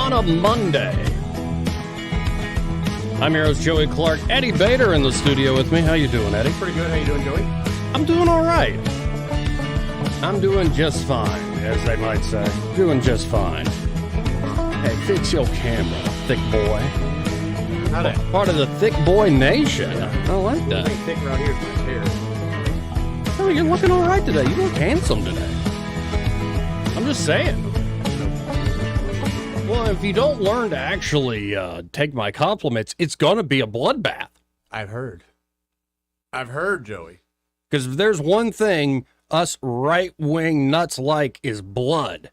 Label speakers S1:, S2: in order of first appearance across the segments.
S1: on a Monday. I'm your host, Joey Clark. Eddie Bader in the studio with me. How you doing, Eddie?
S2: Pretty good. How you doing, Joey?
S1: I'm doing all right. I'm doing just fine, as they might say. Doing just fine. Hey, fix your camera, thick boy.
S2: How that?
S1: Part of the thick boy nation. I like
S2: I
S1: that.
S2: ain't thick around here with my hair.
S1: Oh, you're looking all right today. You look handsome today. I'm just saying. Well, if you don't learn to actually take my compliments, it's going to be a bloodbath.
S2: I've heard, Joey.
S1: Because if there's one thing us right-wing nuts like is blood.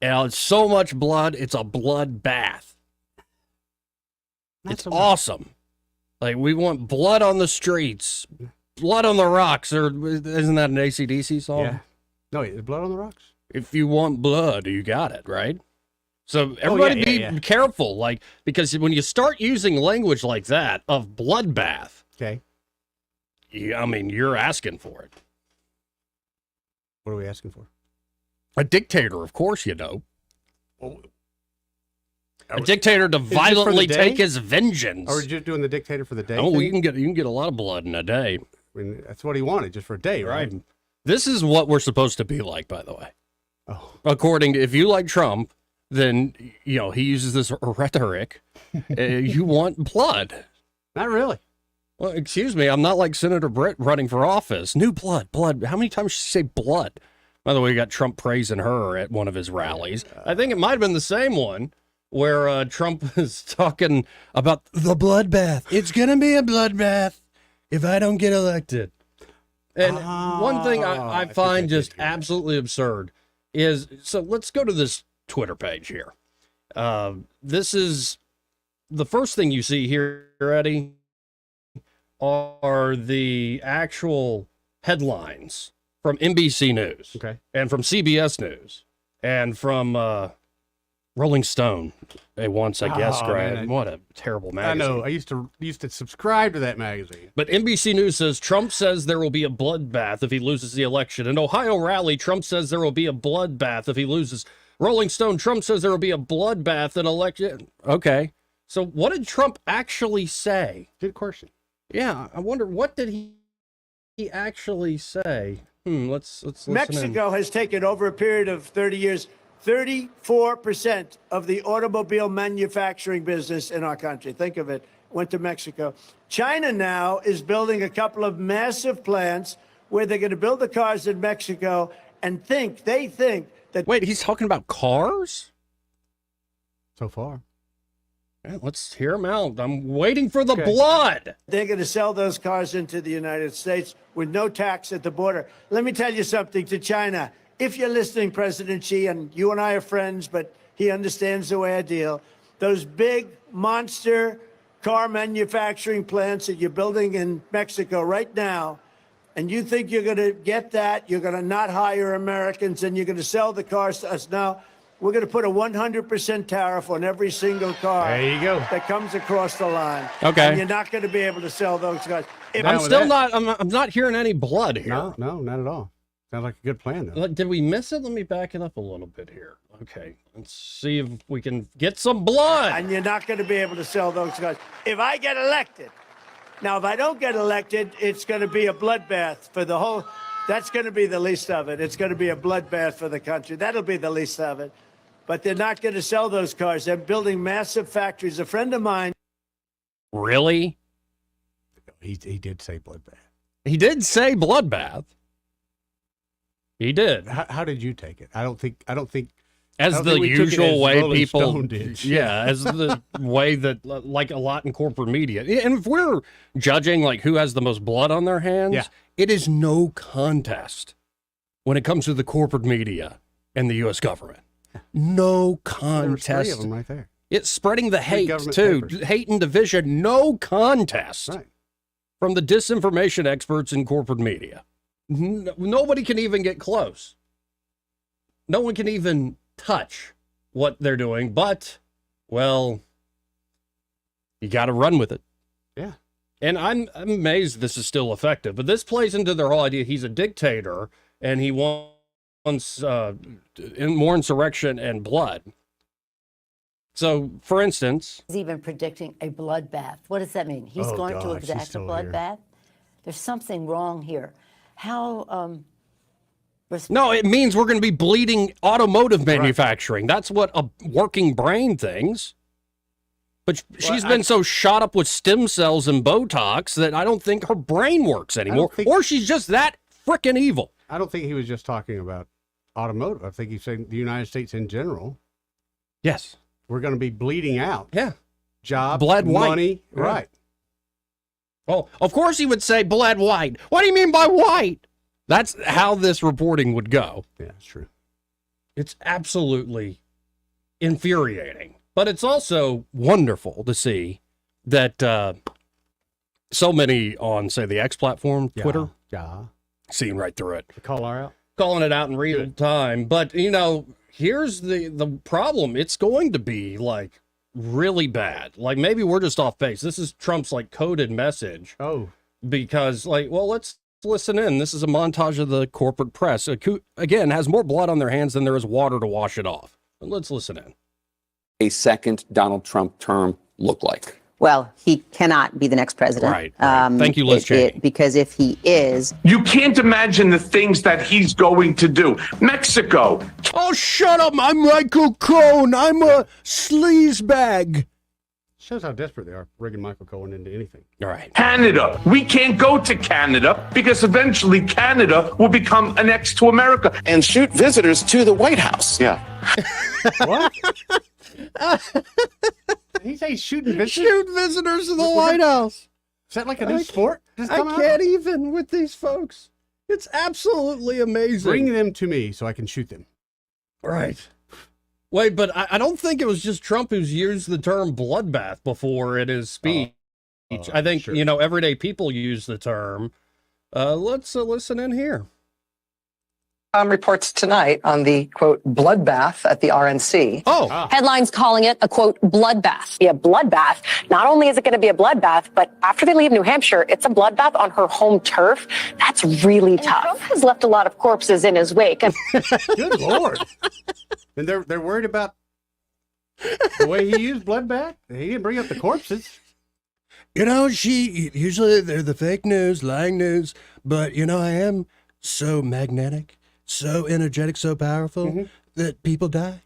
S1: And it's so much blood, it's a bloodbath. It's awesome. Like, we want blood on the streets, blood on the rocks, or isn't that an AC/DC song?
S2: Yeah. No, wait, is blood on the rocks?
S1: If you want blood, you got it, right? So everybody be careful, like, because when you start using language like that of bloodbath,
S2: Okay.
S1: You're asking for it.
S2: What are we asking for?
S1: A dictator, of course, you know.
S2: Oh,
S1: A dictator to violently take his vengeance.
S2: Are we just doing the dictator for the day?
S1: Oh, you can get a lot of blood in a day.
S2: I mean, that's what he wanted, just for a day, right?
S1: This is what we're supposed to be like, by the way.
S2: Oh.
S1: According to, if you like Trump, then, he uses this rhetoric. You want blood.
S2: Not really.
S1: Well, excuse me, I'm not like Senator Britt running for office. New blood. How many times did she say blood? By the way, you got Trump praising her at one of his rallies. I think it might have been the same one where Trump is talking about the bloodbath. It's going to be a bloodbath if I don't get elected. And one thing I find just absolutely absurd is, so let's go to this Twitter page here. This is the first thing you see here, Eddie, are the actual headlines from NBC News,
S2: okay,
S1: and from CBS News, and from Rolling Stone. They once, I guess, grabbed. What a terrible magazine.
S2: I know. I used to subscribe to that magazine.
S1: But NBC News says Trump says there will be a bloodbath if he loses the election. In Ohio rally, Trump says there will be a bloodbath if he loses. Rolling Stone, Trump says there will be a bloodbath in election. Okay. So what did Trump actually say?
S2: Good question.
S1: Yeah, I wonder, what did he actually say? Let's listen
S3: Mexico has taken, over a period of 30 years, 34% of the automobile manufacturing business in our country. Think of it, went to Mexico. China now is building a couple of massive plants where they're going to build the cars in Mexico and they think that...
S1: Wait, he's talking about cars?
S2: So far.
S1: Yeah, let's hear him out. I'm waiting for the blood.
S3: They're going to sell those cars into the United States with no tax at the border. Let me tell you something to China. If you're listening, President Xi, and you and I are friends, but he understands the way I deal, those big monster car manufacturing plants that you're building in Mexico right now, and you think you're going to get that, you're going to not hire Americans, and you're going to sell the cars to us now. We're going to put a 100% tariff on every single car that comes across the line.
S1: Okay.
S3: And you're not going to be able to sell those cars.
S1: I'm not hearing any blood here.
S2: No, not at all. Sounds like a good plan, though.
S1: Did we miss it? Let me back it up a little bit here. Okay, let's see if we can get some blood.
S3: And you're not going to be able to sell those cars. If I get elected, now if I don't get elected, it's going to be a bloodbath for the whole, that's going to be the least of it. It's going to be a bloodbath for the country. That'll be the least of it. But they're not going to sell those cars. They're building massive factories. A friend of mine.
S1: Really?
S2: He did say bloodbath.
S1: He did say bloodbath. He did.
S2: How did you take it? I don't think
S1: as the usual way people
S2: did.
S1: Yeah, as the way that, like a lot in corporate media. And if we're judging like who has the most blood on their hands, it is no contest when it comes to the corporate media and the U.S. government. No contest.
S2: There's 3 of them right there.
S1: It's spreading the hate too. Papers. Hate and division. No contest.
S2: Right.
S1: From the disinformation experts in corporate media. Nobody can even get close. No one can even touch what they're doing, but, well, you got to run with it.
S2: Yeah.
S1: And I'm amazed this is still effective, but this plays into their whole idea. He's a dictator, and he wants more insurrection and blood. So, for instance,
S4: He's even predicting a bloodbath. What does that mean? He's going to
S2: God, she's
S4: exact a
S2: still here.
S4: bloodbath? There's something wrong here. How
S1: no, it means we're going to be bleeding automotive manufacturing. That's what a working brain thinks. But she's been so shot up with stem cells and Botox that I don't think her brain works anymore. Or she's just that freaking evil.
S2: I don't think he was just talking about automotive. I think he's saying the United States in general.
S1: Yes.
S2: We're going to be bleeding out.
S1: Yeah.
S2: Jobs,
S1: Bled white.
S2: money.
S1: Yeah.
S2: Right.
S1: Oh, of course he would say bled white. What do you mean by white? That's how this reporting would go.
S2: Yeah, that's true.
S1: It's absolutely infuriating. But it's also wonderful to see that so many on, say, the X platform, Twitter, seeing right through it.
S2: Call her out.
S1: Calling it out in real time. But, you know, here's the problem. It's going to be, like, really bad. Like, maybe we're just off base. This is Trump's, like, coded message.
S2: Oh.
S1: Because, like, well, let's listen in. This is a montage of the corporate press. Again, has more blood on their hands than there is water to wash it off. Let's listen in.
S5: A second Donald Trump term look like?
S6: Well, he cannot be the next president.
S1: Right. Thank you, Liz Cheney.
S6: Because if he is...
S7: You can't imagine the things that he's going to do. Mexico.
S1: Oh, shut up. I'm Michael Cohen. I'm a sleazebag.
S2: Shows how desperate they are, rigging Michael Cohen into anything.
S1: All right.
S7: Canada. We can't go to Canada because eventually Canada will become annexed to America.
S8: And shoot visitors to the White House.
S7: Yeah.
S2: What? He's shooting visitors?
S1: Shoot visitors to the White House.
S2: Is that like a new sport?
S1: I can't even with these folks. It's absolutely amazing.
S2: Bring them to me so I can shoot them.
S1: Right. Wait, but I don't think it was just Trump who's used the term bloodbath before in his speech. I think,
S2: sure.
S1: you know, everyday people use the term. Let's listen in here.
S9: Reports tonight on the, quote, bloodbath at the RNC.
S1: Oh.
S10: Headlines calling it a, quote, bloodbath. Be a bloodbath. Not only is it going to be a bloodbath, but after they leave New Hampshire, it's a bloodbath on her home turf. That's really tough. Trump has left a lot of corpses in his wake.
S2: Good Lord. And they're worried about the way he used bloodbath. He didn't bring up the corpses.
S1: You know, usually they're the fake news, lying news, but, you know, I am so magnetic, so energetic, so powerful that people die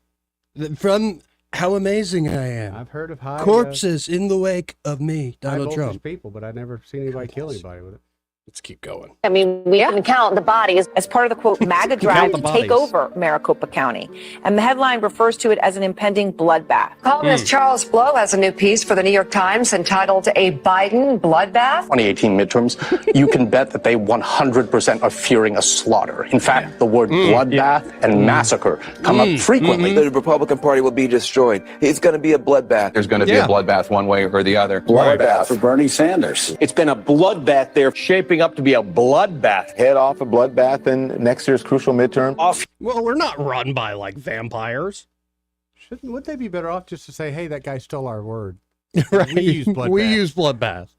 S1: from how amazing I am.
S2: I've heard of
S1: corpses in the wake of me,
S2: high
S1: Donald Trump.
S2: people, but I've never seen anybody kill anybody with it.
S1: Let's keep going.
S10: I mean, we can count the bodies as part of the, quote, MAGA drive to take over Maricopa County. And the headline refers to it as an impending bloodbath.
S9: Columnist Charles Blow has a new piece for the New York Times entitled A Biden Bloodbath.
S8: 2018 midterms, you can bet that they 100% are fearing a slaughter. In fact, the word bloodbath and massacre come up frequently.
S11: The Republican Party will be destroyed. It's going to be a bloodbath.
S5: There's going to be a bloodbath one way or the other.
S8: Bloodbath for Bernie Sanders.
S12: It's been a bloodbath there, shaping up to be a bloodbath.
S11: Head off a bloodbath in next year's crucial midterm.
S1: Well, we're not run by, like, vampires.
S2: Would they be better off just to say, hey, that guy stole our word?
S1: Right.
S2: We use bloodbath.
S1: We use bloodbath.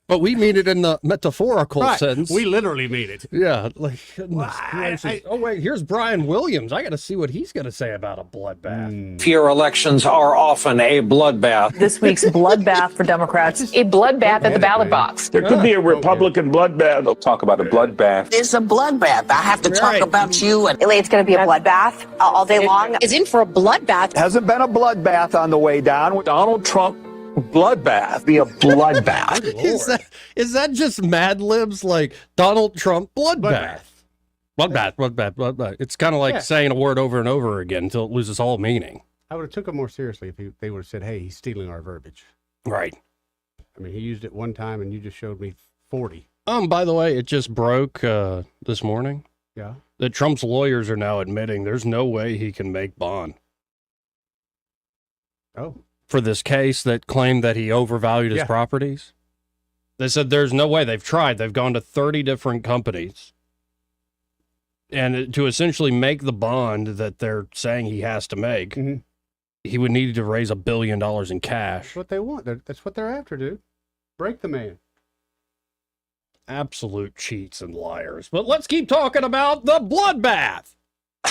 S1: But we mean it in the metaphorical sense.
S2: We literally mean it.
S1: Yeah. Like, goodness gracious. Oh, wait, here's Brian Williams. I got to see what he's going to say about a bloodbath.
S12: Fear elections are often a bloodbath.
S10: This week's bloodbath for Democrats, a bloodbath at the ballot box.
S7: There could be a Republican bloodbath.
S8: They'll talk about a bloodbath.
S6: It's a bloodbath. I have to
S1: talk
S6: about you. And
S10: It's going to be a bloodbath all day long.
S6: is in for a bloodbath.
S11: Hasn't been a bloodbath on the way down.
S12: Donald Trump bloodbath. Be a bloodbath.
S1: Is that just Mad Libs like Donald Trump bloodbath? Bloodbath. It's kind of like saying a word over and over again until it loses all meaning.
S2: I would have took him more seriously if they would have said, hey, he's stealing our verbiage.
S1: Right.
S2: I mean, he used it one time and you just showed me 40.
S1: By the way, it just broke this morning
S2: Yeah.
S1: that Trump's lawyers are now admitting there's no way he can make bond
S2: Oh.
S1: for this case that claimed that he overvalued his properties. They said there's no way. They've tried. They've gone to 30 different companies. And to essentially make the bond that they're saying he has to make, he would need to raise $1 billion in cash.
S2: That's what they want. That's what they're after, dude. Break the man.
S1: Absolute cheats and liars. But let's keep talking about the bloodbath.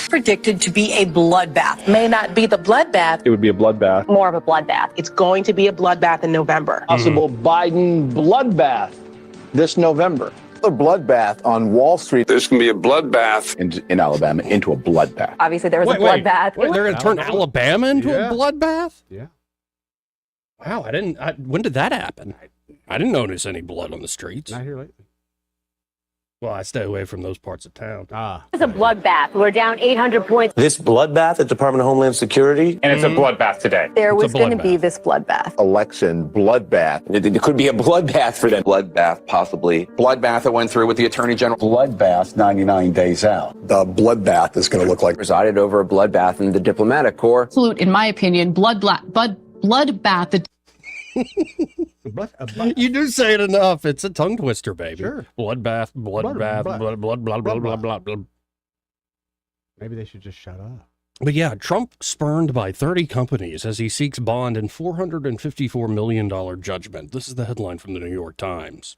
S6: Predicted to be a bloodbath.
S10: May not be the bloodbath.
S12: It would be a bloodbath.
S10: More of a bloodbath.
S6: It's going to be a bloodbath in November.
S12: Possible Biden bloodbath this November.
S11: A bloodbath on Wall Street.
S7: There's going to be a bloodbath
S12: In Alabama, into a bloodbath.
S10: Obviously, there was
S1: Wait,
S10: a bloodbath.
S1: Wait, they're going to turn Alabama into
S2: Yeah.
S1: a bloodbath?
S2: Yeah.
S1: Wow, when did that happen? I didn't notice any blood on the streets.
S2: Not here lately.
S1: Well, I stay away from those parts of town.
S10: It's a bloodbath. We're down 800 points.
S12: This bloodbath at Department of Homeland Security.
S7: and it's a bloodbath today.
S10: There
S1: It's a
S10: was going to
S1: bloodbath.
S10: be this bloodbath.
S11: Election bloodbath.
S5: It could be a bloodbath for them.
S11: Bloodbath, possibly.
S5: Bloodbath that went through with the Attorney General.
S12: Bloodbath 99 days out. The bloodbath is going to look like
S5: Presided over a bloodbath in the diplomatic corps.
S6: Absolute, in my opinion, bloodbath.
S1: You do say it enough. It's a tongue twister, baby.
S2: Sure.
S1: Bloodbath, bloodbath, blood, blah, blah, blah, blah.
S2: Maybe they should just shut up.
S1: But yeah, Trump spurned by 30 companies as he seeks bond and $454 million judgment. This is the headline from the New York Times.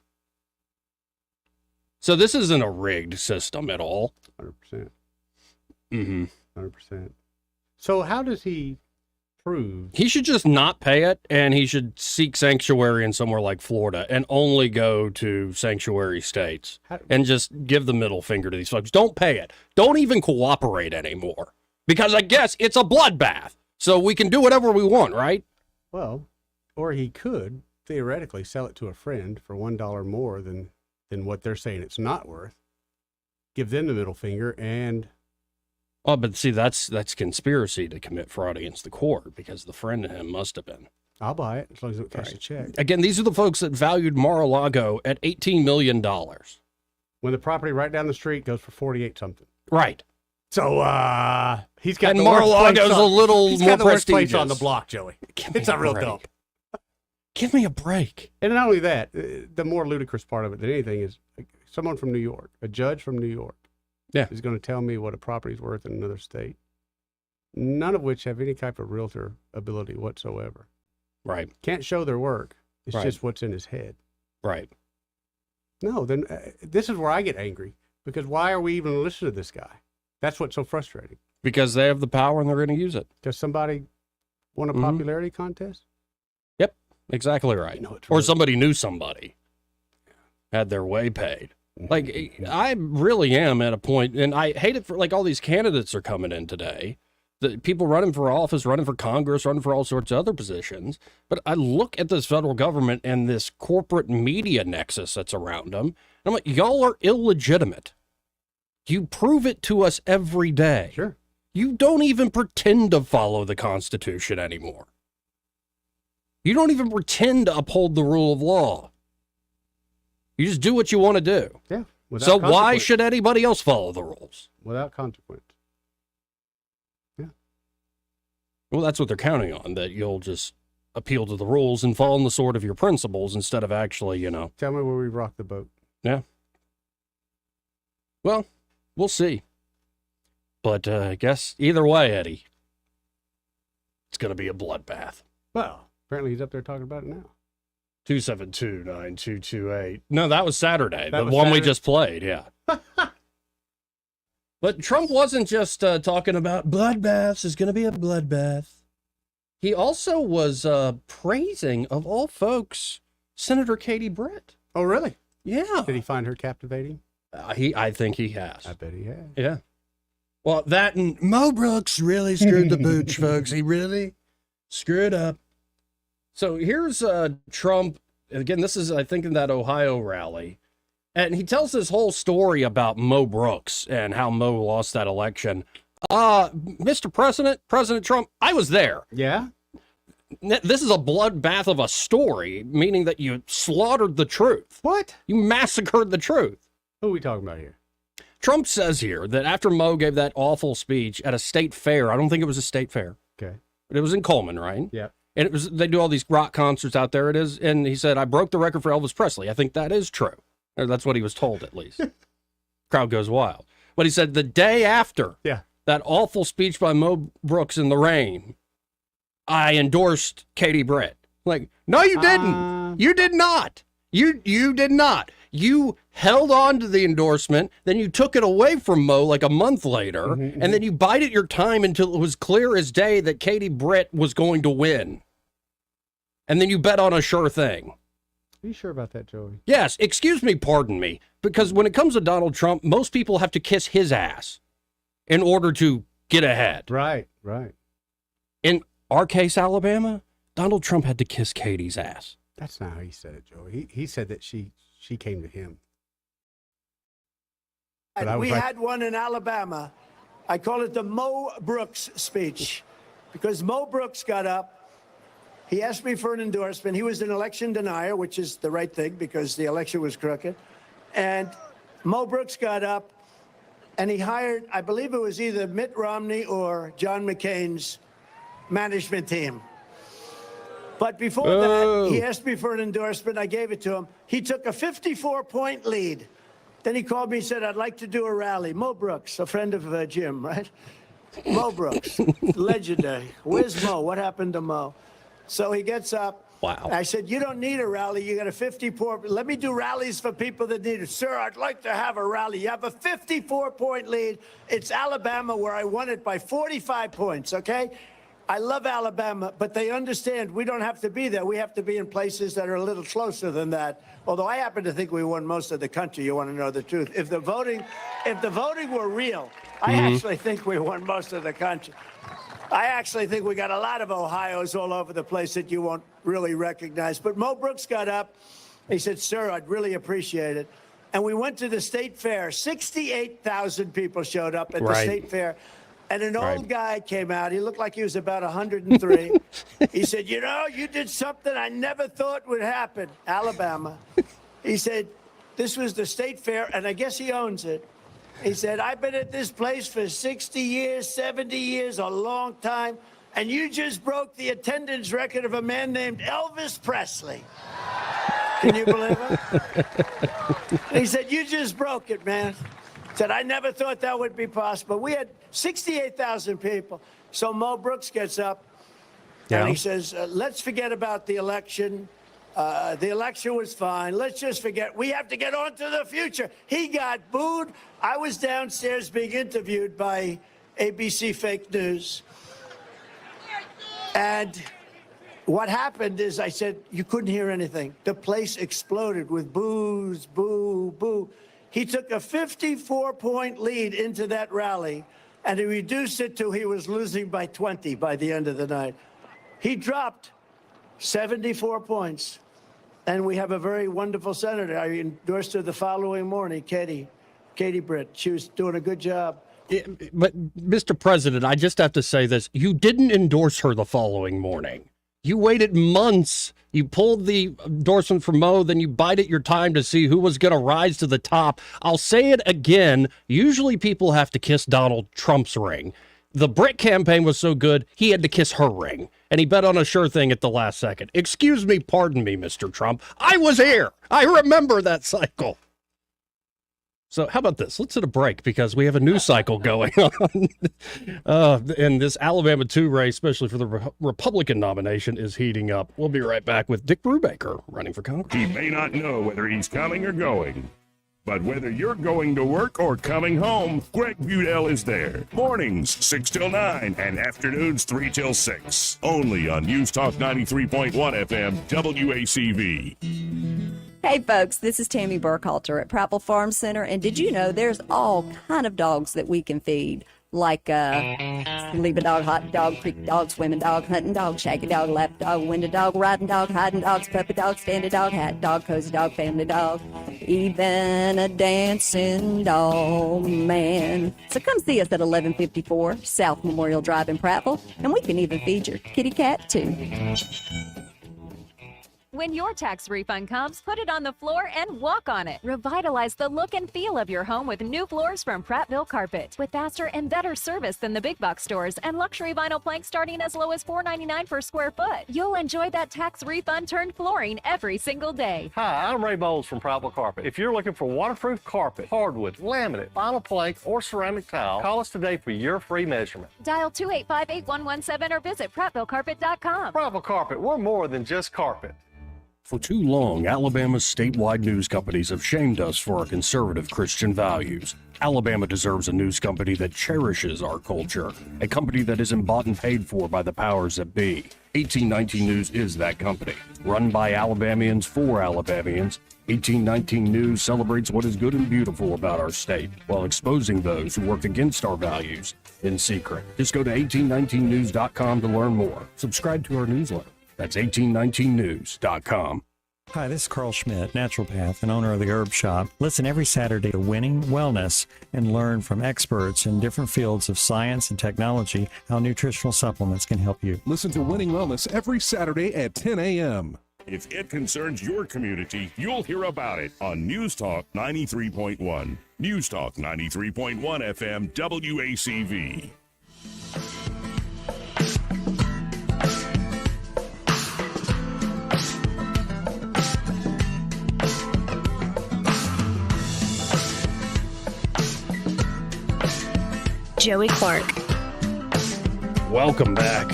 S1: So this isn't a rigged system at all.
S2: 100%.
S1: Mm-hmm.
S2: 100%. So how does he prove?
S1: He should just not pay it, and he should seek sanctuary in somewhere like Florida and only go to sanctuary states and just give the middle finger to these folks. Don't pay it. Don't even cooperate anymore, because I guess it's a bloodbath. So we can do whatever we want, right?
S2: Well, or he could theoretically sell it to a friend for $1 more than what they're saying it's not worth. Give them the middle finger and...
S1: Oh, but see, that's conspiracy to commit fraud against the court, because the friend to him must have been.
S2: I'll buy it as long as it cash the check.
S1: Again, these are the folks that valued Mar-a-Lago at $18 million.
S2: When the property right down the street goes for 48 something.
S1: Right.
S2: So he's got
S1: And
S2: the worst
S1: Mar-a-Lago's
S2: place
S1: a little
S2: he's
S1: more
S2: got the worst place
S1: prestigious.
S2: on the block, Joey.
S1: Give me
S2: It's a real
S1: break.
S2: dump.
S1: Give me a break.
S2: And not only that, the more ludicrous part of it than anything is someone from New York, a judge from New York, is going to tell me what a property's worth in another state, none of which have any type of realtor ability whatsoever.
S1: Right.
S2: Can't show their work. It's
S1: Right.
S2: just what's in his head.
S1: Right.
S2: No, then this is where I get angry, because why are we even listening to this guy? That's what's so frustrating.
S1: Because they have the power and they're going to use it.
S2: Does somebody won a
S1: Mhm.
S2: popularity contest?
S1: Yep. Exactly right.
S2: No, it's
S1: Or
S2: really-
S1: somebody knew somebody, had their way paid. Like, I really am at a point, and I hate it for, like, all these candidates are coming in today. The people running for office, running for Congress, running for all sorts of other positions. But I look at this federal government and this corporate media nexus that's around them. And I'm like, y'all are illegitimate. You prove it to us every day.
S2: Sure.
S1: You don't even pretend to follow the Constitution anymore. You don't even pretend to uphold the rule of law. You just do what you want to do.
S2: Yeah. without
S1: So why
S2: consequence.
S1: should anybody else follow the rules?
S2: Without consequence.
S1: Well, that's what they're counting on, that you'll just appeal to the rules and fall on the sword of your principles instead of actually,
S2: Tell me where we rock the boat.
S1: Yeah. Well, we'll see. But I guess either way, Eddie, it's going to be a bloodbath.
S2: Well, apparently he's up there talking about it now.
S1: 272-9228. No, that was Saturday.
S2: That
S1: The
S2: was
S1: one we
S2: Saturday?
S1: just played, yeah. But Trump wasn't just talking about bloodbaths. It's going to be a bloodbath. He also was praising, of all folks, Senator Katie Britt.
S2: Oh, really?
S1: Yeah.
S2: Did he find her captivating?
S1: I think he has.
S2: I bet he has.
S1: Yeah. Well, that and Mo Brooks really screwed the pooch, folks. He really screwed up. So here's Trump. Again, this is, I think, in that Ohio rally. And he tells this whole story about Mo Brooks and how Mo lost that election. Mr. President Trump, I was there.
S2: Yeah?
S1: This is a bloodbath of a story, meaning that you slaughtered the truth.
S2: What?
S1: You massacred the truth.
S2: Who are we talking about here?
S1: Trump says here that after Mo gave that awful speech at a state fair, I don't think it was a state fair,
S2: Okay.
S1: but it was in Coleman, right?
S2: Yeah.
S1: And it was, they do all these rock concerts out there. It is. And he said, I broke the record for Elvis Presley. I think that is true. Or that's what he was told, at least. Crowd goes wild. But he said the day after that awful speech by Mo Brooks in the rain, I endorsed Katie Britt. Like, no, you didn't. You did not. You did not. You held on to the endorsement, then you took it away from Mo like a month later, and then you bided your time until it was clear as day that Katie Britt was going to win. And then you bet on a sure thing.
S2: Are you sure about that, Joey?
S1: Yes, excuse me, pardon me, because when it comes to Donald Trump, most people have to kiss his ass in order to get ahead.
S2: Right.
S1: In our case, Alabama, Donald Trump had to kiss Katie's ass.
S2: That's not how he said it, Joey. He said that she came to him.
S3: And we had one in Alabama. I call it the Mo Brooks speech, because Mo Brooks got up. He asked me for an endorsement. He was an election denier, which is the right thing because the election was crooked. And Mo Brooks got up and he hired, I believe it was either Mitt Romney or John McCain's management team. But before that, he asked me for an endorsement. I gave it to him. He took a 54-point lead. Then he called me and said, I'd like to do a rally. Mo Brooks, a friend of Jim, right? Mo Brooks, legendary. Where's Mo? What happened to Mo? So he gets up.
S1: Wow.
S3: I said, you don't need a rally. You got a 54. Let me do rallies for people that need it. Sir, I'd like to have a rally. You have a 54-point lead. It's Alabama, where I won it by 45 points, okay? I love Alabama, but they understand we don't have to be there. We have to be in places that are a little closer than that. Although I happen to think we won most of the country. You want to know the truth? If the voting were real, I actually think we won most of the country. I actually think we got a lot of Ohios all over the place that you won't really recognize. But Mo Brooks got up. He said, sir, I'd really appreciate it. And we went to the state fair. 68,000 people showed up at the state fair. And an old guy came out. He looked like he was about 103. He said, you know, you did something I never thought would happen, Alabama. He said, this was the state fair, and I guess he owns it. He said, I've been at this place for 60 years, 70 years, a long time, and you just broke the attendance record of a man named Elvis Presley. Can you believe it? He said, you just broke it, man. Said, I never thought that would be possible. We had 68,000 people. So Mo Brooks gets up and he says, let's forget about the election. The election was fine. Let's just forget. We have to get on to the future. He got booed. I was downstairs being interviewed by ABC Fake News. And what happened is I said, you couldn't hear anything. The place exploded with boos, boo, boo. He took a 54-point lead into that rally, and he reduced it to he was losing by 20 by the end of the night. He dropped 74 points, and we have a very wonderful senator. I endorsed her the following morning, Katie Britt. She was doing a good job.
S1: But, Mr. President, I just have to say this. You didn't endorse her the following morning. You waited months. You pulled the endorsement from Mo, then you bided your time to see who was going to rise to the top. I'll say it again. Usually people have to kiss Donald Trump's ring. The Britt campaign was so good, he had to kiss her ring. And he bet on a sure thing at the last second. Excuse me, pardon me, Mr. Trump. I was here. I remember that cycle. So how about this? Let's hit a break because we have a news cycle going on. And this Alabama 2 race, especially for the Republican nomination, is heating up. We'll be right back with Dick Brubaker running for Congress.
S13: He may not know whether he's coming or going, but whether you're going to work or coming home, Greg Budell is there. Mornings, 6 till 9, and afternoons, 3 till 6. Only on News Talk 93.1 FM, WACV.
S14: Hey folks, this is Tammy Burkhalter at Prattville Farm Center, and did you know there's all kind of dogs that we can feed? Like sleeping dog, hot dog, creek dog, swimming dog, hunting dog, shaggy dog, lap dog, window dog, riding dog, hiding dogs, puppy dog, standing dog, hat dog, cozy dog, family dog, even a dancing dog, man. So come see us at 1154 South Memorial Drive in Prattville, and we can even feed your kitty cat too.
S15: When your tax refund comes, put it on the floor and walk on it. Revitalize the look and feel of your home with new floors from Prattville Carpet. With faster and better service than the big box stores and luxury vinyl planks starting as low as $4.99 per square foot. You'll enjoy that tax refund turned flooring every single day.
S16: Hi, I'm Ray Bowles from Prattville Carpet. If you're looking for waterproof carpet, hardwood, laminate, vinyl plank, or ceramic tile, call us today for your free measurement.
S15: Dial 285-8117 or visit PrattvilleCarpet.com.
S16: Prattville Carpet, we're more than just carpet.
S1: For too long, Alabama's statewide news companies have shamed us for our conservative Christian values. Alabama deserves a news company that cherishes our culture, a company that isn't bought and paid for by the powers that be. 1819 News is that company. Run by Alabamians for Alabamians, 1819 News celebrates what is good and beautiful about our state, while exposing those who work against our values in secret. Just go to 1819news.com to learn more. Subscribe to our newsletter. That's 1819news.com.
S17: Hi, this is Carl Schmidt, naturopath and owner of the Herb Shop. Listen every Saturday to Winning Wellness and learn from experts in different fields of science and technology how nutritional supplements can help you.
S18: Listen to Winning Wellness every Saturday at 10 a.m.
S13: If it concerns your community, you'll hear about it on News Talk 93.1. News Talk 93.1 FM WACV.
S19: Joey Clark.
S1: Welcome back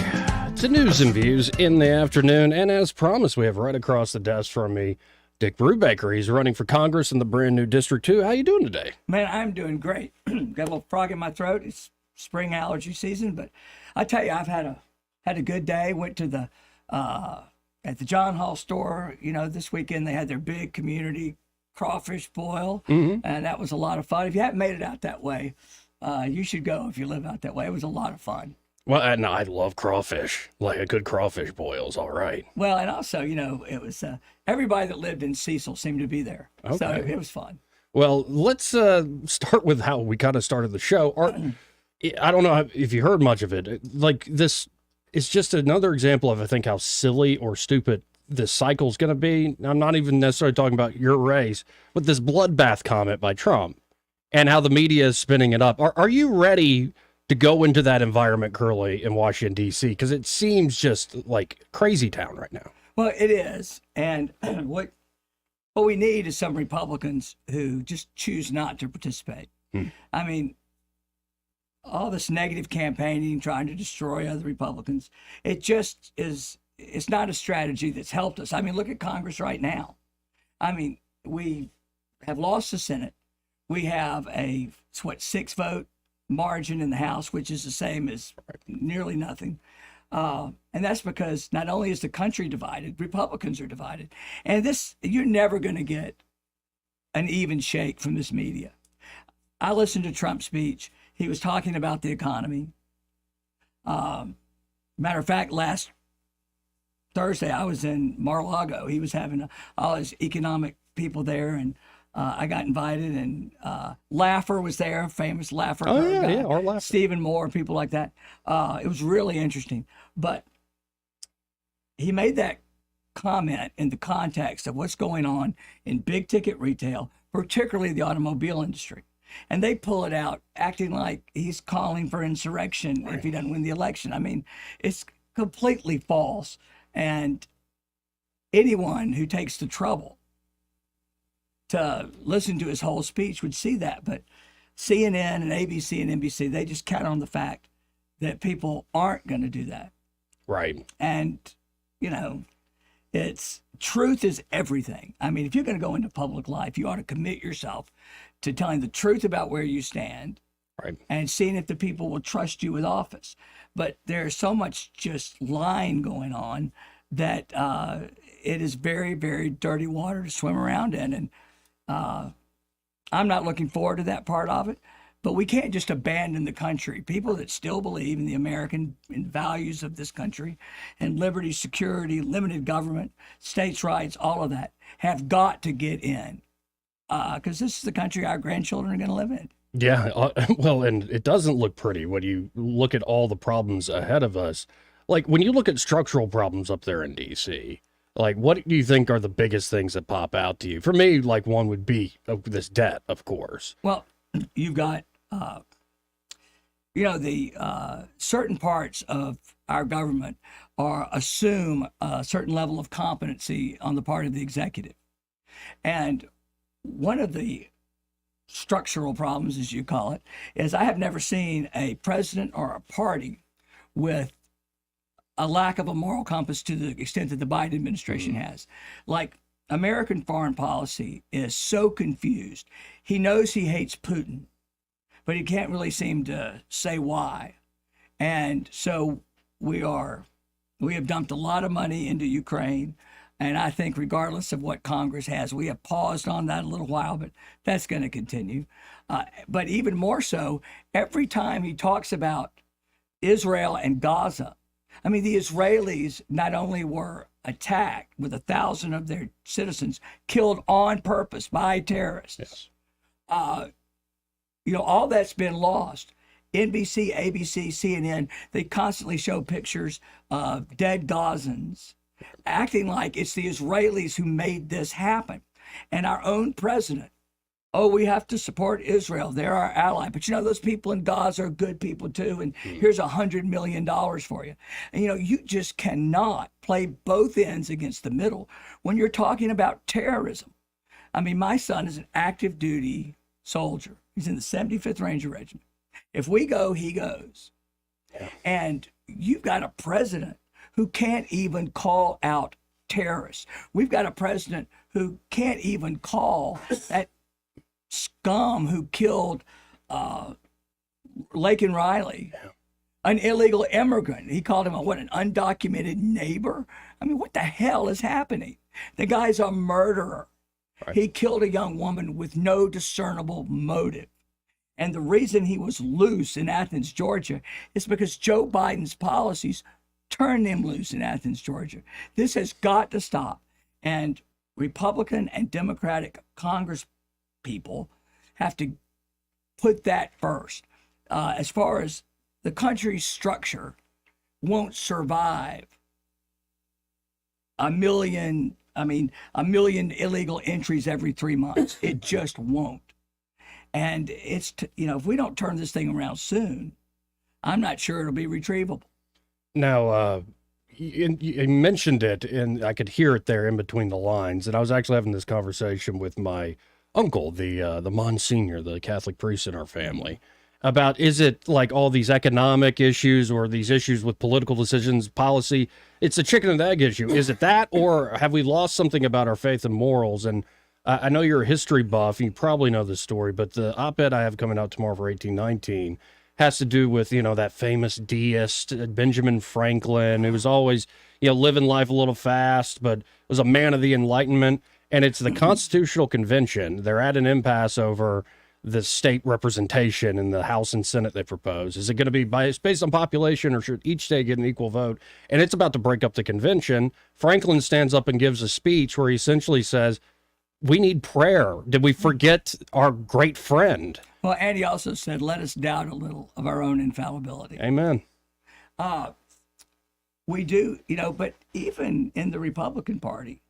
S1: to News and Views in the afternoon. And as promised, we have right across the desk from me, Dick Brubaker. He's running for Congress in the brand new District 2. How you doing today?
S20: Man, I'm doing great. Got a little frog in my throat. It's spring allergy season, but I tell you, I've had a good day. Went to the at the John Hall store. You know, this weekend they had their big community crawfish boil, and that was a lot of fun. If you haven't made it out that way, you should go if you live out that way. It was a lot of fun.
S1: Well, and I love crawfish. Like a good crawfish boil is all right.
S20: Well, and also, you know, it was everybody that lived in Cecil seemed to be there.
S1: Okay.
S20: So it was fun.
S1: Well, let's start with how we kind of started the show. I don't know if you heard much of it. Like this is just another example of, I think, how silly or stupid this cycle is going to be. I'm not even necessarily talking about your race, but this bloodbath comment by Trump and how the media is spinning it up. Are you ready to go into that environment, Curly, in Washington, D.C.? Because it seems just like crazy town right now.
S20: Well, it is. And what we need is some Republicans who just choose not to participate. I mean, all this negative campaigning, trying to destroy other Republicans, it just is, it's not a strategy that's helped us. I mean, look at Congress right now. I mean, we have lost the Senate. We have a 6-vote margin in the House, which is the same as nearly nothing. And that's because not only is the country divided, Republicans are divided. And this, you're never going to get an even shake from this media. I listened to Trump's speech. He was talking about the economy. Matter of fact, last Thursday, I was in Mar-a-Lago. He was having all his economic people there, and I got invited, and Laffer was there, famous Laffer.
S1: Oh, yeah, our Laffer.
S20: Stephen Moore, people like that. It was really interesting. But he made that comment in the context of what's going on in big ticket retail, particularly the automobile industry. And they pull it out acting like he's calling for insurrection if he doesn't win the election. I mean, it's completely false. And anyone who takes the trouble to listen to his whole speech would see that. But CNN and ABC and NBC, they just count on the fact that people aren't going to do that.
S1: Right.
S20: And, you know, truth is everything. I mean, if you're going to go into public life, you ought to commit yourself to telling the truth about where you stand,
S1: right,
S20: and seeing if the people will trust you with office. But there's so much just lying going on that it is very, very dirty water to swim around in. And I'm not looking forward to that part of it. But we can't just abandon the country. People that still believe in the American values of this country and liberty, security, limited government, states' rights, all of that have got to get in. Because this is the country our grandchildren are going to live in.
S1: Yeah, well, and it doesn't look pretty when you look at all the problems ahead of us. Like, when you look at structural problems up there in D.C., like, what do you think are the biggest things that pop out to you? For me, like, one would be this debt, of course.
S20: Well, you've got, the certain parts of our government assume a certain level of competency on the part of the executive. And one of the structural problems, as you call it, is I have never seen a president or a party with a lack of a moral compass to the extent that the Biden administration has. Like, American foreign policy is so confused. He knows he hates Putin, but he can't really seem to say why. And so we have dumped a lot of money into Ukraine. And I think regardless of what Congress has, we have paused on that a little while, but that's going to continue. But even more so, every time he talks about Israel and Gaza, I mean, the Israelis not only were attacked with 1,000 of their citizens killed on purpose by terrorists. Yes. All that's been lost. NBC, ABC, CNN, they constantly show pictures of dead Gazans, acting like it's the Israelis who made this happen. And our own president, we have to support Israel. They're our ally. But those people in Gaza are good people too. And here's $100 million for you. And you just cannot play both ends against the middle when you're talking about terrorism. I mean, my son is an active duty soldier. He's in the 75th Ranger Regiment. If we go, he goes. Yeah. And you've got a president who can't even call out terrorists. We've got a president who can't even call that scum who killed Laken Riley, an illegal immigrant. He called him an undocumented neighbor. I mean, what the hell is happening? The guy's a murderer. Right. He killed a young woman with no discernible motive. And the reason he was loose in Athens, Georgia, is because Joe Biden's policies turned him loose in Athens, Georgia. This has got to stop. And Republican and Democratic Congress people have to put that first. As far as the country's structure won't survive a million illegal entries every 3 months. It just won't. And it's, if we don't turn this thing around soon, I'm not sure it'll be retrievable.
S1: Now, you mentioned it, and I could hear it there in between the lines. And I was actually having this conversation with my uncle, the Monsignor, the Catholic priest in our family, about, is it like all these economic issues or these issues with political decisions, policy? It's a chicken and egg issue. Is it that, or have we lost something about our faith and morals? And I know you're a history buff, and you probably know this story, but the op-ed I have coming out tomorrow for 1819 has to do with, that famous deist, Benjamin Franklin, who was always, living life a little fast, but was a man of the Enlightenment. And it's the Constitutional Convention. They're at an impasse over the state representation in the House and Senate they propose. Is it going to be based on population, or should each state get an equal vote? And it's about to break up the convention. Franklin stands up and gives a speech where he essentially says, we need prayer. Did we forget our great friend?
S20: Well, and he also said, let us doubt a little of our own infallibility.
S1: Amen.
S20: We do, but even in the Republican Party,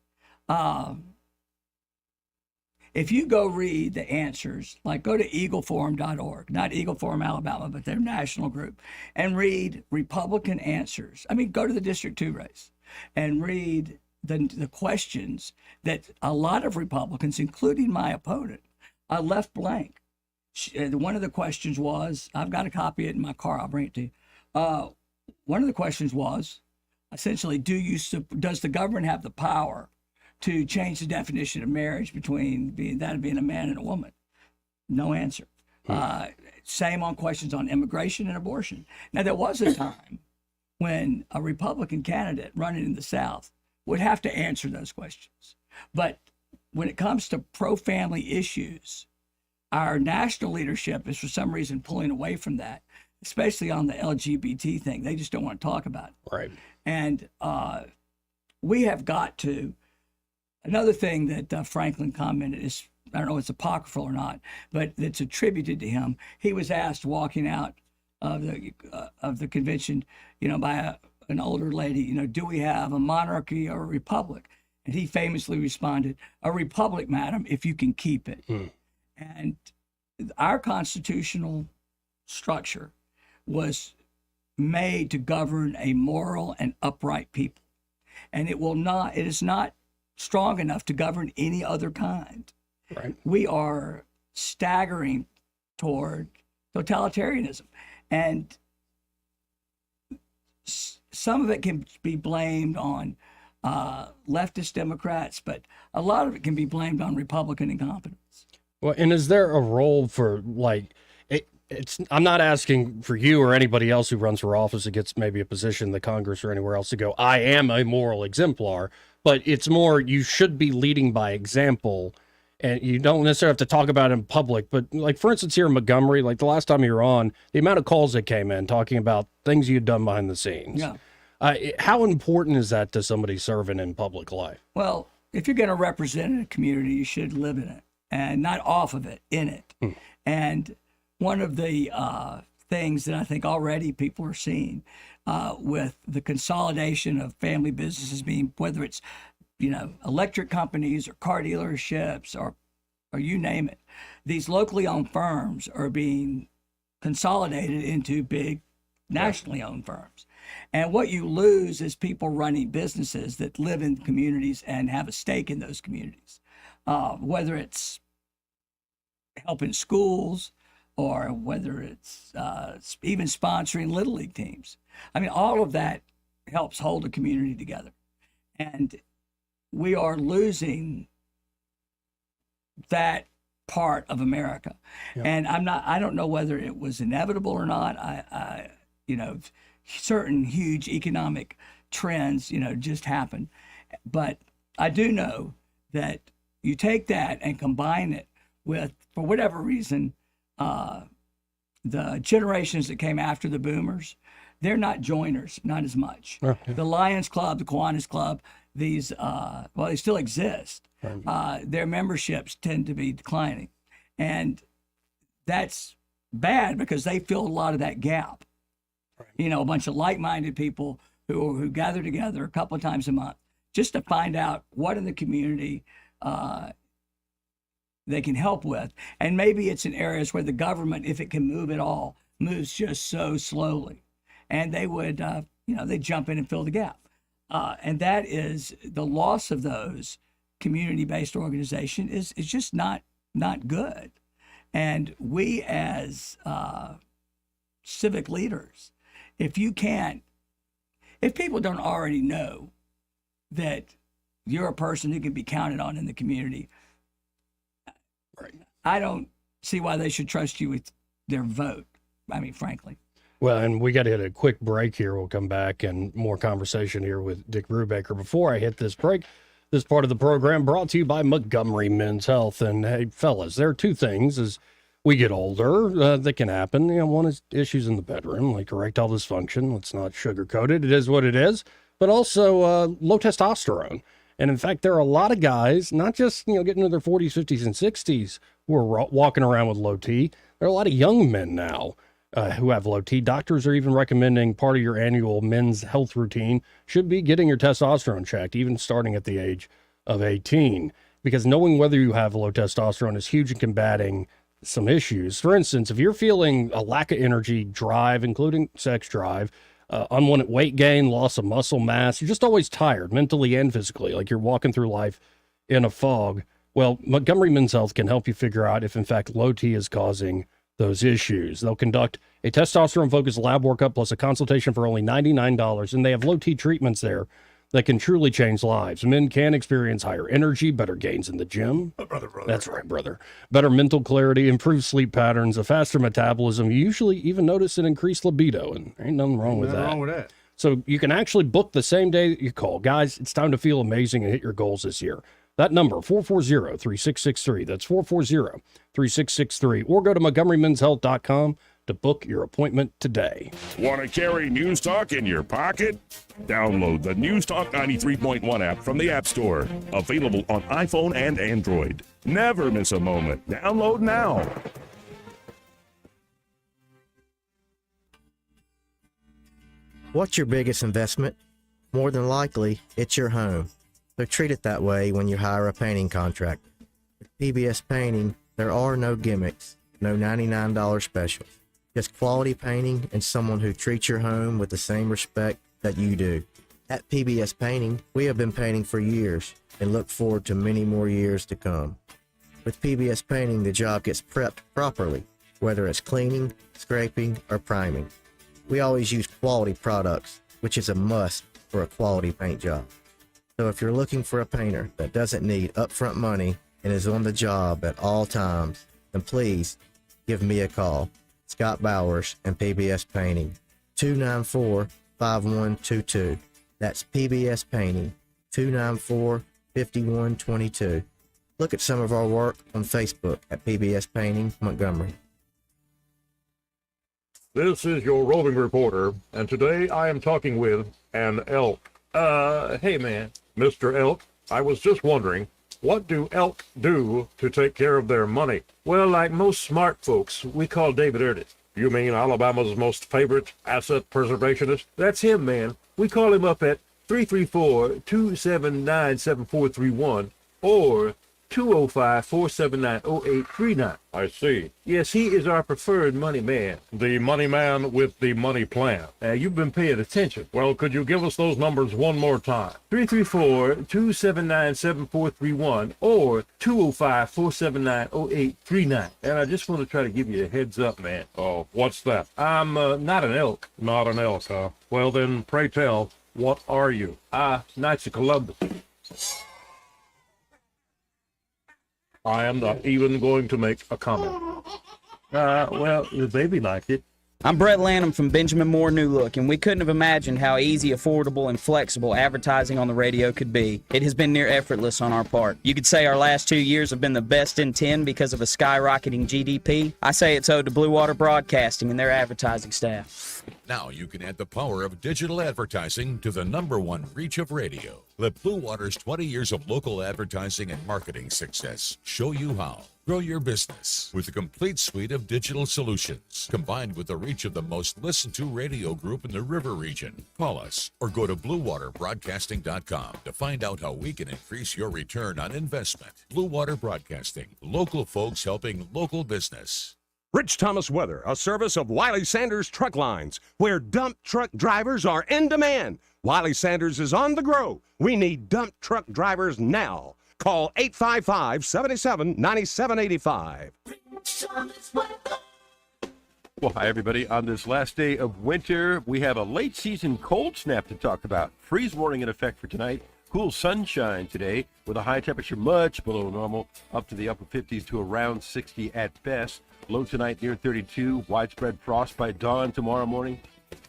S20: if you go read the answers, like go to eagleforum.org, not Eagle Forum Alabama, but their national group, and read Republican answers. I mean, go to the District 2 race and read the questions that a lot of Republicans, including my opponent, left blank. One of the questions was, I've got a copy of it in my car, I'll bring it to you. One of the questions was, essentially, does the government have the power to change the definition of marriage between being a man and a woman? No answer. Same on questions on immigration and abortion. Now, there was a time when a Republican candidate running in the South would have to answer those questions. But when it comes to pro-family issues, our national leadership is for some reason pulling away from that, especially on the LGBT thing. They just don't want to talk about it.
S1: Right.
S20: And we have got to. Another thing that Franklin commented is, I don't know if it's apocryphal or not, but it's attributed to him. He was asked walking out of the convention, by an older lady, do we have a monarchy or a republic? And he famously responded, a republic, madam, if you can keep it. And our constitutional structure was made to govern a moral and upright people. And it is not strong enough to govern any other kind.
S1: Right.
S20: We are staggering toward totalitarianism. And some of it can be blamed on leftist Democrats, but a lot of it can be blamed on Republican incompetence.
S1: Well, and is there a role for I'm not asking for you or anybody else who runs for office that gets maybe a position in the Congress or anywhere else to go, I am a moral exemplar, but it's more you should be leading by example, and you don't necessarily have to talk about it in public. But like, for instance, here in Montgomery, like the last time you were on, the amount of calls that came in talking about things you'd done behind the scenes.
S20: Yeah.
S1: How important is that to somebody serving in public life?
S20: Well, if you're going to represent a community, you should live in it and not off of it, in it. And one of the things that I think already people are seeing with the consolidation of family businesses being, whether it's, electric companies or car dealerships or you name it, these locally owned firms are being consolidated into big nationally owned firms. And what you lose is people running businesses that live in communities and have a stake in those communities, whether it's helping schools, or whether it's even sponsoring Little League teams. I mean, all of that helps hold a community together. And we are losing that part of America. Yeah. And I don't know whether it was inevitable or not. Certain huge economic trends, just happen. But I do know that you take that and combine it with, for whatever reason, the generations that came after the boomers, they're not joiners, not as much. Okay. The Lions Club, the Kiwanis Club, these, they still exist. Their memberships tend to be declining. And that's bad because they fill a lot of that gap. Right. A bunch of like-minded people who gather together a couple of times a month just to find out what in the community they can help with. And maybe it's in areas where the government, if it can move at all, moves just so slowly. And they would, they jump in and fill the gap. And that is the loss of those community-based organization is just not good. And we as civic leaders, if people don't already know that you're a person who can be counted on in the community, right, I don't see why they should trust you with their vote. I mean, frankly.
S1: Well, and we got to hit a quick break here. We'll come back and more conversation here with Dick Brubaker. Before I hit this break, this part of the program brought to you by Montgomery Men's Health. And hey, fellas, there are two things as we get older that can happen. One is issues in the bedroom, like erectile dysfunction. Let's not sugarcoat it. It is what it is. But also low testosterone. And in fact, there are a lot of guys, not just, getting into their 40s, 50s, and 60s who are walking around with low T. There are a lot of young men now who have low T. Doctors are even recommending part of your annual men's health routine should be getting your testosterone checked, even starting at the age of 18, because knowing whether you have low testosterone is huge in combating some issues. For instance, if you're feeling a lack of energy, drive, including sex drive, unwanted weight gain, loss of muscle mass, you're just always tired mentally and physically, like you're walking through life in a fog. Well, Montgomery Men's Health can help you figure out if, in fact, low T is causing those issues. They'll conduct a testosterone-focused lab workup plus a consultation for only $99, and they have low T treatments there that can truly change lives. Men can experience higher energy, better gains in the gym.
S2: Brother.
S1: That's right, brother. Better mental clarity, improved sleep patterns, a faster metabolism. You usually even notice an increased libido, and ain't nothing wrong with that. So you can actually book the same day that you call. Guys, it's time to feel amazing and hit your goals this year. That number, 440-3663. That's 440-3663. Or go to MontgomeryMen'sHealth.com to book your appointment today.
S13: Want to carry News Talk in your pocket? Download the News Talk 93.1 app from the App Store. Available on iPhone and Android. Never miss a moment. Download now.
S19: What's your biggest investment? More than likely, it's your home. So treat it that way when you hire a painting contractor. With PBS Painting, there are no gimmicks, no $99 specials. Just quality painting and someone who treats your home with the same respect that you do. At PBS Painting, we have been painting for years and look forward to many more years to come. With PBS Painting, the job gets prepped properly, whether it's cleaning, scraping, or priming. We always use quality products which is a must for a quality paint job. So if you're looking for a painter that doesn't need upfront money and is on the job at all times, then please give me a call. Scott Bowers and PBS Painting, 294-5122. That's PBS Painting, 294-5122. Look at some of our work on Facebook at PBS Painting Montgomery.
S21: This is your roving reporter, and today I am talking with an elk. Hey man. Mr. Elk, I was just wondering, what do elk do to take care of their money? Well, like most smart folks, we call David Erdit. You mean Alabama's most favorite asset preservationist? That's him, man. We call him up at 334-279-7431 or 205-479-0839. I see. Yes, he is our preferred money man. The money man with the money plan. You've been paying attention. Well, could you give us those numbers one more time? 334-279-7431 or 205-479-0839. And I just want to try to give you a heads up, man. Oh, what's that? I'm not an elk. Not an elk, huh? Well, then, pray tell, what are you? Knights of Columbus. I am not even going to make a comment. Well, the baby liked it.
S22: I'm Brett Lanham from Benjamin Moore New Look, and we couldn't have imagined how easy, affordable, and flexible advertising on the radio could be. It has been near effortless on our part. You could say our last 2 years have been the best in 10 because of a skyrocketing GDP. I say it's owed to Blue Water Broadcasting and their advertising staff.
S23: Now you can add the power of digital advertising to the #1 reach of radio. Let Blue Water's 20 years of local advertising and marketing success show you how. Grow your business with a complete suite of digital solutions, combined with the reach of the most listened to radio group in the River region. Call us or go to BlueWaterBroadcasting.com to find out how we can increase your return on investment. Blue Water Broadcasting, local folks helping local business.
S24: Rich Thomas Weather, a service of Wiley Sanders Truck Lines, where dump truck drivers are in demand. Wiley Sanders is on the grow. We need dump truck drivers now. Call 855-77-9785.
S25: Well, hi, everybody. On this last day of winter, we have a late season cold snap to talk about. Freeze warning in effect for tonight. Cool sunshine today with a high temperature much below normal, up to the upper 50s to around 60 at best. Low tonight near 32. Widespread frost by dawn tomorrow morning.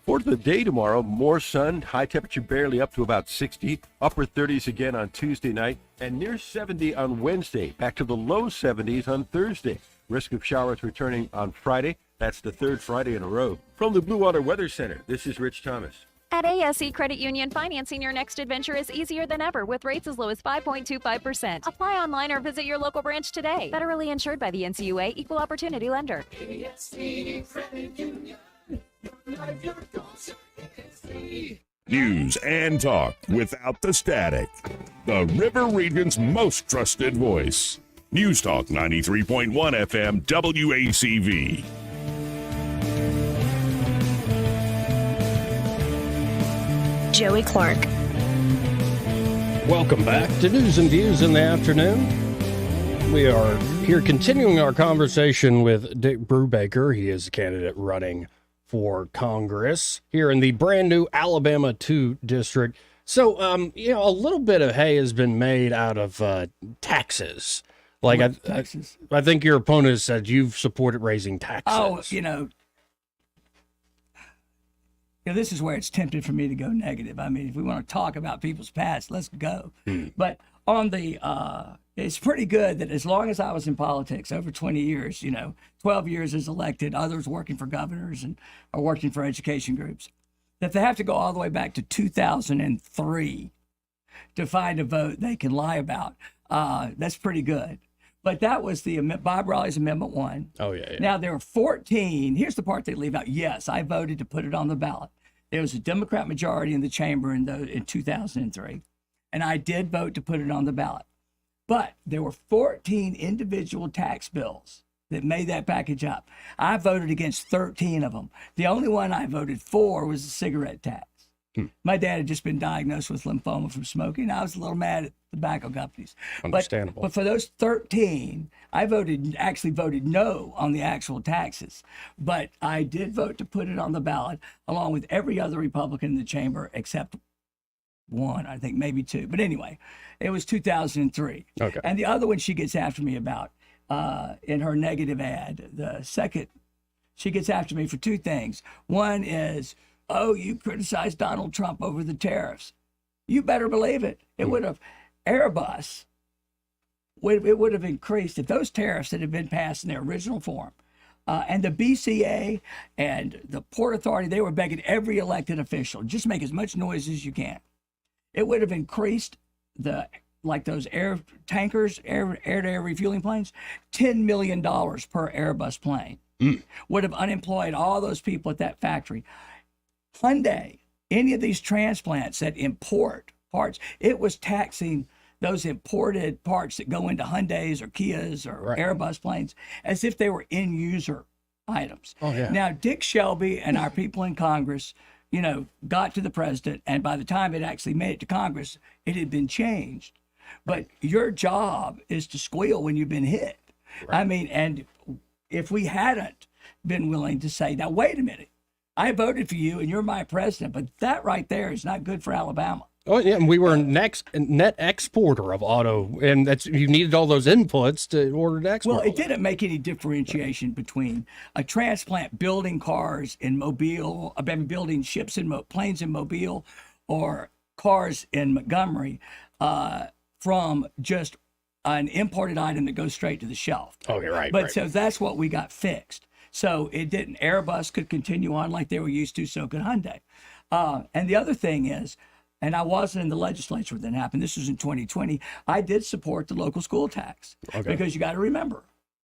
S25: For the day tomorrow, more sun, high temperature barely up to about 60, upper 30s again on Tuesday night, and near 70 on Wednesday, back to the low 70s on Thursday. Risk of showers returning on Friday. That's the third Friday in a row. From the Blue Water Weather Center, this is Rich Thomas.
S15: At ASE Credit Union, financing your next adventure is easier than ever with rates as low as 5.25%. Apply online or visit your local branch today. Federally insured by the NCUA, Equal Opportunity Lender.
S13: ASE Credit Union. News and talk without the static. The River Region's most trusted voice. News Talk 93.1 FM WACV.
S26: Joey Clark.
S1: Welcome back to News and Views in the afternoon. We are here continuing our conversation with Dick Brubaker. He is a candidate running for Congress here in the brand new Alabama 2 district. So, a little bit of hay has been made out of taxes. Like, I think your opponent said you've supported raising taxes.
S20: Oh, this is where it's tempted for me to go negative. I mean, if we want to talk about people's past, let's go. But on the, it's pretty good that as long as I was in politics over 20 years, 12 years as elected, others working for governors and are working for education groups, that they have to go all the way back to 2003 to find a vote they can lie about. That's pretty good. But that was the Bob Riley's Amendment 1.
S1: Oh, yeah.
S20: Now, there are 14. Here's the part they leave out. Yes, I voted to put it on the ballot. There was a Democrat majority in the chamber in 2003, and I did vote to put it on the ballot. But there were 14 individual tax bills that made that package up. I voted against 13 of them. The only one I voted for was the cigarette tax. My dad had just been diagnosed with lymphoma from smoking. I was a little mad at tobacco companies.
S1: Understandable.
S20: But for those 13, I actually voted no on the actual taxes. But I did vote to put it on the ballot along with every other Republican in the chamber except one, I think, maybe two. But anyway, it was 2003.
S1: Okay.
S20: And the other one she gets after me about in her negative ad, the second, she gets after me for two things. One is, oh, you criticized Donald Trump over the tariffs. You better believe it. It would have, Airbus, it would have increased if those tariffs that had been passed in their original form. And the BCA and the Port Authority, they were begging every elected official, just make as much noise as you can. It would have increased those air tankers, air-to-air refueling planes, $10 million per Airbus plane. Would have unemployed all those people at that factory. Hyundai, any of these transplants that import parts, it was taxing those imported parts that go into Hyundais or Kias or Airbus planes as if they were end user items.
S1: Oh, yeah.
S20: Now, Dick Shelby and our people in Congress, got to the president, and by the time it actually made it to Congress, it had been changed. But your job is to squeal when you've been hit. Right. I mean, and if we hadn't been willing to say, now, wait a minute, I voted for you and you're my president, but that right there is not good for Alabama.
S1: Oh, yeah, and we were a net exporter of auto, and you needed all those inputs to order to export.
S20: Well, it didn't make any differentiation between a transplant building cars in Mobile, building ships in planes in Mobile, or cars in Montgomery, from just an imported item that goes straight to the shelf.
S1: Oh, you're right.
S20: But so that's what we got fixed. So it didn't. Airbus could continue on like they were used to, so could Hyundai. And the other thing is, and I wasn't in the legislature when that happened. This was in 2020. I did support the local school tax because you got to remember,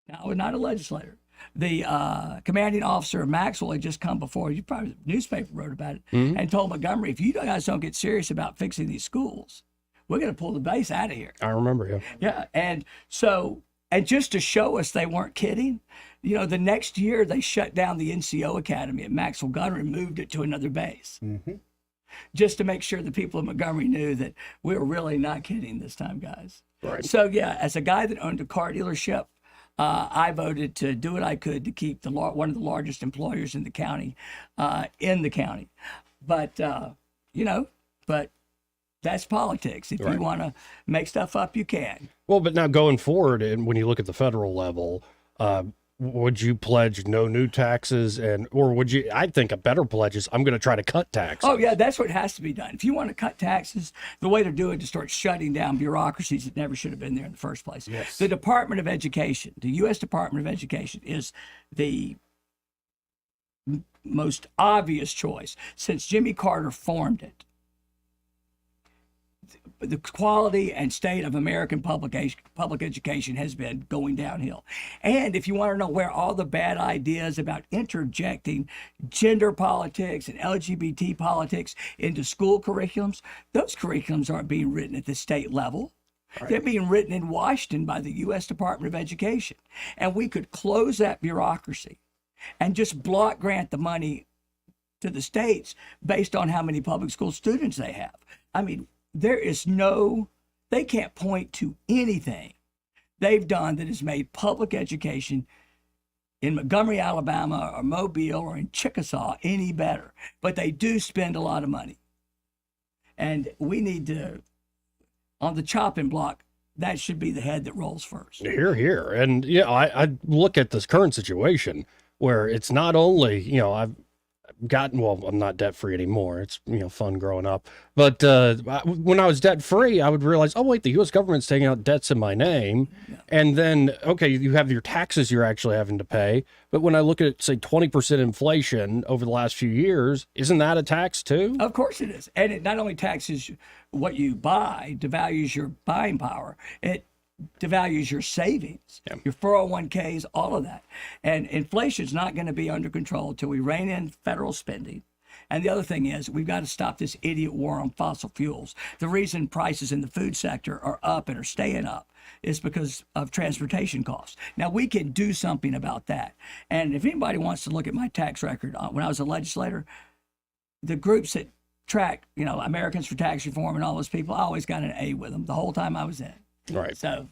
S20: now I was not a legislator. The commanding officer of Maxwell had just come before. You probably the newspaper wrote about it and told Montgomery, if you guys don't get serious about fixing these schools, we're going to pull the base out of here.
S1: I remember, yeah.
S20: Yeah, and so, and just to show us they weren't kidding, the next year they shut down the NCO Academy at Maxwell Gunnery and moved it to another base. Just to make sure the people of Montgomery knew that we were really not kidding this time, guys.
S1: Right.
S20: So, yeah, as a guy that owned a car dealership, I voted to do what I could to keep one of the largest employers in the county. But, but that's politics. If you want to make stuff up, you can.
S1: Well, but now going forward, and when you look at the federal level, would you pledge no new taxes, or would you? I think a better pledge is I'm going to try to cut taxes.
S20: Oh yeah, that's what has to be done. If you want to cut taxes, the way to do it is to start shutting down bureaucracies that never should have been there in the first place.
S1: Yes.
S20: The Department of Education, the U.S. Department of Education, is the most obvious choice since Jimmy Carter formed it. The quality and state of American public education has been going downhill. And if you want to know where all the bad ideas about interjecting gender politics and LGBT politics into school curriculums, those curriculums aren't being written at the state level. Right. They're being written in Washington by the U.S. Department of Education. And we could close that bureaucracy and just block grant the money to the states based on how many public school students they have. I mean, they can't point to anything they've done that has made public education in Montgomery, Alabama, or Mobile, or in Chickasaw any better. But they do spend a lot of money. And we need to, on the chopping block, that should be the head that rolls first.
S1: Here, here. And I look at this current situation where it's not only, I've gotten, I'm not debt free anymore. It's, fun growing up. But when I was debt free, I would realize, oh, wait, the U.S. government's taking out debts in my name. Yeah. And then, okay, you have your taxes you're actually having to pay. But when I look at, say, 20% inflation over the last few years, isn't that a tax too?
S20: Of course it is. And it not only taxes what you buy, devalues your buying power, it devalues your savings, your 401ks, all of that. And inflation's not going to be under control until we rein in federal spending. And the other thing is we've got to stop this idiot war on fossil fuels. The reason prices in the food sector are up and are staying up is because of transportation costs. Now, we can do something about that. And if anybody wants to look at my tax record, when I was a legislator, the groups that track, Americans for Tax Reform and all those people, I always got an A with them the whole time I was in.
S1: Right.
S20: So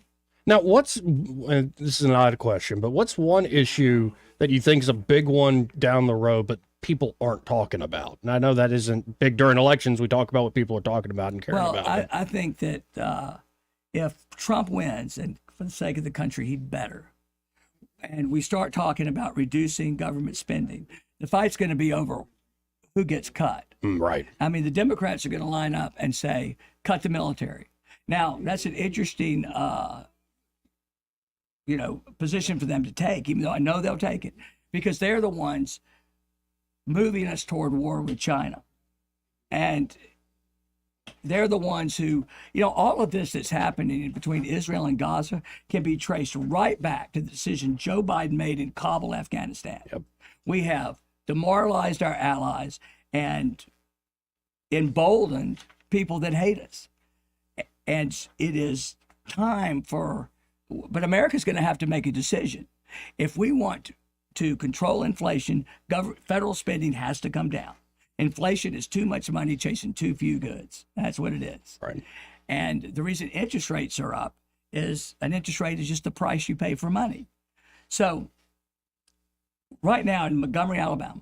S1: now, this is an odd question, but what's one issue that you think is a big one down the road, but people aren't talking about? And I know that isn't big during elections. We talk about what people are talking about and caring about.
S20: Well, I think that if Trump wins, and for the sake of the country, he'd better, and we start talking about reducing government spending, the fight's going to be over who gets cut.
S1: Right.
S20: I mean, the Democrats are going to line up and say, cut the military. Now, that's an interesting, position for them to take, even though I know they'll take it, because they're the ones moving us toward war with China. And they're the ones who, all of this that's happening between Israel and Gaza can be traced right back to the decision Joe Biden made in Kabul, Afghanistan.
S1: Yep.
S20: We have demoralized our allies and emboldened people that hate us. And it is time but America's going to have to make a decision. If we want to control inflation, federal spending has to come down. Inflation is too much money chasing too few goods. That's what it is.
S1: Right.
S20: And the reason interest rates are up is an interest rate is just the price you pay for money. So right now in Montgomery, Alabama,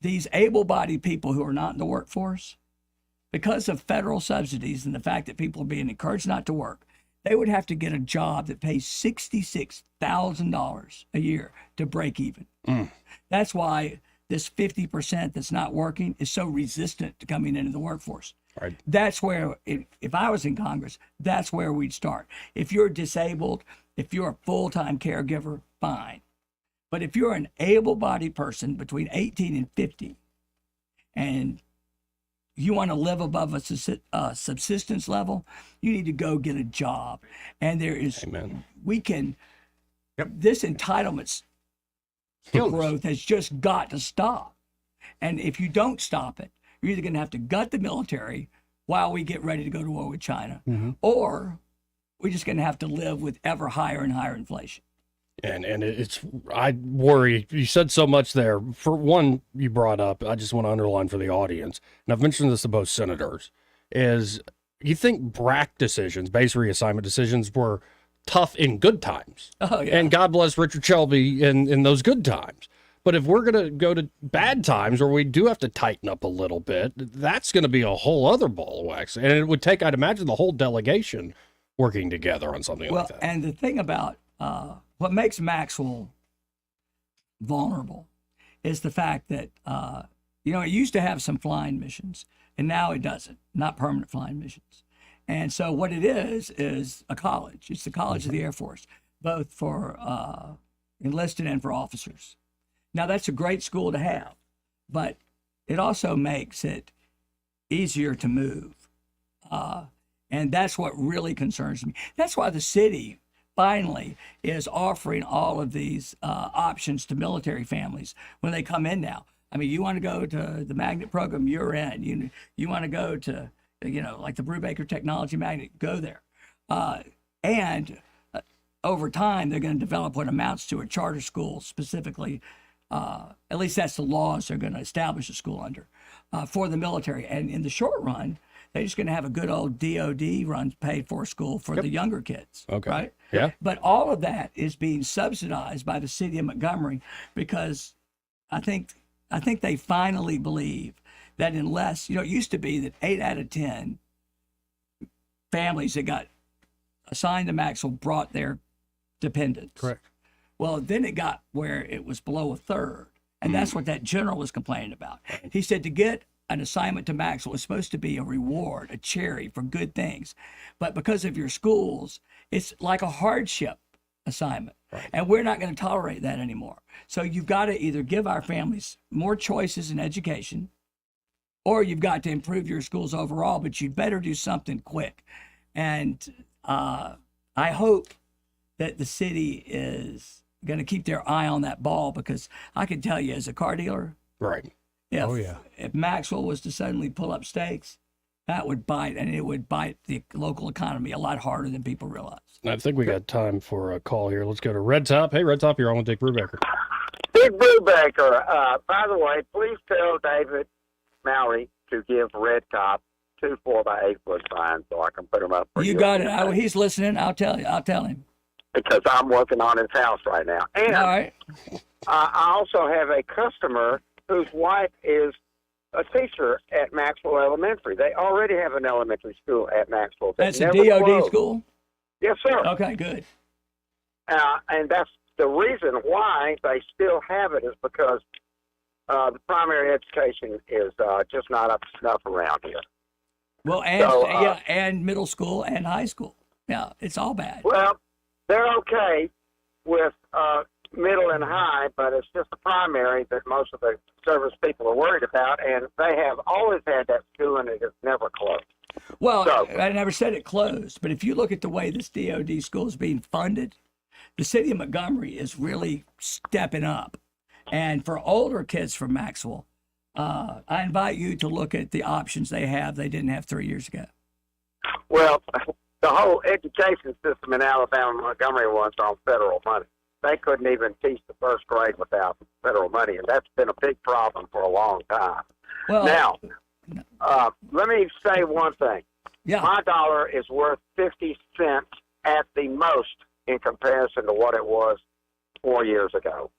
S20: these able-bodied people who are not in the workforce, because of federal subsidies and the fact that people are being encouraged not to work, they would have to get a job that pays $66,000 a year to break even. That's why this 50% that's not working is so resistant to coming into the workforce.
S1: Right.
S20: That's where, if I was in Congress, that's where we'd start. If you're disabled, if you're a full-time caregiver, fine. But if you're an able-bodied person between 18 and 50, and you want to live above a subsistence level, you need to go get a job. And there is, this entitlements growth has just got to stop. And if you don't stop it, you're either going to have to gut the military while we get ready to go to war with China, or we're just going to have to live with ever higher and higher inflation.
S1: And I worry, you said so much there. For one, you brought up, I just want to underline for the audience, and I've mentioned this to both senators, is you think BRAC decisions, base reassignment decisions, were tough in good times.
S20: Oh, yeah.
S1: And God bless Richard Shelby in those good times. But if we're going to go to bad times where we do have to tighten up a little bit, that's going to be a whole other ball of wax. And it would take, I'd imagine, the whole delegation working together on something like that.
S20: And the thing about what makes Maxwell vulnerable is the fact that, it used to have some flying missions, and now it doesn't, not permanent flying missions. And so what it is a college. It's the College of the Air Force, both for enlisted and for officers. Now, that's a great school to have, but it also makes it easier to move. And that's what really concerns me. That's why the city finally is offering all of these options to military families when they come in now. I mean, you want to go to the magnet program, you're in. You want to go to, like the Brubaker Technology Magnet, go there. And over time, they're going to develop what amounts to a charter school specifically. At least that's the laws they're going to establish a school under for the military. And in the short run, they're just going to have a good old DOD run paid for school for the younger kids.
S1: Okay.
S20: Right?
S1: Yeah.
S20: But all of that is being subsidized by the city of Montgomery because I think they finally believe that unless, it used to be that 8 out of 10 families that got assigned to Maxwell brought their dependents.
S2: Correct.
S20: Well, then it got where it was below a third. And that's what that general was complaining about. He said to get an assignment to Maxwell is supposed to be a reward, a cherry for good things. But because of your schools, it's like a hardship assignment. Right. And we're not going to tolerate that anymore. So you've got to either give our families more choices in education, or you've got to improve your schools overall, but you'd better do something quick. And I hope that the city is going to keep their eye on that ball, because I can tell you as a car dealer,
S1: right?
S20: If Maxwell was to suddenly pull up stakes, that would bite, and it would bite the local economy a lot harder than people realize.
S1: I think we got time for a call here. Let's go to Red Top. Hey, Red Top, you're on with Dick Brubaker.
S4: Dick Brubaker, by the way, please tell David Mallory to give Red Top 2 4-by-8-foot signs so I can put them up for
S20: You got it. He's listening. I'll tell him.
S4: Because I'm working on his house right now. And
S20: all right.
S4: I also have a customer whose wife is a teacher at Maxwell Elementary. They already have an elementary school at Maxwell.
S20: That's a DOD
S4: closed.
S20: School?
S4: Yes, sir.
S20: Okay, good.
S4: And that's the reason why they still have it is because the primary education is just not up to snuff around here.
S20: Well, and middle school and high school. Yeah, it's all bad.
S4: Well, they're okay with middle and high, but it's just the primary that most of the service people are worried about, and they have always had that school, and it has never closed.
S20: Well, I never said it closed, but if you look at the way this DOD school is being funded, the city of Montgomery is really stepping up. And for older kids from Maxwell, I invite you to look at the options they didn't have 3 years ago.
S4: Well, the whole education system in Alabama, Montgomery was on federal money. They couldn't even teach the first grade without federal money, and that's been a big problem for a long time.
S20: Well,
S4: now, let me say one thing.
S20: Yeah.
S4: My dollar is worth 50 cents at the most in comparison to what it was 4 years ago.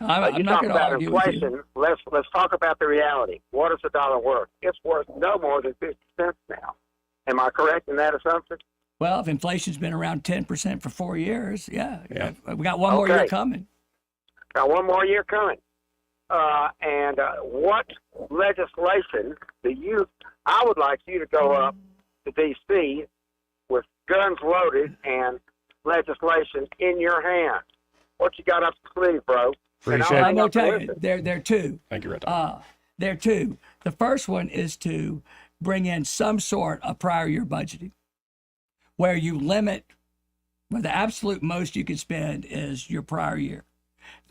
S20: I'm
S4: you
S20: not
S4: talk
S20: going to
S4: about
S20: argue with
S4: inflation.
S20: you.
S4: Let's talk about the reality. What is the dollar worth? It's worth no more than 50 cents now. Am I correct in that assumption?
S20: Well, if inflation's been around 10% for 4 years, yeah. We got one more year coming.
S4: Got one more year coming. And what legislation I would like you to go up to D.C. with guns loaded and legislation in your hand. What you got up the sleeve, bro?
S20: I'm going to tell you, there are two.
S1: Thank you, Red.
S20: There are two. The first one is to bring in some sort of prior year budgeting where you limit, where the absolute most you can spend is your prior year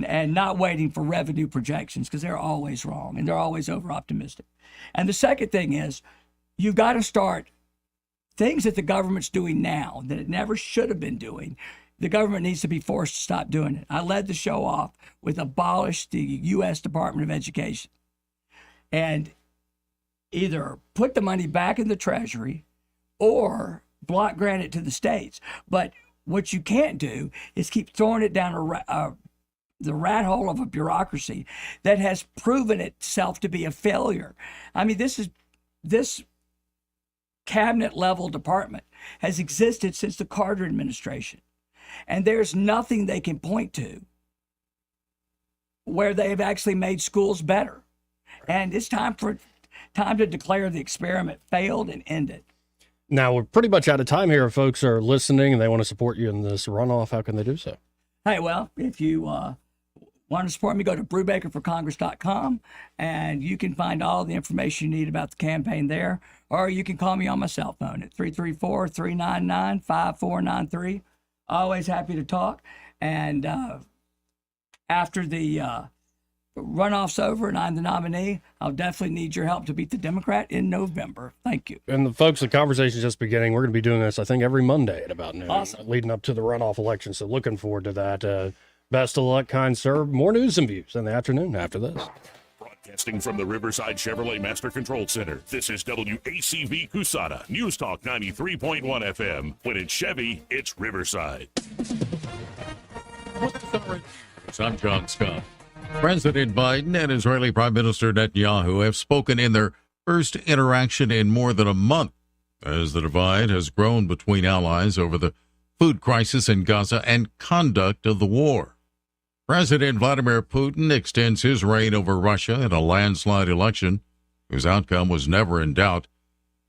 S20: and not waiting for revenue projections because they're always wrong and they're always over optimistic. And the second thing is you've got to start things that the government's doing now that it never should have been doing. The government needs to be forced to stop doing it. I led the show off with abolish the U.S. Department of Education and either put the money back in the Treasury or block grant it to the states. But what you can't do is keep throwing it down the rat hole of a bureaucracy that has proven itself to be a failure. I mean, this cabinet level department has existed since the Carter administration. And there's nothing they can point to where they've actually made schools better. And it's time to declare the experiment failed and end it.
S1: Now, we're pretty much out of time here. If folks are listening and they want to support you in this runoff, how can they do so?
S20: Hey, well, if you want to support me, go to BrubakerForCongress.com, and you can find all the information you need about the campaign there. Or you can call me on my cell phone at 334-399-5493. Always happy to talk. And after the runoff's over and I'm the nominee, I'll definitely need your help to beat the Democrat in November. Thank you.
S1: And the folks, the conversation's just beginning. We're going to be doing this, I think, every Monday at about noon, leading up to the runoff election. So looking forward to that. Best of luck, kind sir. More news and views in the afternoon after this.
S13: Broadcasting from the Riverside Chevrolet Master Control Center, this is WACV Cusada, News Talk 93.1 FM. When it's Chevy, it's Riverside.
S7: I'm John Scott. President Biden and Israeli Prime Minister Netanyahu have spoken in their first interaction in more than a month as the divide has grown between allies over the food crisis in Gaza and conduct of the war. President Vladimir Putin extends his reign over Russia in a landslide election whose outcome was never in doubt,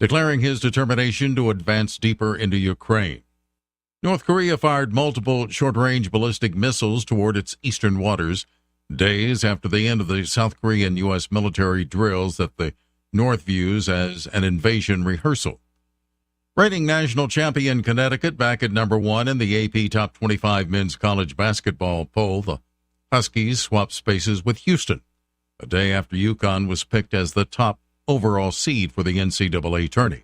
S7: declaring his determination to advance deeper into Ukraine. North Korea fired multiple short-range ballistic missiles toward its eastern waters days after the end of the South Korean-U.S. military drills that the North views as an invasion rehearsal. Reigning national champion Connecticut back at number 1 in the AP Top 25 men's college basketball poll. The Huskies swapped spaces with Houston a day after UConn was picked as the top overall seed for the NCAA tourney.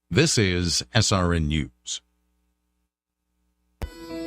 S7: This is SRN News.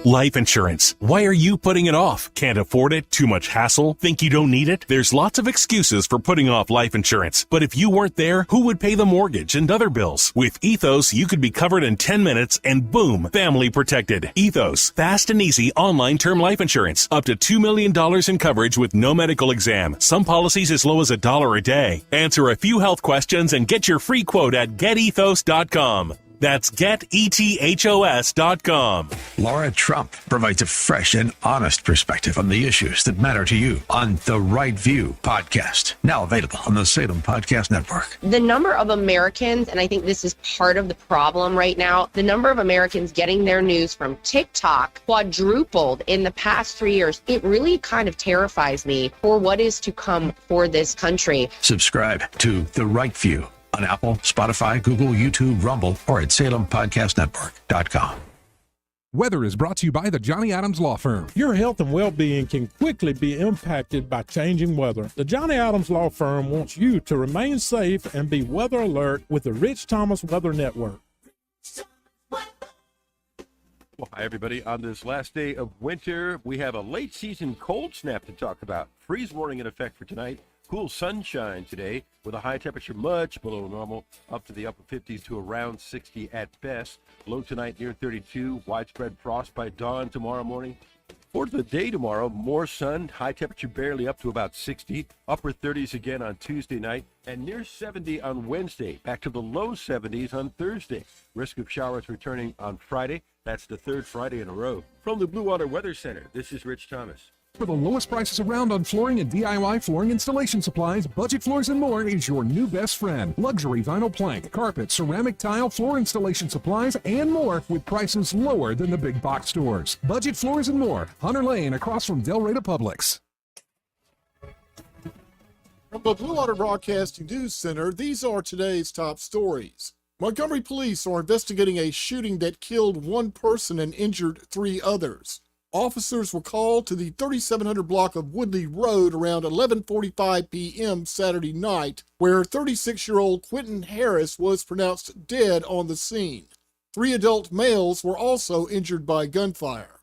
S18: Life insurance. Why are you putting it off? Can't afford it? Too much hassle? Think you don't need it? There's lots of excuses for putting off life insurance. But if you weren't there, who would pay the mortgage and other bills? With Ethos, you could be covered in 10 minutes and boom, family protected. Ethos, fast and easy online term life insurance. Up to $2 million in coverage with no medical exam. Some policies as low as $1 a day. Answer a few health questions and get your free quote at getethos.com. That's getethos.com.
S5: Laura Trump provides a fresh and honest perspective on the issues that matter to you on The Right View podcast. Now available on the Salem Podcast Network.
S6: The number of Americans, and I think this is part of the problem right now, the number of Americans getting their news from TikTok quadrupled in the past 3 years. It really kind of terrifies me for what is to come for this country.
S5: Subscribe to The Right View on Apple, Spotify, Google, YouTube, Rumble, or at SalemPodcastNetwork.com.
S18: Weather is brought to you by the Johnny Adams Law Firm.
S8: Your health and well-being can quickly be impacted by changing weather. The Johnny Adams Law Firm wants you to remain safe and be weather alert with the Rich Thomas Weather Network.
S25: Well, hi, everybody. On this last day of winter, we have a late season cold snap to talk about. Freeze warning in effect for tonight. Cool sunshine today with a high temperature much below normal, up to the upper 50s to around 60 at best. Low tonight near 32. Widespread frost by dawn tomorrow morning. For the day tomorrow, more sun, high temperature barely up to about 60, upper 30s again on Tuesday night, and near 70 on Wednesday, back to the low 70s on Thursday. Risk of showers returning on Friday. That's the third Friday in a row. From the Blue Water Weather Center, this is Rich Thomas.
S18: For the lowest prices around on flooring and DIY flooring installation supplies, Budget Floors and More is your new best friend. Luxury vinyl plank, carpet, ceramic tile, floor installation supplies, and more with prices lower than the big box stores. Budget Floors and More, Hunter Lane across from Del Rey Publix.
S9: From the Blue Water Broadcasting News Center, these are today's top stories. Montgomery police are investigating a shooting that killed one person and injured 3 others. Officers were called to the 3700 block of Woodley Road around 11:45 p.m. Saturday night, where 36-year-old Quentin Harris was pronounced dead on the scene. 3 adult males were also injured by gunfire.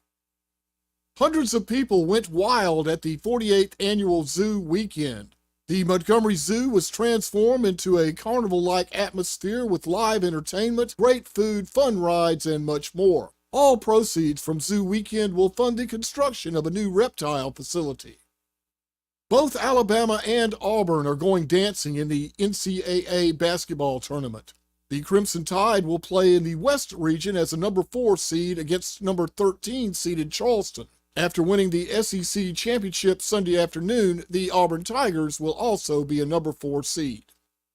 S9: Hundreds of people went wild at the 48th annual Zoo weekend. The Montgomery Zoo was transformed into a carnival-like atmosphere with live entertainment, great food, fun rides, and much more. All proceeds from Zoo Weekend will fund the construction of a new reptile facility. Both Alabama and Auburn are going dancing in the NCAA basketball tournament. The Crimson Tide will play in the West region as a number 4 seed against number 13 seeded Charleston. After winning the SEC championship Sunday afternoon, the Auburn Tigers will also be a number 4 seed.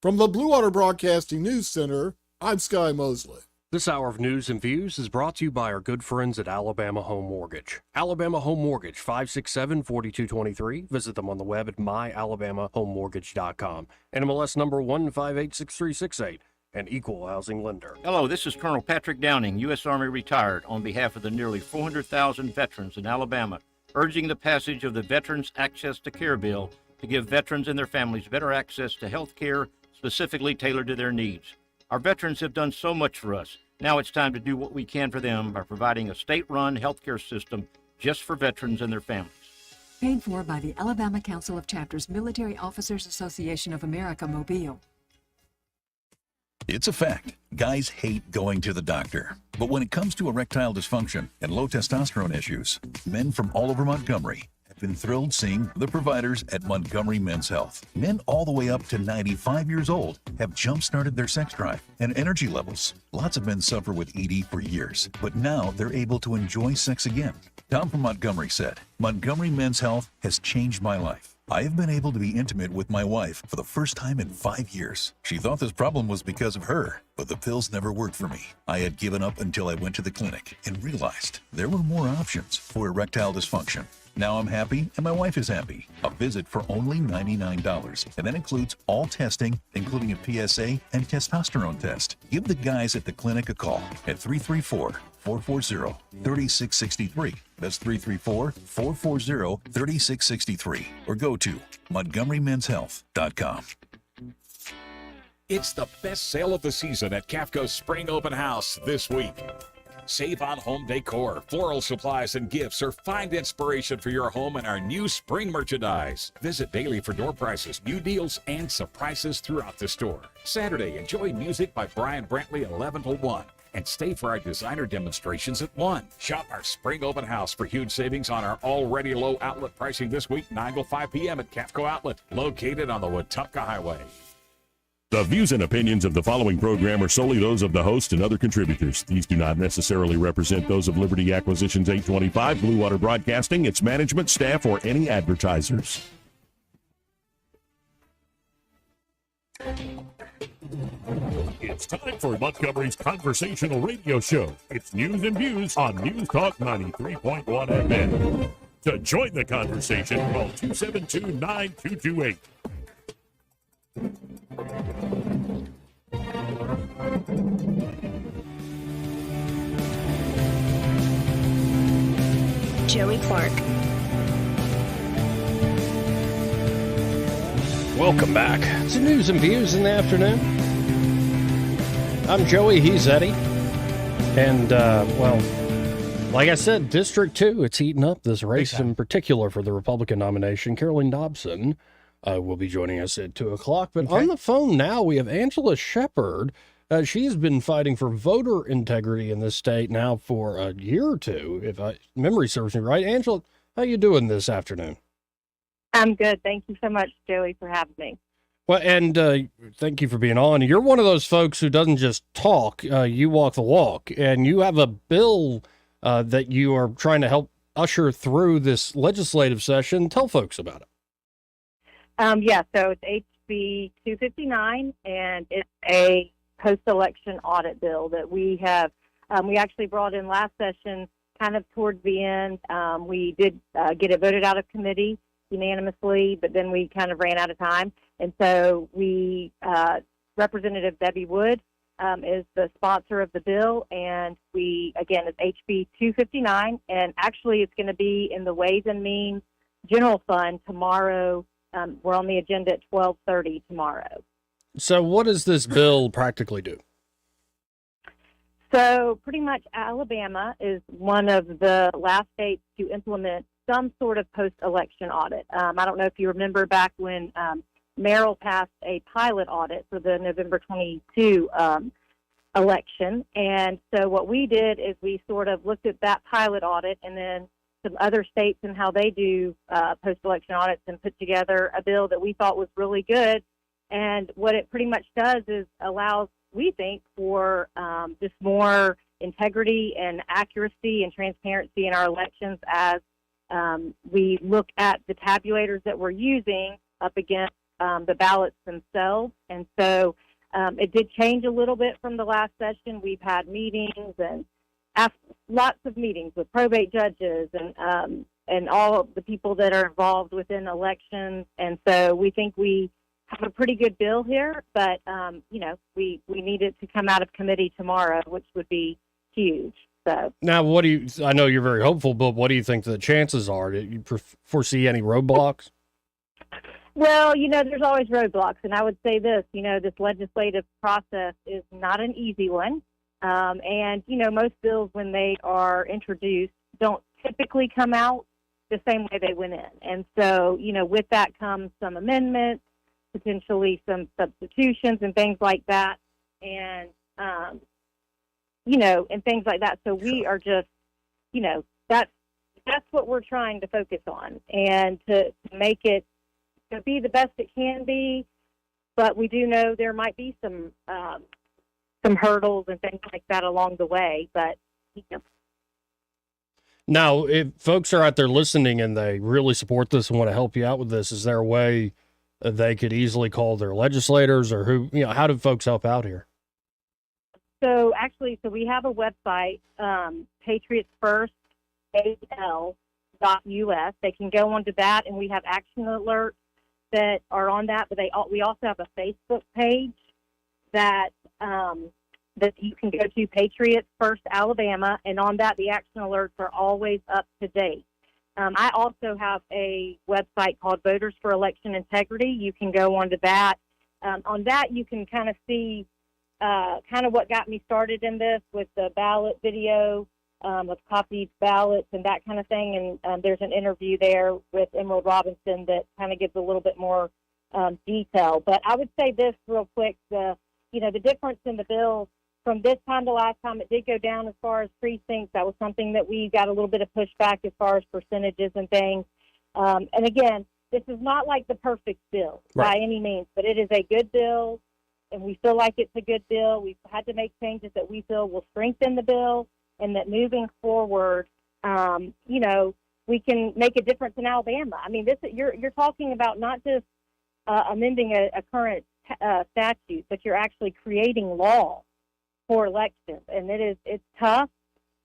S9: From the Blue Water Broadcasting News Center, I'm Sky Mosley.
S1: This hour of news and views is brought to you by our good friends at Alabama Home Mortgage. Alabama Home Mortgage, 567-4223. Visit them on the web at myalabamahomemortgage.com. NMLS number 1586368, an equal housing lender.
S10: Hello, this is Colonel Patrick Downing, U.S. Army retired, on behalf of the nearly 400,000 veterans in Alabama, urging the passage of the Veterans Access to Care Bill to give veterans and their families better access to health care specifically tailored to their needs. Our veterans have done so much for us. Now it's time to do what we can for them by providing a state-run healthcare system just for veterans and their families.
S11: Paid for by the Alabama Council of Chapters Military Officers Association of America, Mobile.
S12: It's a fact. Guys hate going to the doctor. But when it comes to erectile dysfunction and low testosterone issues, men from all over Montgomery have been thrilled seeing the providers at Montgomery Men's Health. Men all the way up to 95 years old have jump-started their sex drive and energy levels. Lots of men suffer with ED for years, but now they're able to enjoy sex again. Tom from Montgomery said, "Montgomery Men's Health has changed my life. I have been able to be intimate with my wife for the first time in 5 years. She thought this problem was because of her, but the pills never worked for me. I had given up until I went to the clinic and realized there were more options for erectile dysfunction. Now I'm happy and my wife is happy. A visit for only $99, and that includes all testing, including a PSA and testosterone test. Give the guys at the clinic a call at 334-440-3663. That's 334-440-3663. Or go to MontgomeryMen'sHealth.com.
S27: It's the best sale of the season at Cafco's Spring Open House this week.
S3: Save on home decor, floral supplies, and gifts, or find inspiration for your home in our new spring merchandise. Visit daily for door prices, new deals, and surprises throughout the store. Saturday, enjoy music by Brian Brantley 11 to 1. And stay for our designer demonstrations at 1. Shop our spring open house for huge savings on our already low outlet pricing this week, 9 to 5 p.m. at Cafco Outlet, located on the Wetumpka Highway.
S13: The views and opinions of the following program are solely those of the host and other contributors. These do not necessarily represent those of Liberty Acquisitions 825, Blue Water Broadcasting, its management, staff, or any advertisers. It's time for Montgomery's conversational radio show. It's news and views on News Talk 93.1 FM. To join the conversation, call 272-9228.
S26: Joey Clark.
S1: Welcome back to News and Views in the afternoon. I'm Joey, he's Eddie. And, well, like I said, District 2, it's heating up this race in particular for the Republican nomination. Caroline Dobson will be joining us at 2 o'clock. But on the phone now, we have Angela Shepard. She's been fighting for voter integrity in this state now for a year or two, if memory serves me right. Angela, how you doing this afternoon?
S14: I'm good. Thank you so much, Joey, for having me.
S1: Well, and thank you for being on. You're one of those folks who doesn't just talk, you walk the walk, and you have a bill that you are trying to help usher through this legislative session. Tell folks about it.
S14: Yeah, so it's HB 259, and it's a post-election audit bill that we have. We actually brought in last session, kind of towards the end. We did get it voted out of committee unanimously, but then we kind of ran out of time. And so we, Representative Debbie Wood is the sponsor of the bill, and we, again, it's HB 259, and actually it's going to be in the Ways and Means General Fund tomorrow. We're on the agenda at 12:30 tomorrow.
S1: So what does this bill practically do?
S14: So pretty much Alabama is one of the last states to implement some sort of post-election audit. I don't know if you remember back when Merrill passed a pilot audit for the November 22 election. And so what we did is we sort of looked at that pilot audit and then some other states and how they do post-election audits and put together a bill that we thought was really good. And what it pretty much does is allows, we think, for just more integrity and accuracy and transparency in our elections as we look at the tabulators that we're using up against the ballots themselves. And so it did change a little bit from the last session. We've had meetings and lots of meetings with probate judges and all of the people that are involved within elections. And so we think we have a pretty good bill here, but, you know, we need it to come out of committee tomorrow, which would be huge. So
S1: now, what do you, I know you're very hopeful, but what do you think the chances are? Do you foresee any roadblocks?
S14: Well, you know, there's always roadblocks, and I would say this, you know, this legislative process is not an easy one. And, you know, most bills, when they are introduced, don't typically come out the same way they went in. And so, you know, with that comes some amendments, potentially some substitutions and things like that. And, you know, and things like that. So we are just, you know, that's what we're trying to focus on and to make it to be the best it can be. But we do know there might be some hurdles and things like that along the way. But, you know.
S1: Now, if folks are out there listening and they really support this and want to help you out with this, is there a way they could easily call their legislators, or who, you know, how do folks help out here?
S14: So actually, we have a website, Patriots First, AL.US. They can go onto that, and we have action alerts that are on that. But we also have a Facebook page that that you can go to, Patriots First Alabama, and on that the action alerts are always up to date. I also have a website called Voters for Election Integrity. You can go onto that. On that, you can kind of see kind of what got me started in this with the ballot video of copied ballots and that kind of thing. And there's an interview there with Emerald Robinson that kind of gives a little bit more detail. But I would say this real quick: the difference in the bill from this time to last time, it did go down as far as precincts. That was something that we got a little bit of pushback as far as percentages and things. And again, this is not like the perfect bill by any means, but it is a good bill, and we feel like it's a good bill. We've had to make changes that we feel will strengthen the bill, and that moving forward, we can make a difference in Alabama. I mean, you're talking about not just amending a current statute, but you're actually creating law for elections, and it's tough,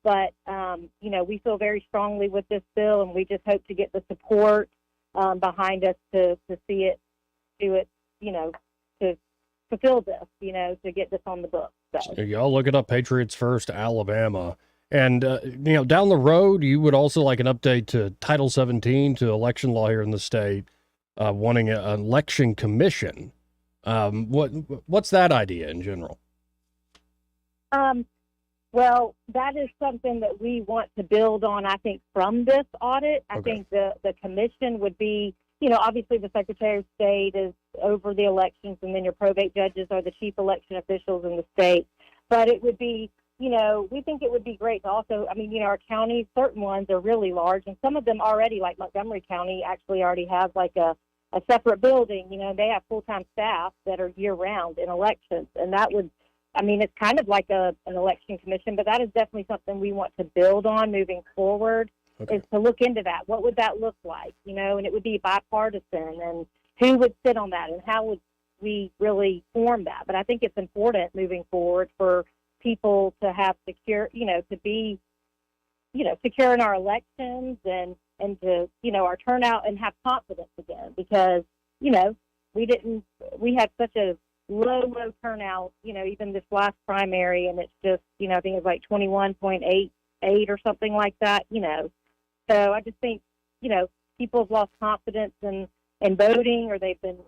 S14: but we feel very strongly with this bill, and we just hope to get the support behind us to see it do it, to fulfill this, to get this on the books. So
S1: y'all look it up, Patriots First Alabama, and down the road, you would also like an update to Title 17 to election law here in the state, wanting an election commission. What's that idea in general?
S14: Well, that is something that we want to build on, I think, from this audit. I think the commission would be, obviously the Secretary of State is over the elections, and then your probate judges are the chief election officials in the state. But it would be, we think it would be great to also, our counties, certain ones are really large, and some of them already, like Montgomery County, actually already have like a separate building. They have full-time staff that are year-round in elections, and that would, it's kind of like an election commission, but that is definitely something we want to build on moving forward, is to look into that. What would that look like? And it would be bipartisan, and who would sit on that, and how would we really form that? But I think it's important moving forward for people to have secure, to be, secure in our elections and to, our turnout, and have confidence again, because, we had such a low turnout, even this last primary, and it's just, I think it's like 21.88 or something like that, So I just think, people have lost confidence in voting, or they've been,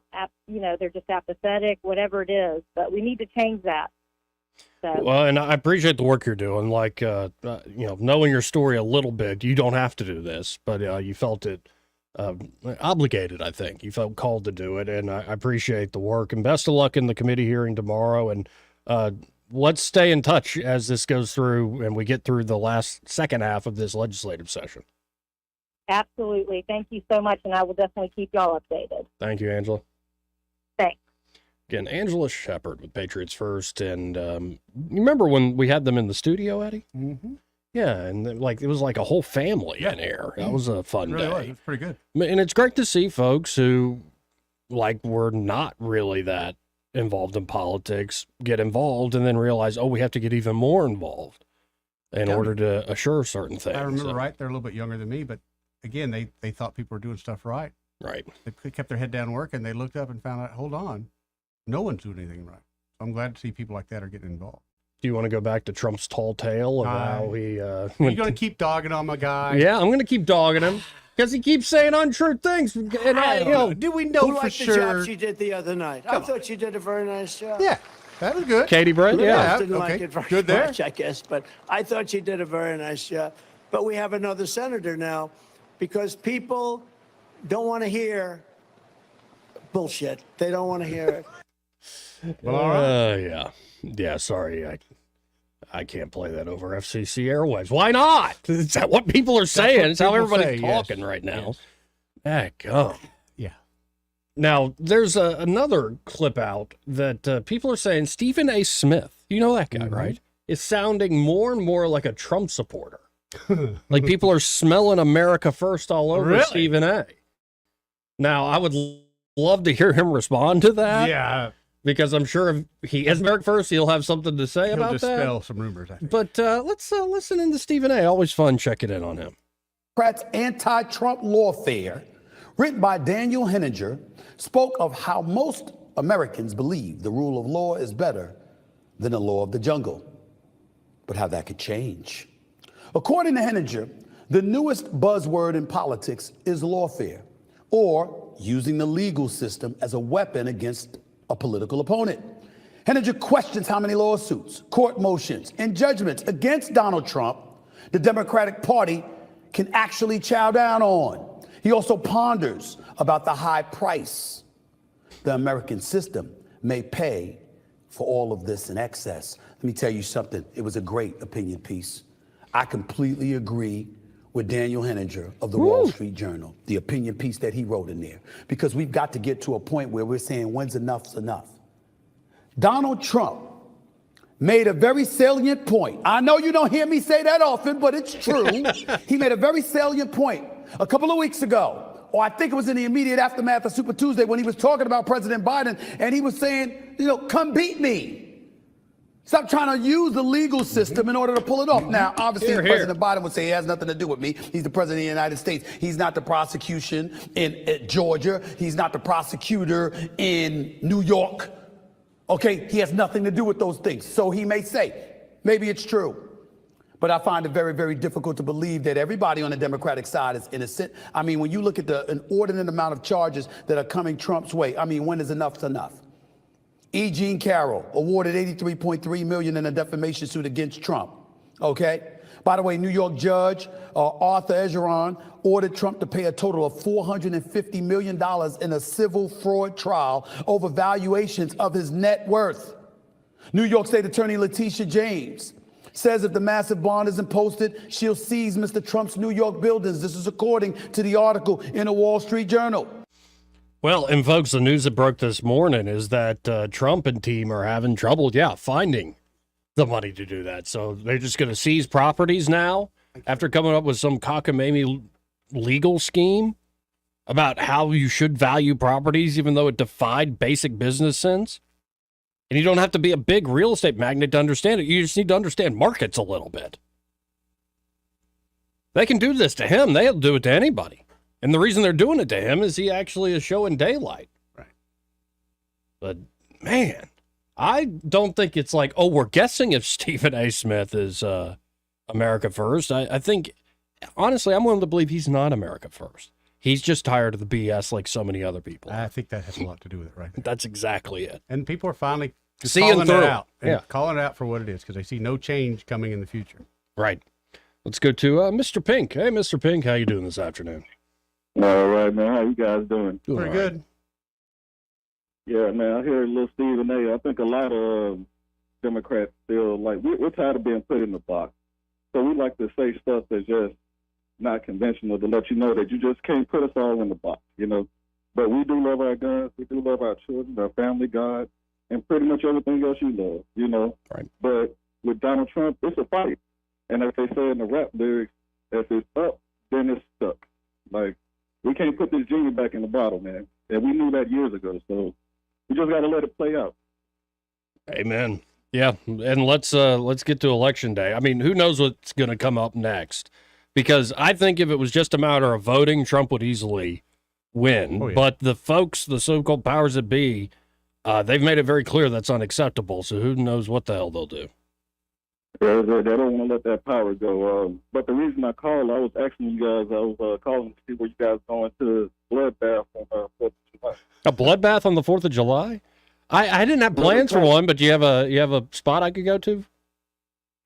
S14: they're just apathetic, whatever it is. But we need to change that. So.
S1: Well, and I appreciate the work you're doing. Like, knowing your story a little bit, you don't have to do this, but you felt it obligated, I think. You felt called to do it, and I appreciate the work. And best of luck in the committee hearing tomorrow. And let's stay in touch as this goes through and we get through the second half of this legislative session.
S14: Absolutely. Thank you so much, and I will definitely keep y'all updated.
S1: Thank you, Angela.
S14: Thanks.
S1: Again, Angela Shepard with Patriots First, and you remember when we had them in the studio, Eddie?
S2: Mm-hmm.
S1: Yeah, and it was like a whole family in here. That was a fun day.
S2: Was. It was pretty good.
S1: And it's great to see folks who, were not really that involved in politics get involved and then realize, we have to get even more involved in order to assure certain things.
S2: I remember they're a little bit younger than me, but again, they thought people were doing stuff right.
S1: Right.
S2: They kept their head down work, and they looked up and found out, hold on, no one's doing anything right. So I'm glad to see people like that are getting involved.
S1: Do you want to go back to Trump's tall tale of how he...
S2: You're going to keep dogging on my guy?
S1: Yeah, I'm going to keep dogging him because he keeps saying untrue things. And
S2: do we know for sure?
S16: The job she did the other night. I thought she did a very nice job.
S2: Yeah, that was good.
S1: Katie Brett,
S16: I didn't like it very much, I guess, but I thought she did a very nice job. But we have another senator now because people don't want to hear bullshit. They don't want to hear it.
S1: Well, yeah. Sorry, I can't play that over FCC airwaves. Why not? Is that what people are saying? It's how everybody's talking right now. Heck,
S2: yeah.
S1: Now there's another clip out that people are saying Stephen A. Smith, you know that guy, right? Is sounding more and more like a Trump supporter. Like people are smelling America First all over Stephen A. Now I would love to hear him respond to that.
S2: Yeah.
S1: Because I'm sure if he is America First, he'll have something to say about that.
S2: He'll dispel some rumors, I think.
S1: But let's listen in to Stephen A. Always fun checking in on him.
S17: Democrats' anti-Trump lawfare, written by Daniel Henninger, spoke of how most Americans believe the rule of law is better than the law of the jungle, but how that could change. According to Henninger, the newest buzzword in politics is lawfare, or using the legal system as a weapon against a political opponent. Henninger questions how many lawsuits, court motions, and judgments against Donald Trump the Democratic Party can actually chow down on. He also ponders about the high price the American system may pay for all of this in excess. Let me tell you something. It was a great opinion piece. I completely agree with Daniel Henninger of the Wall Street Journal, the opinion piece that he wrote in there, because we've got to get to a point where we're saying when's enough's enough. Donald Trump made a very salient point. I know you don't hear me say that often, but it's true. He made a very salient point a couple of weeks ago, or I think it was in the immediate aftermath of Super Tuesday, when he was talking about President Biden, and he was saying, come beat me. Stop trying to use the legal system in order to pull it off. Now, obviously, President Biden would say he has nothing to do with me. He's the president of the United States. He's not the prosecution in Georgia. He's not the prosecutor in New York. Okay, he has nothing to do with those things. So he may say, maybe it's true. But I find it very, very difficult to believe that everybody on the Democratic side is innocent. I mean, when you look at the inordinate amount of charges that are coming Trump's way, I mean, when is enough's enough? E. Jean Carroll awarded $83.3 million in a defamation suit against Trump. Okay? By the way, New York judge Arthur Egeron ordered Trump to pay a total of $450 million in a civil fraud trial over valuations of his net worth. New York State Attorney Letitia James says if the massive bond isn't posted, she'll seize Mr. Trump's New York buildings. This is according to the article in the Wall Street Journal.
S1: Well, and folks, the news that broke this morning is that Trump and team are having trouble, finding the money to do that. So they're just going to seize properties now after coming up with some cockamamie legal scheme about how you should value properties, even though it defied basic business sense. And you don't have to be a big real estate magnate to understand it. You just need to understand markets a little bit. They can do this to him. They'll do it to anybody. And the reason they're doing it to him is he actually is showing daylight.
S2: Right.
S1: But, man, I don't think it's like, we're guessing if Stephen A. Smith is America first. I think, honestly, I'm willing to believe he's not America first. He's just tired of the BS like so many other people.
S2: I think that has a lot to do with it, right?
S1: That's exactly it.
S2: And people are finally
S1: seeing
S2: calling
S1: through
S2: it out.
S1: Yeah.
S2: Calling it out for what it is because they see no change coming in the future.
S1: Right. Let's go to Mr. Pink. Hey, Mr. Pink, how you doing this afternoon?
S15: All right, man. How you guys doing?
S2: Pretty good.
S15: Yeah, man. I hear little Stephen A. I think a lot of Democrats feel like we're tired of being put in the box. So we like to say stuff that's just not conventional to let you know that you just can't put us all in the box, But we do love our guns. We do love our children, our family, God, and pretty much everything else you love,
S1: Right.
S15: But with Donald Trump, it's a fight. And as they say in the rap lyrics, if it's up, then it's stuck. Like, we can't put this genie back in the bottle, man. And we knew that years ago, so we just got to let it play out.
S1: Amen. Yeah, and let's get to Election Day. I mean, who knows what's going to come up next? Because I think if it was just a matter of voting, Trump would easily win.
S2: Oh, yeah.
S1: But the folks, the so-called powers that be, they've made it very clear that's unacceptable. So who knows what the hell they'll do?
S15: Yeah, they don't want to let that power go. But the reason I called, I was asking you guys, I was calling to see where you guys going to bloodbath on 4th of July.
S1: A bloodbath on the 4th of July? I didn't have plans for one, but you have a spot I could go to?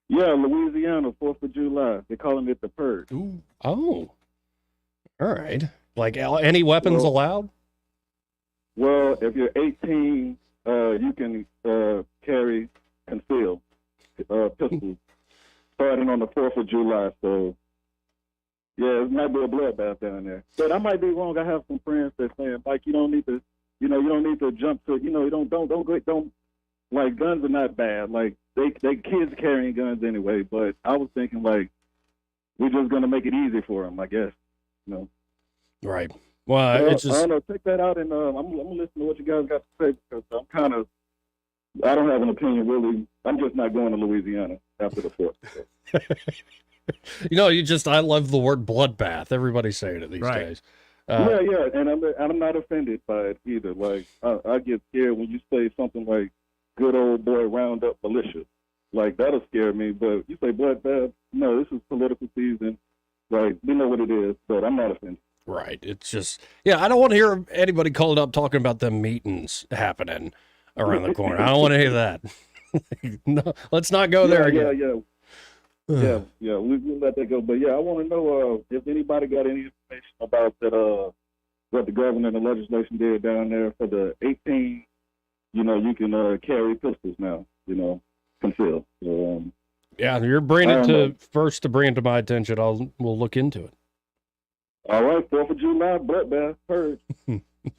S15: Yeah, Louisiana, 4th of July. They're calling it the Purge.
S1: Ooh. Oh. All right. Like any weapons allowed?
S15: Well, if you're 18, you can carry concealed pistols starting on the 4th of July. So, yeah, it might be a bloodbath down there. But I might be wrong. I have some friends that saying, like, you don't need to, you don't need to jump to, don't, like, guns are not bad. Like, they kids carrying guns anyway. But I was thinking, like, we're just going to make it easy for them, I guess,
S1: Right. Well, it's just...
S15: I don't know. Check that out, and I'm going to listen to what you guys got to say, because I don't have an opinion, really. I'm just not going to Louisiana after the 4th.
S1: I love the word bloodbath. Everybody's saying it these days.
S15: Yeah, and I'm not offended by it either. Like, I get scared when you say something like, good old boy roundup militia. Like, that'll scare me, but you say bloodbath, no, this is political season. Like, we know what it is, but I'm not offended.
S1: Right. It's just, I don't want to hear anybody called up talking about them meetings happening. around the corner. I don't want to hear that. No, let's not go there again.
S15: Yeah. We'll let that go. But yeah, I want to know if anybody got any information about that. What the governor and the legislation did down there for the 18. You can carry pistols now. Concealed. So,
S1: yeah, you're bringing it to bring it to my attention. We'll look into it.
S15: All right, 4th of July, bloodbath, heard.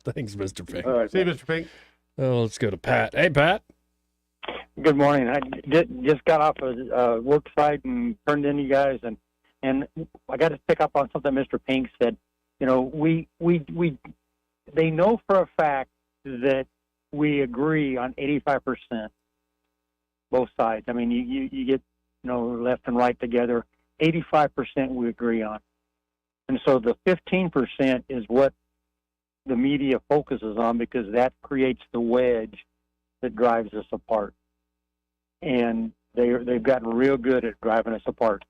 S1: Thanks, Mr. Pink.
S2: All right, see you, Mr. Pink.
S1: Oh, let's go to Pat. Hey, Pat.
S4: Good morning. I just got off a work site and turned in you guys, and I got to pick up on something Mr. Pink said. They know for a fact that we agree on 85%, both sides. I mean, you get left and right together. 85% we agree on, and so the 15% is what the media focuses on because that creates the wedge that drives us apart. And they've gotten real good at driving us apart.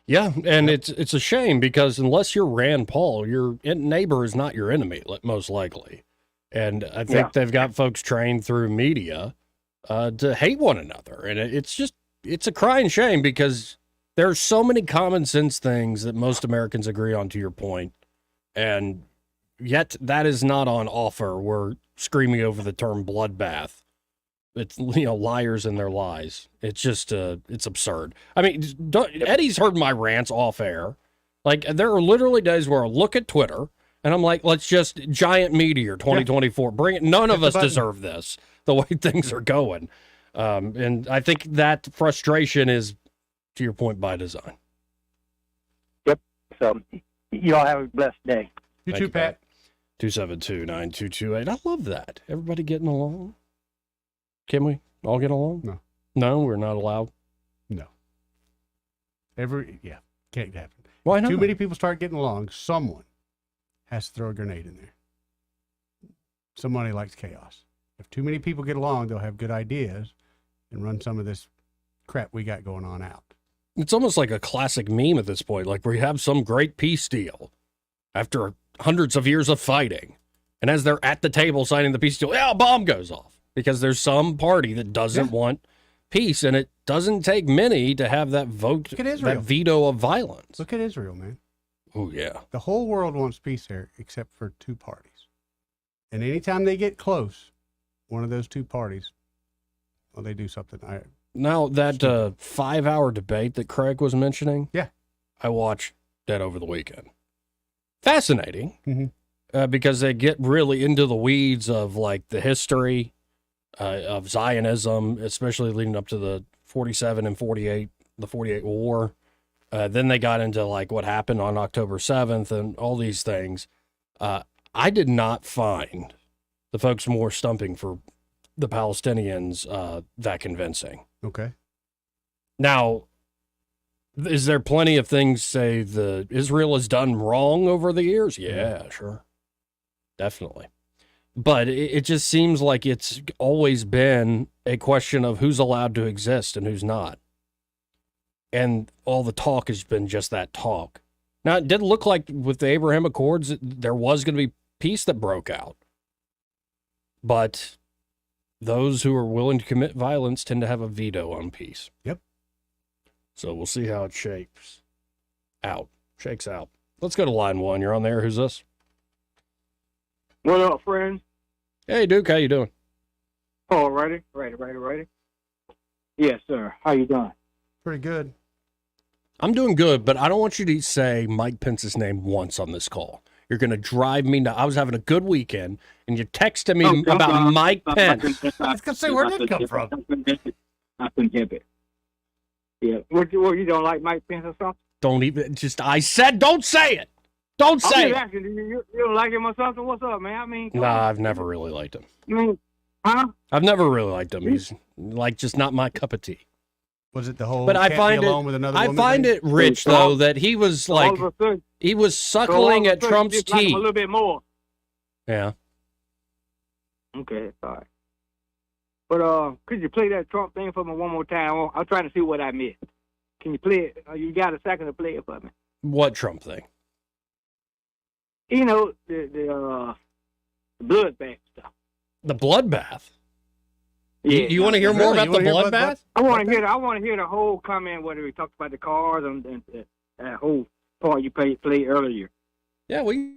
S1: Yeah, and it's a shame because unless you're Rand Paul, your neighbor is not your enemy, most likely. And I think they've got folks trained through media to hate one another. And it's a crying shame because there's so many common sense things that most Americans agree on, to your point. And yet that is not on offer. We're screaming over the term bloodbath. It's, liars and their lies. It's just, it's absurd. I mean, Eddie's heard my rants off air. Like, there are literally days where I look at Twitter and I'm like, let's just giant meteor 2024. Bring it. None of us deserve this, the way things are going. And I think that frustration is, to your point, by design.
S4: Yep. So you all have a blessed day.
S2: You too, Pat.
S1: 272-9228. I love that. Everybody getting along. Can we all get along?
S2: No.
S1: No, we're not allowed?
S2: No. Can't happen.
S1: Why not?
S2: Too many people start getting along. Someone has to throw a grenade in there. Somebody likes chaos. If too many people get along, they'll have good ideas and run some of this crap we got going on out.
S1: It's almost like a classic meme at this point, like we have some great peace deal after hundreds of years of fighting. And as they're at the table signing the peace deal, a bomb goes off. Because there's some party that doesn't want peace, and it doesn't take many to have that that veto of violence.
S2: Look at Israel, man.
S1: Oh, yeah.
S2: The whole world wants peace there except for two parties. And anytime they get close, one of those two parties, they do something.
S1: Now, that 5-hour debate that Craig was mentioning, I watched that over the weekend. Fascinating, because they get really into the weeds of, like, the history of Zionism, especially leading up to the 47 and 48, the 48 war. Then they got into like what happened on October 7th and all these things. I did not find the folks more stumping for the Palestinians that convincing.
S2: Okay.
S1: Now, is there plenty of things say Israel has done wrong over the years? Yeah, sure. Definitely. But it just seems like it's always been a question of who's allowed to exist and who's not. And all the talk has been just that talk. Now, it did look like with the Abraham Accords, there was going to be peace that broke out. But those who are willing to commit violence tend to have a veto on peace.
S2: Yep.
S1: So we'll see how it shakes out. Let's go to line one. You're on there. Who's this?
S19: What up, friends?
S1: Hey, Duke, how you doing?
S19: Oh, righty. Yes, sir. How you doing?
S2: Pretty good.
S1: I'm doing good, but I don't want you to say Mike Pence's name once on this call. You're going to drive me nuts. I was having a good weekend, and you're texting me about Mike Pence.
S2: I was going to say, where did it come from?
S19: I couldn't get it. Yeah. What, you don't like Mike Pence or something?
S1: Don't even, I said don't say it. Don't say it.
S19: Asking, you don't like him or something? What's up, man? I mean,
S1: nah, I've never really liked him.
S19: Huh?
S1: I've never really liked him. He's like just not my cup of tea.
S2: Was it the whole?
S1: But I find it rich though that he was like he was suckling at Trump's teeth.
S19: Like a little bit more.
S1: Yeah.
S19: Okay, all right. But could you play that Trump thing for me one more time? I'm trying to see what I missed. Can you play it? You got a second to play it for me?
S1: What Trump thing?
S19: You know, the blood bank stuff.
S1: The bloodbath.
S19: Yeah.
S1: You want to hear more about the bloodbath?
S19: I want to hear the whole comment, whether we talked about the cars and that whole part you played earlier.
S1: Yeah, we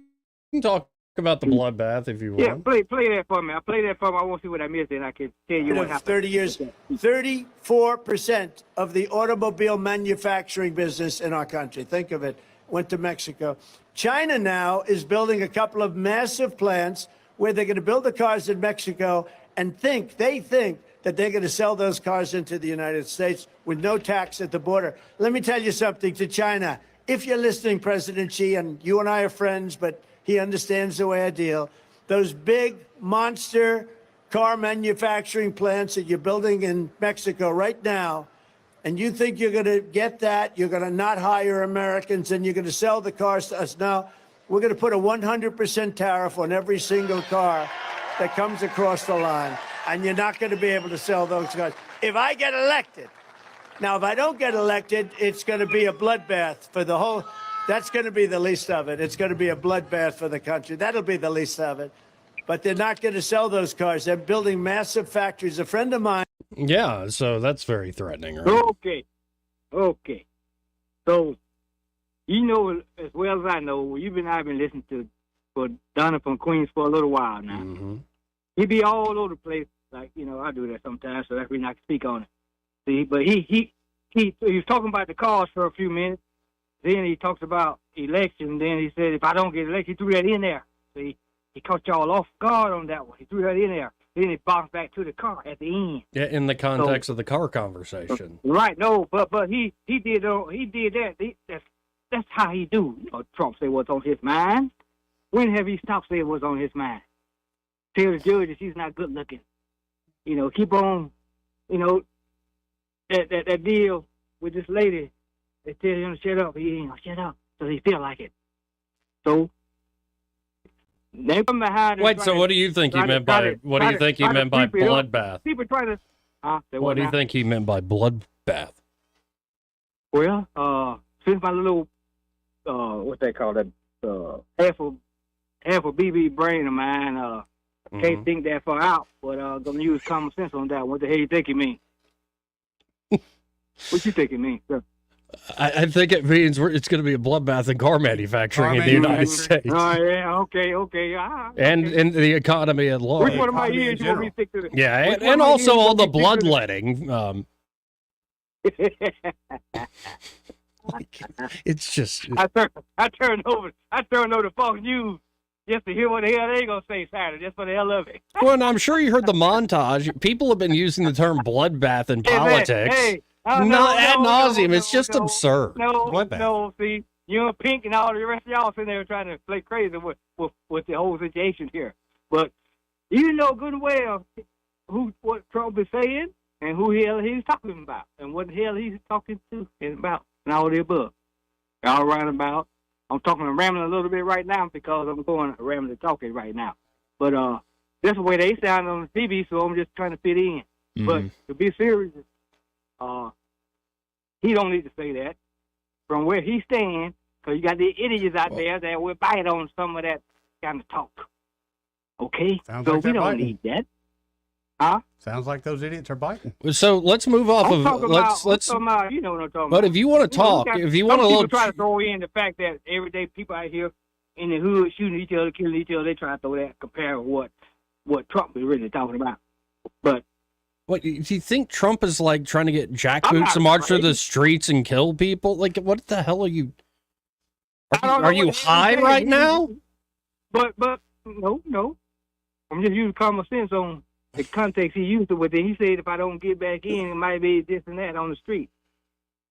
S1: can talk about the bloodbath if you want.
S19: Yeah, play that for me. I play that for me. I want to see what I missed, and I can tell you what happened.
S16: 30 years, 34% of the automobile manufacturing business in our country, think of it, went to Mexico. China now is building a couple of massive plants where they're going to build the cars in Mexico and they think that they're going to sell those cars into the United States with no tax at the border. Let me tell you something to China. If you're listening, President Xi, and you and I are friends, but he understands the way I deal, those big monster car manufacturing plants that you're building in Mexico right now, and you think you're going to get that, you're going to not hire Americans, and you're going to sell the cars to us. Now, we're going to put a 100% tariff on every single car that comes across the line, and you're not going to be able to sell those cars. If I get elected, now, if I don't get elected, it's going to be a bloodbath for the whole, that's going to be the least of it. It's going to be a bloodbath for the country. That'll be the least of it. But they're not going to sell those cars. They're building massive factories. A friend of mine.
S1: Yeah, so that's very threatening, right?
S19: Okay. So, you know as well as I know, I've been listening to Donna from Queens for a little while now.
S1: Mm-hmm.
S19: He be all over the place, like, I do that sometimes, so that's reason I can speak on it. See, but he was talking about the cars for a few minutes. Then he talks about election. Then he said, if I don't get elected, he threw that in there. See, he caught y'all off guard on that one. He threw that in there. Then he bounced back to the car at the end.
S1: Yeah, in the context of the car conversation.
S19: Right. No, but he did that. That's how he do. Trump say what's on his mind. When have he stopped saying what's on his mind? Tell the judge that she's not good looking. Keep on. That deal with this lady. They tell him to shut up. He ain't gonna shut up. So he feel like it. So they come behind.
S1: Wait. So what do you think he meant by? What do you think he meant by bloodbath?
S19: People try to.
S1: What do you think he meant by bloodbath?
S19: Well, since my little, what they call that, half a BB brain of mine, can't think that far out, but gonna use common sense on that. What the hell you think he mean? What you think it means, sir?
S1: I think it means it's going to be a bloodbath in car manufacturing in the United States.
S19: Oh, yeah, okay.
S1: And in the economy at large.
S19: Which one of my ears you want me to stick to?
S1: Yeah, and also all the bloodletting. It's just.
S19: I turn over to Fox News just to hear what the hell they gonna say Saturday, just for the hell of it.
S1: Well, and I'm sure you heard the montage. People have been using the term bloodbath in politics. Not ad nauseum. It's just absurd.
S19: No, see, you and Pink and all the rest of y'all sitting there trying to play crazy with the whole situation here. But you know good and well what Trump is saying and who the hell he's talking about and what the hell he's talking to and about and all the above. All right about. I'm talking and rambling a little bit right now because I'm going rambling and talking right now. But that's the way they sound on the TV, so I'm just trying to fit in. Mm-hmm. But to be serious, he don't need to say that from where he stands, because you got the idiots out there that will bite on some of that kind of talk. Okay?
S2: Sounds
S19: so
S2: like
S19: we don't
S2: biting.
S19: need that. Huh?
S2: Sounds like those idiots are biting.
S1: So let's move off
S19: I'm
S1: of let's.
S19: talking about, you know what I'm talking
S1: But
S19: about.
S1: if you want to talk, if you want a little,
S19: people try to throw in the fact that everyday people out here in the hood shooting each other, killing each other, they try to throw that compare what Trump is really talking about. But
S1: what do you think Trump is like trying to get jackboots to march through the streets and kill people? Like, what the hell are you? Are you high right now?
S19: But no. I'm just using common sense on the context he used it with it. He said if I don't get back in, it might be this and that on the street.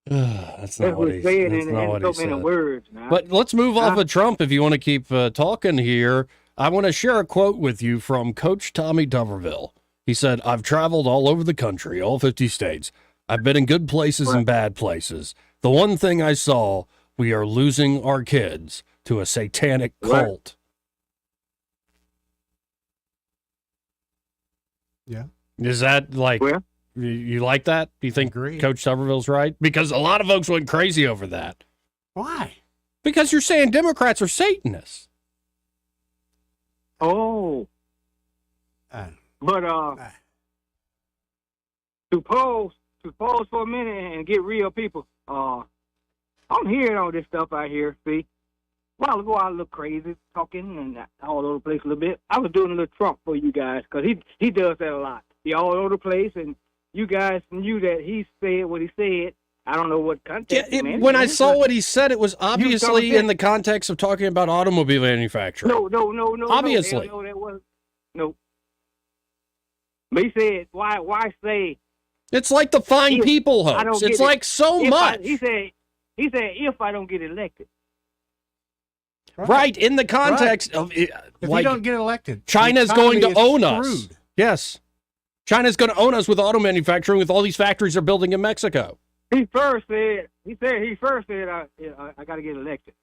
S1: That's not what he said. That's not what he said.
S19: Words, now.
S1: But let's move off of Trump if you want to keep talking here. I want to share a quote with you from Coach Tommy Tuberville. He said, "I've traveled all over the country, all 50 states. I've been in good places and bad places. The one thing I saw, we are losing our kids to a satanic cult."
S2: Yeah.
S1: Is that like, you like that? Do you think Coach Tuberville's right? Because a lot of folks went crazy over that.
S2: Why?
S1: Because you're saying Democrats are Satanists.
S19: Oh. But to pause for a minute and get real, people. I'm hearing all this stuff out here. See, a while ago I looked crazy talking and all over the place a little bit. I was doing a little Trump for you guys because he does that a lot. He all over the place, and you guys knew that he said what he said. I don't know what context.
S1: When I saw what he said, it was obviously in the context of talking about automobile manufacturing.
S19: No.
S1: Obviously.
S19: No, that wasn't. No. But he said, why say?
S1: It's like the fine people hoax. It's like so much.
S19: He said, if I don't get elected.
S1: Right, in the context of
S2: if
S1: like,
S2: you don't get elected,
S1: China's going to own us. Yes. China's going to own us with auto manufacturing with all these factories they're building in Mexico.
S19: He first said I got to get elected.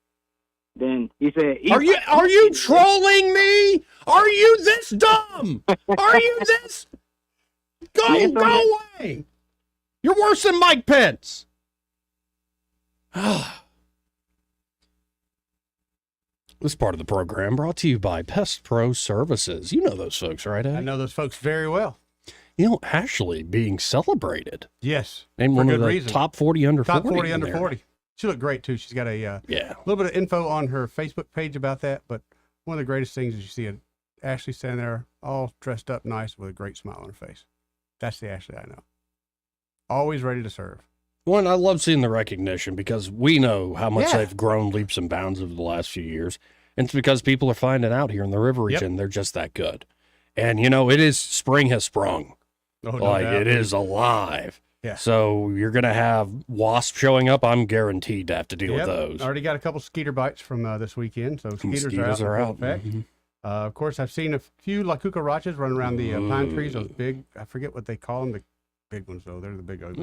S19: Then he said,
S1: Are you trolling me? Are you this dumb? Are you this? Go away. You're worse than Mike Pence. This part of the program brought to you by Pest Pro Services. You know those folks, right, Eddie?
S2: I know those folks very well.
S1: You know, Ashley being celebrated.
S2: Yes.
S1: And one of the top 40 under 40.
S2: Top 40 under 40. She looked great, too. She's got a little bit of info on her Facebook page about that. But one of the greatest things is you see Ashley standing there all dressed up nice with a great smile on her face. That's the Ashley I know. Always ready to serve.
S1: One, I love seeing the recognition because we know how much they've grown leaps and bounds over the last few years. And it's because people are finding out here in the river region they're just that good. And, you know, spring has sprung.
S2: Oh, no doubt.
S1: It is alive.
S2: Yeah.
S1: So you're going to have wasps showing up. I'm guaranteed to have to deal with those.
S2: Already got a couple skeeter bites from this weekend. So skeeters are out. Mm-hmm. Of course, I've seen a few La Cucarachas running around the pine trees. Those big, I forget what they call them, the big ones, though. They're the big ones.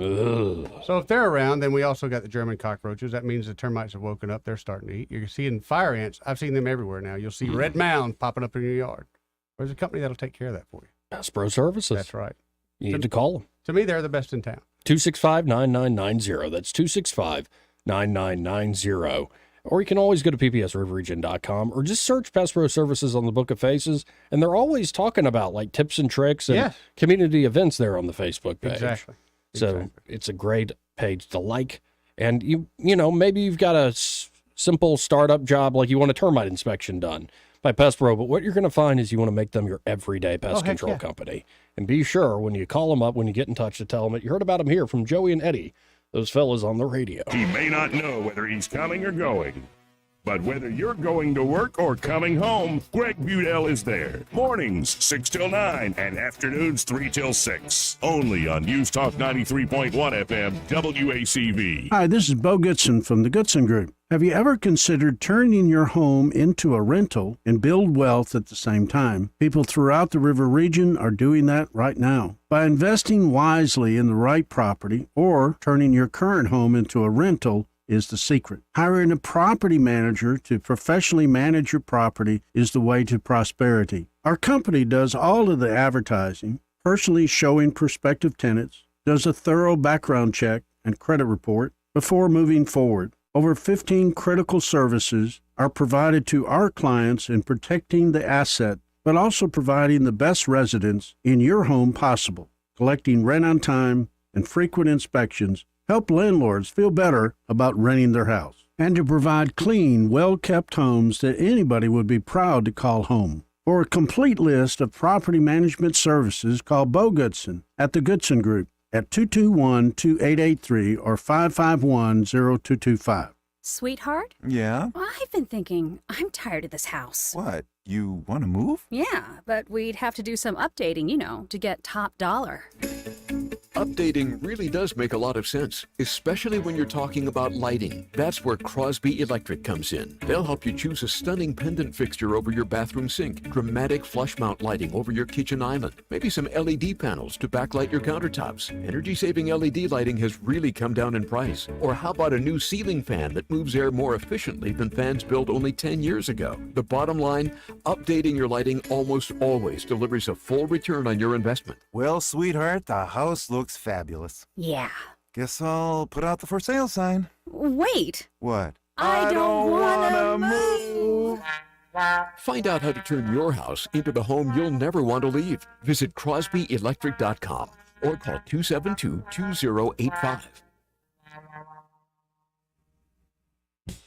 S2: So if they're around, then we also got the German cockroaches. That means the termites have woken up. They're starting to eat. You're seeing fire ants. I've seen them everywhere now. You'll see red mounds popping up in your yard. There's a company that'll take care of that for you.
S1: Pest Pro Services.
S2: That's right.
S1: You need to call them.
S2: To me, they're the best in town.
S1: 265-9990. That's 265-9990. Or you can always go to ppsriverregion.com or just search Pest Pro Services on the Book of Faces. And they're always talking about like tips and tricks and community events there on the Facebook page.
S2: Exactly.
S1: So it's a great page to like. And you know, maybe you've got a simple startup job, like you want a termite inspection done by Pest Pro, but what you're going to find is you want to make them your everyday pest control company. And be sure when you call them up, when you get in touch, to tell them that you heard about them here from Joey and Eddie, those fellas on the radio.
S13: He may not know whether he's coming or going, but whether you're going to work or coming home, Greg Budell is there. Mornings 6 till 9 and afternoons 3 till 6. Only on News Talk 93.1 FM WACV.
S7: Hi, this is Bo Goodson from the Goodson Group. Have you ever considered turning your home into a rental and build wealth at the same time? People throughout the river region are doing that right now. By investing wisely in the right property or turning your current home into a rental is the secret. Hiring a property manager to professionally manage your property is the way to prosperity. Our company does all of the advertising, personally showing prospective tenants, does a thorough background check and credit report before moving forward. Over 15 critical services are provided to our clients in protecting the asset, but also providing the best residence in your home possible. Collecting rent on time and frequent inspections help landlords feel better about renting their house, and to provide clean, well-kept homes that anybody would be proud to call home. For a complete list of property management services, call Bo Goodson at the Goodson Group at 221-2883 or 551-0225.
S20: Sweetheart?
S21: Yeah?
S20: Well, I've been thinking, I'm tired of this house.
S21: What? You want to move?
S20: Yeah, but we'd have to do some updating, to get top dollar.
S22: Updating really does make a lot of sense, especially when you're talking about lighting. That's where Crosby Electric comes in. They'll help you choose a stunning pendant fixture over your bathroom sink, dramatic flush mount lighting over your kitchen island, maybe some LED panels to backlight your countertops. Energy-saving LED lighting has really come down in price. Or how about a new ceiling fan that moves air more efficiently than fans built only 10 years ago? The bottom line, updating your lighting almost always delivers a full return on your investment.
S21: Well, sweetheart, the house looks fabulous.
S20: Yeah.
S21: Guess I'll put out the for sale sign.
S20: Wait.
S21: What?
S20: I don't want to move.
S22: Find out how to turn your house into the home you'll never want to leave. Visit crosbyelectric.com or call 272-2085.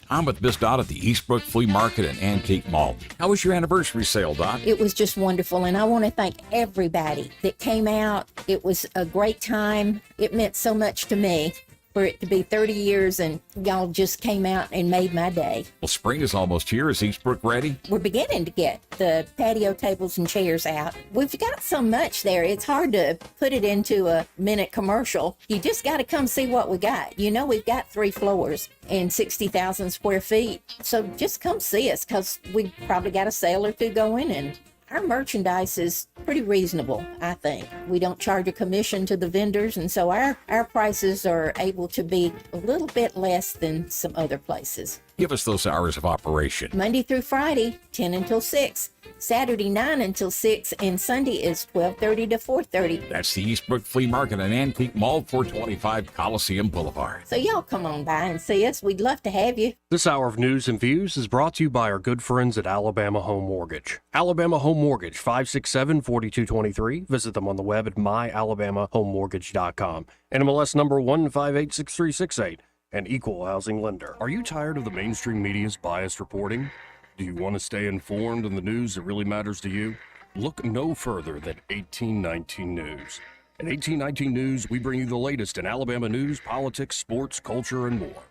S3: I'm with Miss Dot at the Eastbrook Flea Market and Antique Mall. How was your anniversary sale, Dot?
S5: It was just wonderful, and I want to thank everybody that came out. It was a great time. It meant so much to me for it to be 30 years, and y'all just came out and made my day.
S3: Well, spring is almost here. Is Eastbrook ready?
S5: We're beginning to get the patio tables and chairs out. We've got so much there, it's hard to put it into a minute commercial. You just got to come see what we got. You know, we've got 3 floors and 60,000 square feet. So just come see us, because we probably got a sale or 2 going, and our merchandise is pretty reasonable, I think. We don't charge a commission to the vendors, and so our prices are able to be a little bit less than some other places.
S3: Give us those hours of operation.
S5: Monday through Friday, 10 until 6. Saturday, 9 until 6. And Sunday is 12:30 to 4:30.
S3: That's the Eastbrook Flea Market and Antique Mall, 425 Coliseum Boulevard.
S5: So y'all come on by and see us. We'd love to have you.
S1: This hour of news and views is brought to you by our good friends at Alabama Home Mortgage. Alabama Home Mortgage, 567-4223. Visit them on the web at myalabamahomemortgage.com. NMLS number 1586368. An equal housing lender. Are you tired of the mainstream media's biased reporting? Do you want to stay informed on the news that really matters to you? Look no further than 1819 News. At 1819 News, we bring you the latest in Alabama news, politics, sports, culture, and more.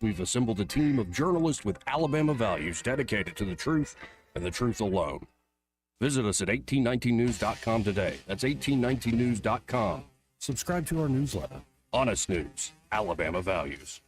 S1: We've assembled a team of journalists with Alabama values dedicated to the truth and the truth alone. Visit us at 1819news.com today. That's 1819news.com. Subscribe to our newsletter. Honest News, Alabama Values.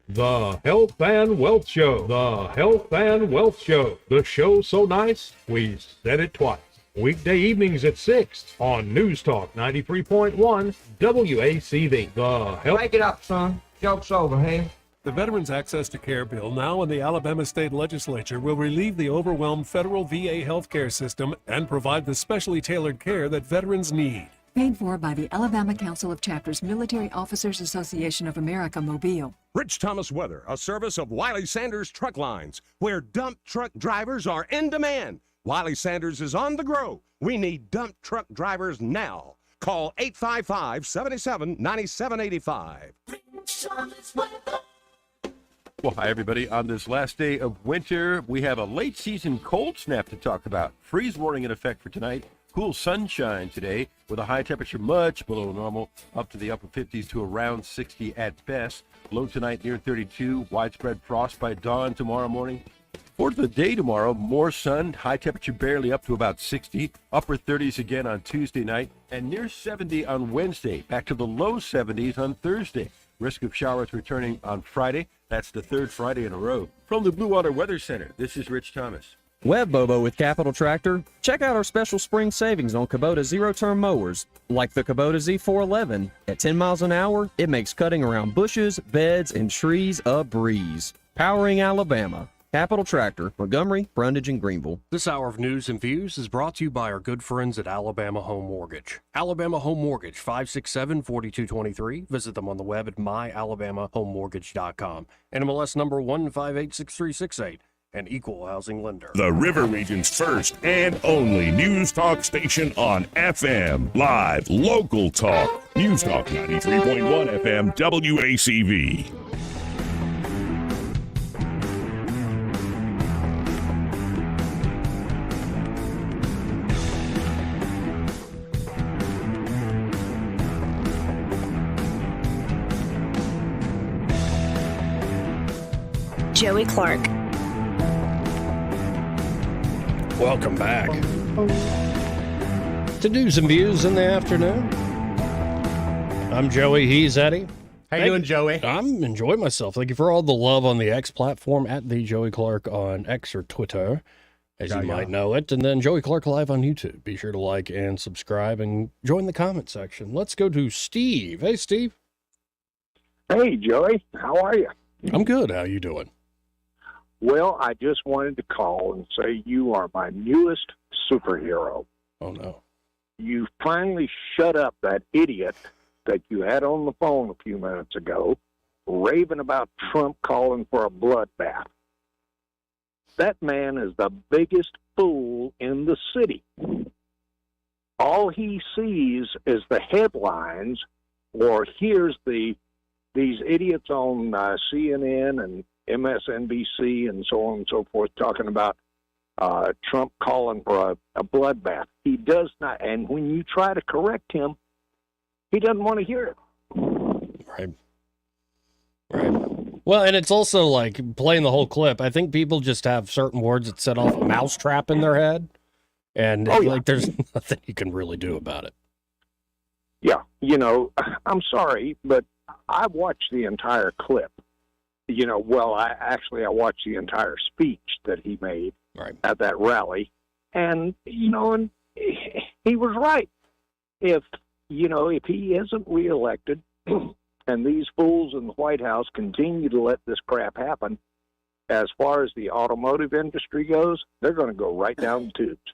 S6: The Health and Wealth Show. The Health and Wealth Show. The show so nice, we said it twice. Weekday evenings at 6 on News Talk 93.1 WACV. The Health...
S8: Break it up, son. Joke's over, hey?
S23: The Veterans Access to Care bill now in the Alabama State Legislature will relieve the overwhelmed federal VA healthcare system and provide the specially tailored care that veterans need.
S11: Paid for by the Alabama Council of Chapters Military Officers Association of America, Mobile.
S24: Rich Thomas Weather, a service of Wiley Sanders Truck Lines, where dump truck drivers are in demand. Wiley Sanders is on the grow. We need dump truck drivers now. Call 855-77-9785.
S25: Well, hi, everybody. On this last day of winter, we have a late season cold snap to talk about. Freeze warning in effect for tonight. Cool sunshine today with a high temperature much below normal, up to the upper 50s to around 60 at best. Low tonight near 32. Widespread frost by dawn tomorrow morning. For the day tomorrow, more sun, high temperature barely up to about 60, upper 30s again on Tuesday night, and near 70 on Wednesday, back to the low 70s on Thursday. Risk of showers returning on Friday. That's the 3rd Friday in a row. From the Blue Water Weather Center, this is Rich Thomas.
S27: Web Bobo with Capital Tractor. Check out our special spring savings on Kubota zero-turn mowers, like the Kubota Z411. At 10 miles an hour, it makes cutting around bushes, beds, and trees a breeze. Powering Alabama. Capital Tractor, Montgomery, Brundage, and Greenville.
S1: This hour of news and views is brought to you by our good friends at Alabama Home Mortgage. Alabama Home Mortgage, 567-4223. Visit them on the web at myalabamahomemortgage.com. NMLS number 1586368. An equal housing lender.
S13: The River Region's first and only news talk station on FM. Live, local talk. News Talk 93.1 FM WACV.
S26: Joey Clark.
S1: Welcome back to News and Views in the afternoon. I'm Joey. He's Eddie.
S2: How you doing, Joey?
S1: I'm enjoying myself. Thank you for all the love on the X platform at the Joey Clark on X or Twitter, as you might know it. And then Joey Clark Live on YouTube. Be sure to like and subscribe and join the comment section. Let's go to Steve. Hey, Steve.
S28: Hey, Joey. How are you?
S1: I'm good. How you doing?
S28: Well, I just wanted to call and say you are my newest superhero.
S1: Oh, no.
S28: You finally shut up that idiot that you had on the phone a few minutes ago, raving about Trump calling for a bloodbath. That man is the biggest fool in the city. All he sees is the headlines or hears these idiots on CNN and MSNBC and so on and so forth talking about Trump calling for a bloodbath. He does not, and when you try to correct him, he doesn't want to hear it.
S1: Right. Well, and it's also like playing the whole clip. I think people just have certain words that set off a mousetrap in their head, and like there's nothing you can really do about it.
S28: Yeah, I'm sorry, but I watched the entire clip. I watched the entire speech that he made at that rally, and and he was right. If he isn't reelected, and these fools in the White House continue to let this crap happen, as far as the automotive industry goes, they're going to go right down the tubes.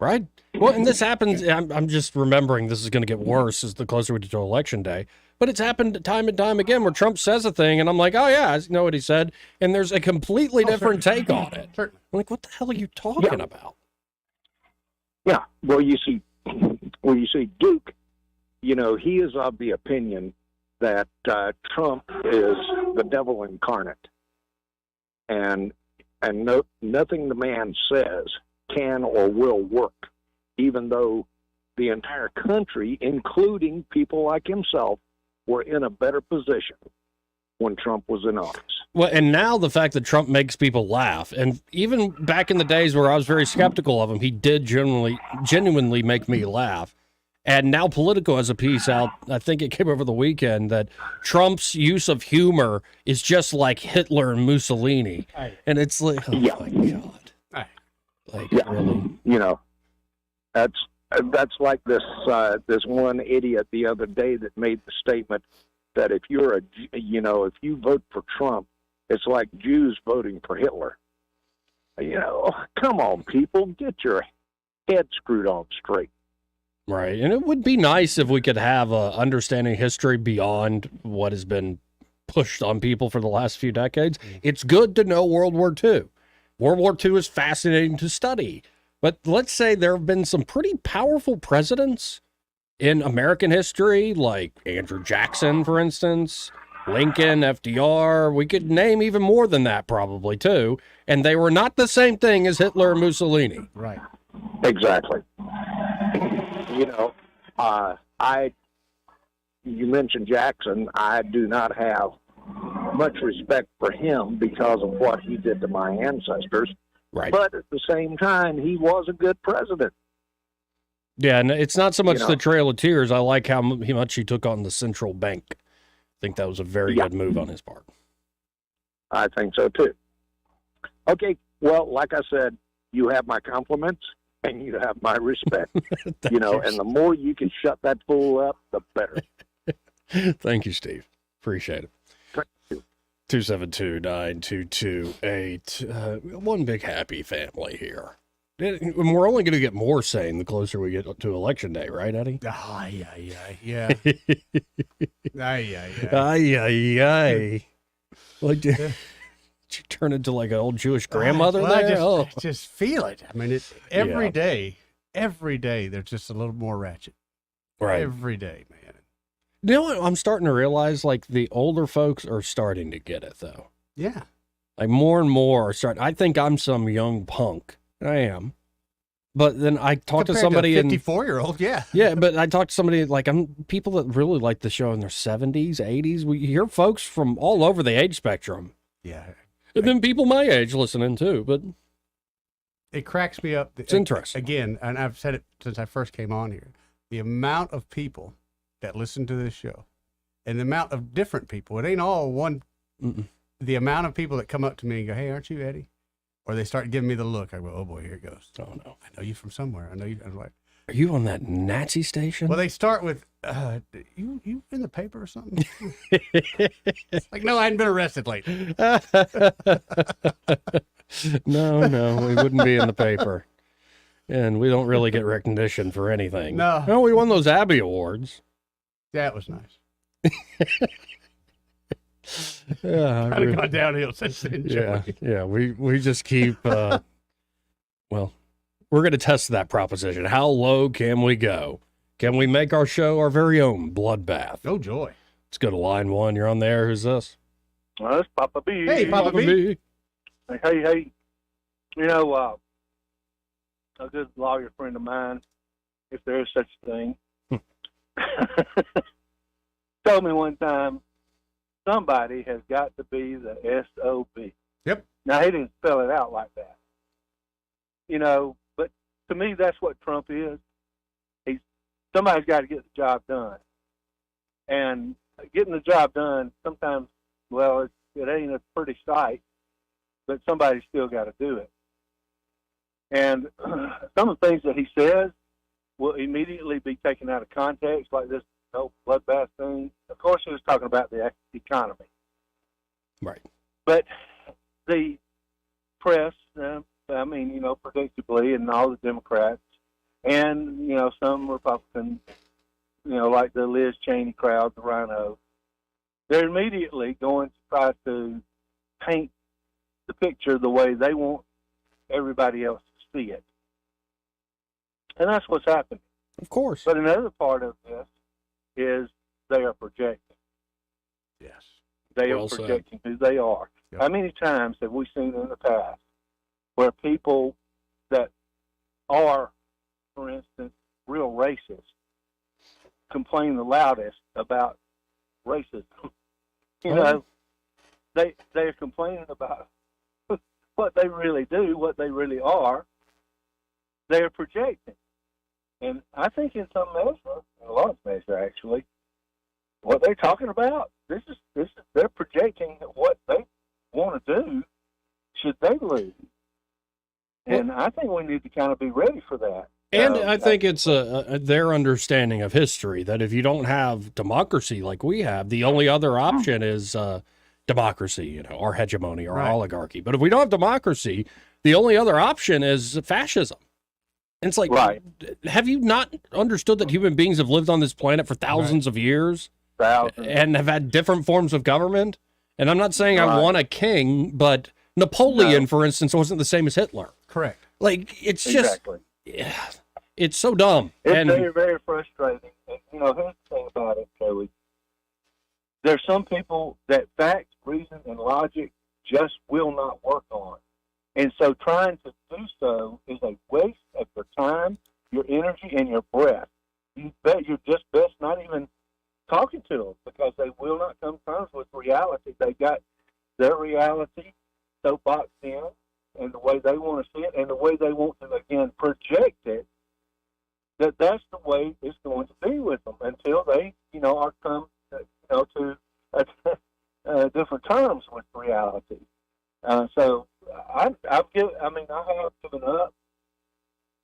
S1: Right. Well, and this happens. I'm just remembering this is going to get worse as the closer we get to Election Day. But it's happened time and time again where Trump says a thing, and I'm like, oh, yeah, I know what he said. And there's a completely different take on it. I'm like, what the hell are you talking about?
S28: Yeah. Well, you see, Duke, he is of the opinion that Trump is the devil incarnate. And nothing the man says can or will work, even though the entire country, including people like himself, were in a better position when Trump was in office.
S1: Well, and now the fact that Trump makes people laugh, and even back in the days where I was very skeptical of him, he did genuinely make me laugh. And now Politico has a piece out, I think it came over the weekend, that Trump's use of humor is just like Hitler and Mussolini. And it's like, oh my God. Like, really?
S28: That's like this one idiot the other day that made the statement that if you're if you vote for Trump, it's like Jews voting for Hitler. Come on, people, get your head screwed on straight.
S1: Right, and it would be nice if we could have a understanding history beyond what has been pushed on people for the last few decades. It's good to know World War II. World War II is fascinating to study. But let's say there have been some pretty powerful presidents in American history, like Andrew Jackson, for instance, Lincoln, FDR. We could name even more than that probably, too. And they were not the same thing as Hitler and Mussolini.
S2: Right.
S28: Exactly. You mentioned Jackson. I do not have much respect for him because of what he did to my ancestors.
S1: Right.
S28: But at the same time, he was a good president.
S1: Yeah, and it's not so much the Trail of Tears. I like how much he took on the central bank. I think that was a very good move on his part.
S28: I think so, too. Okay, well, like I said, you have my compliments and you have my respect. And the more you can shut that fool up, the better.
S1: Thank you, Steve. Appreciate it. 272-9228. One big happy family here. And we're only going to get more sane the closer we get to Election Day, right, Eddie?
S2: Yeah.
S1: Like, did you turn into like an old Jewish grandmother there?
S2: I just feel it. I mean, every day, they're just a little more ratchet.
S1: Right.
S2: Every day, man.
S1: You know what I'm starting to realize? Like, the older folks are starting to get it, though.
S2: Yeah.
S1: Like, more and more are starting. I think I'm some young punk. I am. But then I talked to somebody
S2: to a 54-year-old, yeah.
S1: Yeah, but I talked to somebody, like, people that really like the show in their 70s, 80s. We hear folks from all over the age spectrum.
S2: Yeah.
S1: And then people my age listening, too, but
S2: it cracks me up.
S1: It's interesting.
S2: Again, and I've said it since I first came on here, the amount of people that listen to this show and the amount of different people, it ain't all one. The amount of people that come up to me and go, hey, aren't you Eddie? Or they start giving me the look. I go, oh boy, here it goes.
S1: Oh no.
S2: I know you from somewhere. I know you. I'm like,
S1: are you on that Nazi station?
S2: Well, they start with, you in the paper or something? It's like, no, I hadn't been arrested lately.
S1: No, we wouldn't be in the paper. And we don't really get recognition for anything.
S2: No.
S1: We won those Abby Awards.
S2: That was nice.
S1: Yeah,
S2: Kind of gone downhill since then, Joey.
S1: yeah. We just keep. Well, we're going to test that proposition. How low can we go? Can we make our show our very own bloodbath?
S2: Oh joy!
S1: Let's go to line one. You're on there. Who's this?
S4: Well, that's Papa B.
S2: Hey, Papa B.
S4: Hey. You know, a good lawyer friend of mine, if there is such a thing, told me one time somebody has got to be the SOB.
S2: Yep.
S4: Now, he didn't spell it out like that. You know, but to me, that's what Trump is. Somebody's got to get the job done. And getting the job done, sometimes, well, it ain't a pretty sight, but somebody's still got to do it. And some of the things that he says will immediately be taken out of context, like this bloodbath thing. Of course, he was talking about the economy.
S1: Right.
S4: But the press, predictably, and all the Democrats, and, some Republicans, like the Liz Cheney crowd, the Rhino, they're immediately going to try to paint the picture the way they want everybody else to see it. And that's what's happening.
S1: Of course.
S4: But another part of this is they are projecting.
S2: Yes.
S4: They
S1: Well
S4: are
S1: said.
S4: projecting who they are.
S2: Yep.
S4: How many times have we seen in the past where people that are, for instance, real racists complain the loudest about racism? They're complaining about what they really do, what they really are. They're projecting. And I think in some measure, in a lot of measure actually, what they're talking about, this is they're projecting what they want to do should they lose. And I think we need to kind of be ready for that.
S1: And I think it's their understanding of history that if you don't have democracy like we have, the only other option is democracy, or hegemony or oligarchy. But if we don't have democracy, the only other option is fascism. And it's like, have you not understood that human beings have lived on this planet for thousands of years and have had different forms of government? And I'm not saying I want a king, but Napoleon, for instance, wasn't the same as Hitler.
S2: Correct.
S1: Like, it's just, it's so dumb.
S4: It's very, very frustrating. And, here's the thing about it, Joey. There's some people that fact, reason, and logic just will not work on. And so trying to do so is a waste of your time, your energy, and your breath. You bet you're just best not even talking to them because they will not come to terms with reality. They got their reality soapboxed in and the way they want to see it and the way they want to, again, project it, that's the way it's going to be with them until they, are come, to different terms with reality. So I have given up,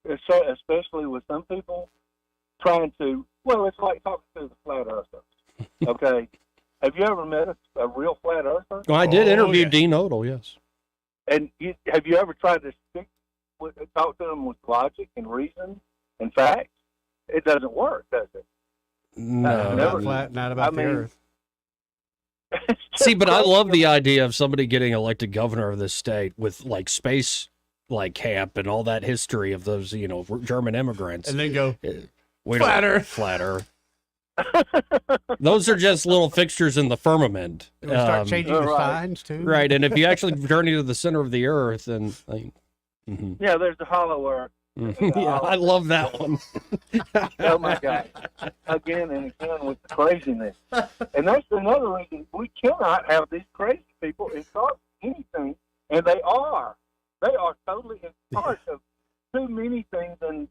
S4: especially with some people trying to. Well, it's like talking to the flat earthers. Okay, have you ever met a real flat earther?
S1: Well, I did interview Dean Odle, yes.
S4: And have you ever tried to talk to them with logic and reason and facts? It doesn't work, does it?
S1: No,
S2: not flat, not about the earth.
S1: See, but I love the idea of somebody getting elected governor of this state with like space, like camp and all that history of those, German immigrants,
S2: and then go
S1: flat Earth. Flat Earth. Those are just little fixtures in the firmament.
S2: Start changing the signs too,
S1: right? And if you actually journey to the center of the Earth, and
S4: yeah, there's the hollow Earth.
S1: Yeah, I love that one.
S4: Oh my God! Again and again with the craziness, and that's another reason we cannot have these crazy people in charge of anything, and they are totally in charge of too many things and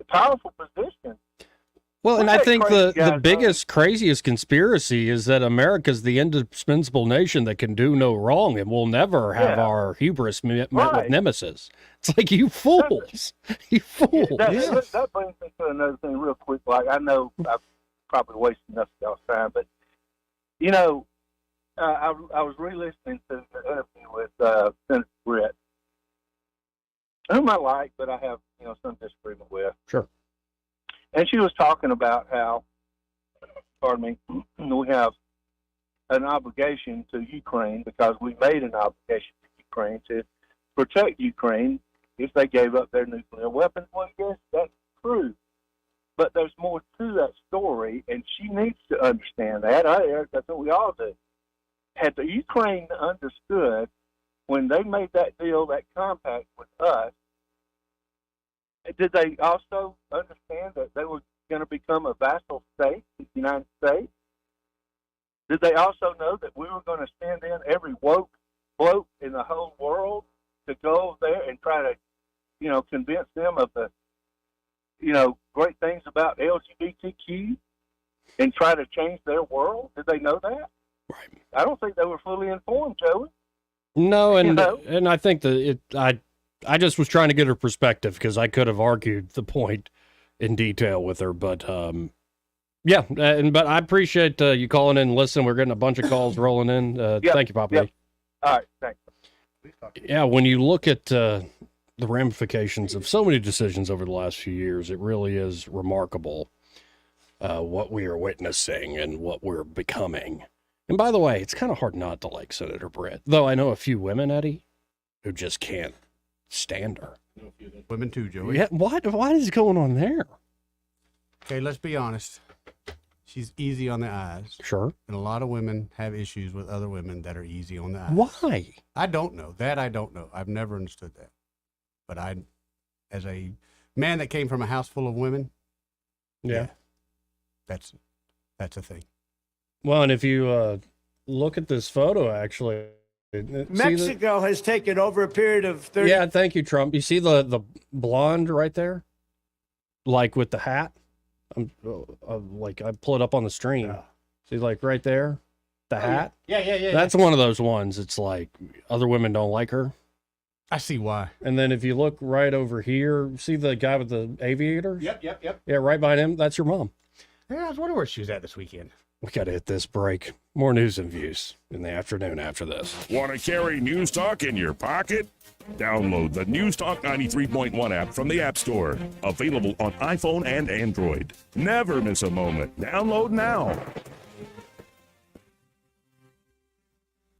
S4: powerful positions.
S1: Well, and I think the biggest, craziest conspiracy is that America's the indispensable nation that can do no wrong, and we'll never have our hubris met with nemesis. It's like, you fools. You fools.
S4: That brings me to another thing real quick. Like, I know I've probably wasted enough of y'all's time, but, I was re-listening to the interview with Senator Britt, whom I like, but I have, some disagreement with.
S1: Sure.
S4: And she was talking about how, we have an obligation to Ukraine because we made an obligation to Ukraine to protect Ukraine if they gave up their nuclear weapons. Well, yes, that's true. But there's more to that story, and she needs to understand that. That's what we all do. Had the Ukraine understood when they made that deal, that compact with us, did they also understand that they were going to become a vassal state to the United States? Did they also know that we were going to send in every woke bloke in the whole world to go over there and try to, convince them of the, great things about LGBTQ and try to change their world? Did they know that?
S1: Right.
S4: I don't think they were fully informed, Joey.
S1: No, and I think I just was trying to get her perspective because I could have argued the point in detail with her, but yeah, but I appreciate you calling in and listening. We're getting a bunch of calls rolling in. Thank you, Papa.
S4: Yep. All right, thanks.
S1: Yeah, when you look at the ramifications of so many decisions over the last few years, it really is remarkable what we are witnessing and what we're becoming. And by the way, it's kind of hard not to like Senator Britt, though I know a few women, Eddie, who just can't stand her.
S2: Women too, Joey.
S1: Yeah, what is going on there?
S2: Okay, let's be honest. She's easy on the eyes.
S1: Sure.
S2: And a lot of women have issues with other women that are easy on the eyes.
S1: Why?
S2: I don't know. I don't know. I've never understood that. But as a man that came from a house full of women,
S1: yeah
S2: that's a thing.
S1: Well, and if you look at this photo, actually,
S9: Mexico has taken over a period of 30.
S1: Yeah, thank you, Trump. You see the blonde right there, like with the hat. Like I pull it up on the stream. Yeah. See, like right there, the hat.
S2: Yeah.
S1: That's one of those ones. It's like other women don't like her.
S2: I see why.
S1: And then if you look right over here, see the guy with the aviators?
S2: Yep.
S1: Yeah, right behind him. That's your mom.
S2: Yeah, I was wondering where she was at this weekend.
S1: We got to hit this break. More news and views in the afternoon after this.
S13: Want to carry News Talk in your pocket? Download the News Talk 93.1 app from the App Store. Available on iPhone and Android. Never miss a moment. Download now.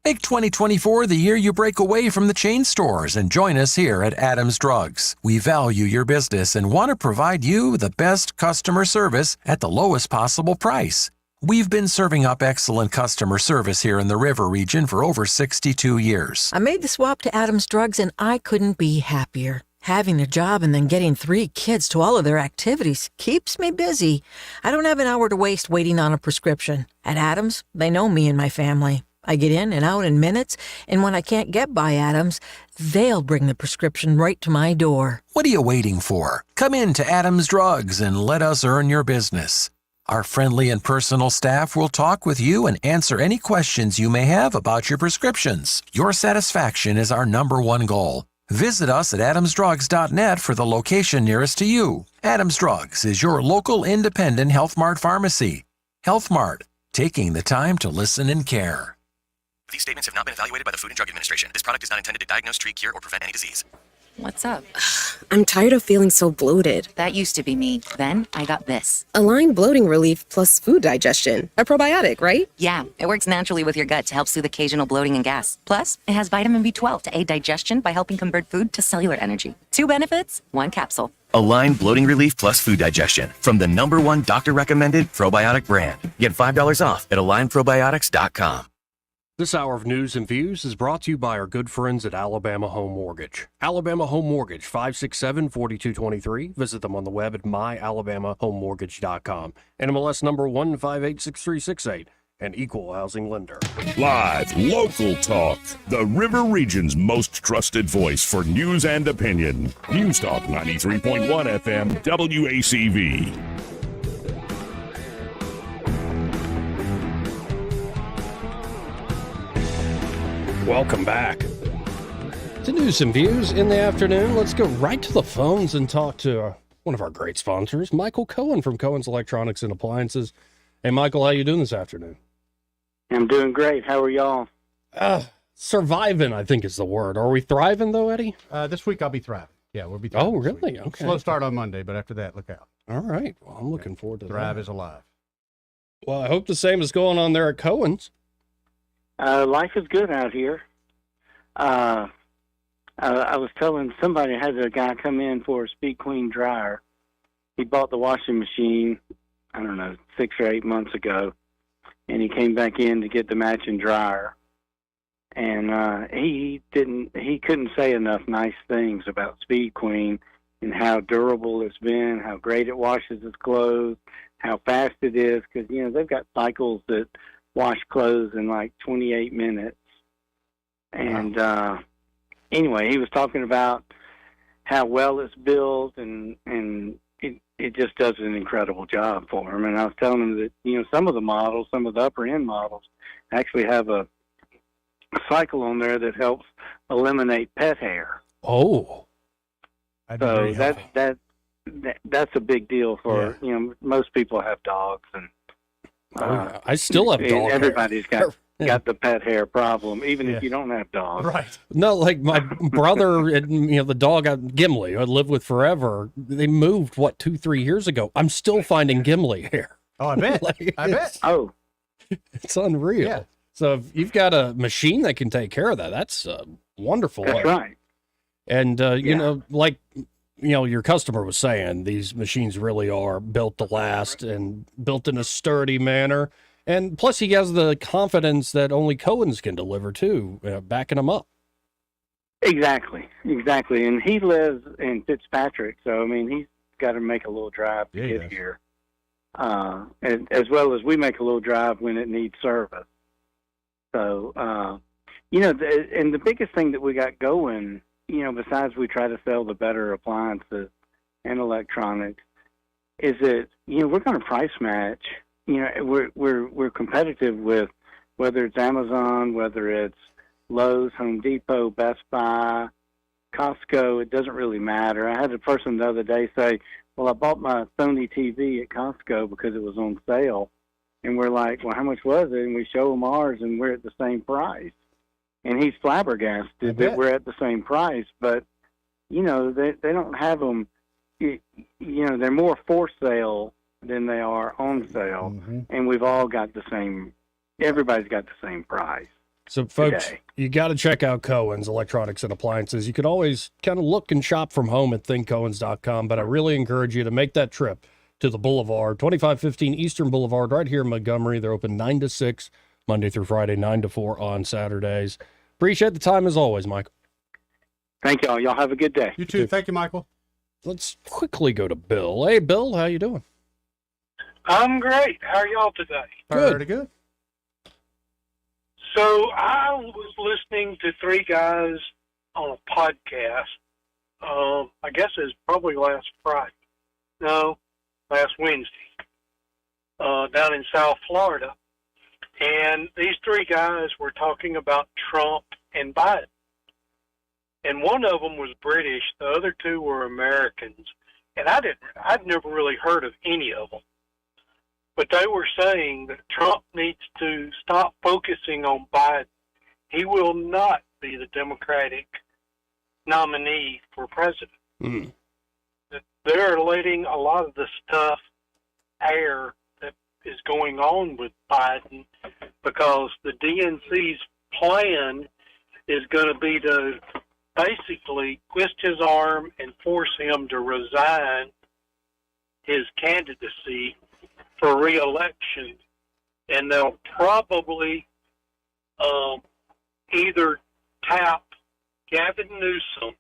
S10: Make 2024 the year you break away from the chain stores and join us here at Adams Drugs. We value your business and want to provide you the best customer service at the lowest possible price. We've been serving up excellent customer service here in the River region for over 62 years.
S12: I made the swap to Adams Drugs and I couldn't be happier. Having a job and then getting 3 kids to all of their activities keeps me busy. I don't have an hour to waste waiting on a prescription. At Adams, they know me and my family. I get in and out in minutes, and when I can't get by Adams, they'll bring the prescription right to my door.
S10: What are you waiting for? Come in to Adams Drugs and let us earn your business. Our friendly and personal staff will talk with you and answer any questions you may have about your prescriptions. Your satisfaction is our #1 goal. Visit us at adamsdrugs.net for the location nearest to you. Adams Drugs is your local independent Health Mart pharmacy. Health Mart, taking the time to listen and care.
S14: These statements have not been evaluated by the Food and Drug Administration. This product is not intended to diagnose, treat, cure, or prevent any disease.
S26: What's up?
S15: I'm tired of feeling so bloated.
S26: That used to be me. Then I got this.
S15: Align Bloating Relief plus food digestion. A probiotic, right?
S26: Yeah, it works naturally with your gut to help soothe occasional bloating and gas. Plus, it has vitamin B12 to aid digestion by helping convert food to cellular energy. 2 benefits, 1 capsule.
S14: Align Bloating Relief plus food digestion from the #1 doctor-recommended probiotic brand. Get $5 off at alignprobiotics.com.
S1: This hour of news and views is brought to you by our good friends at Alabama Home Mortgage. Alabama Home Mortgage, 567-4223. Visit them on the web at myalabamahomemortgage.com. NMLS number 1586368. An equal housing lender.
S13: Live, local talk. The River Region's most trusted voice for news and opinion. News Talk 93.1 FM, WACV.
S1: Welcome back to News and Views in the afternoon. Let's go right to the phones and talk to one of our great sponsors, Michael Cohen from Cohen's Electronics and Appliances. Hey, Michael, how you doing this afternoon?
S16: I'm doing great. How are y'all?
S1: Surviving, I think is the word. Are we thriving, though, Eddie?
S2: This week I'll be thriving. Yeah, we'll be thriving.
S1: Oh, really? Okay.
S2: Slow start on Monday, but after that, look out.
S1: All right. Well, I'm looking forward to
S2: Thrive
S1: that.
S2: is alive.
S1: Well, I hope the same is going on there at Cohen's.
S16: Life is good out here. I was telling somebody, I had a guy come in for a Speed Queen dryer. He bought the washing machine, I don't know, 6 or 8 months ago, and he came back in to get the matching dryer. And he couldn't say enough nice things about Speed Queen and how durable it's been, how great it washes his clothes, how fast it is, because, you know, they've got cycles that wash clothes in like 28 minutes. And anyway, he was talking about how well it's built, and it just does an incredible job for him. And I was telling him that, you know, some of the models, some of the upper end models, actually have a cycle on there that helps eliminate pet hair.
S1: Oh,
S16: so that's a big deal for you know, most people have dogs, and
S1: I still have dog
S16: everybody's
S1: hair.
S16: got the pet hair problem, even if you don't have dogs.
S2: Right.
S1: No, like my brother and, you know, the dog Gimli I lived with forever. They moved 2-3 years ago. I'm still finding Gimli hair.
S2: Oh, I bet. I bet.
S16: Oh,
S1: it's unreal.
S2: Yeah.
S1: So if you've got a machine that can take care of that, that's wonderful.
S16: That's right.
S1: And you know, like, you know, your customer was saying, these machines really are built to last and built in a sturdy manner. And plus, he has the confidence that only Cohen's can deliver too, backing him up.
S16: Exactly. And he lives in Fitzpatrick, so I mean, he's got to make a little drive to get here, and as well as we make a little drive when it needs service. So, you know, and the biggest thing that we got going, you know, besides we try to sell the better appliances and electronics, is that, you know, we're going to price match. You know, we're competitive with whether it's Amazon, whether it's Lowe's, Home Depot, Best Buy, Costco. It doesn't really matter. I had a person the other day say, "Well, I bought my Sony TV at Costco because it was on sale." And we're like, "Well, how much was it?" And we show them ours, and we're at the same price. And he's flabbergasted that we're at the same price. But, you know, they don't have them, you know, they're more for sale than they are on sale. Mm-hmm. And we've all got the same, everybody's got the same price.
S1: So, folks, you got to check out Cohen's Electronics and Appliances. You could always kind of look and shop from home at thinkcohens.com, but I really encourage you to make that trip to the Boulevard, 2515 Eastern Boulevard, right here in Montgomery. They're open 9 to 6, Monday through Friday, 9 to 4 on Saturdays. Appreciate the time as always, Michael.
S16: Thank y'all. Y'all have a good day.
S2: You too. Thank you, Michael.
S1: Let's quickly go to Bill. Hey, Bill, how you doing?
S3: I'm great. How are y'all today?
S1: Good.
S2: Pretty good.
S3: So I was listening to 3 guys on a podcast. I guess it was probably last Friday. No, last Wednesday. Down in South Florida. And these 3 guys were talking about Trump and Biden. And one of them was British. The other 2 were Americans. And I'd never really heard of any of them. But they were saying that Trump needs to stop focusing on Biden. He will not be the Democratic nominee for president.
S1: Mm.
S3: They're letting a lot of the stuff air that is going on with Biden, because the DNC's plan is going to be to basically twist his arm and force him to resign his candidacy for re-election, and they'll probably either tap Gavin Newsom,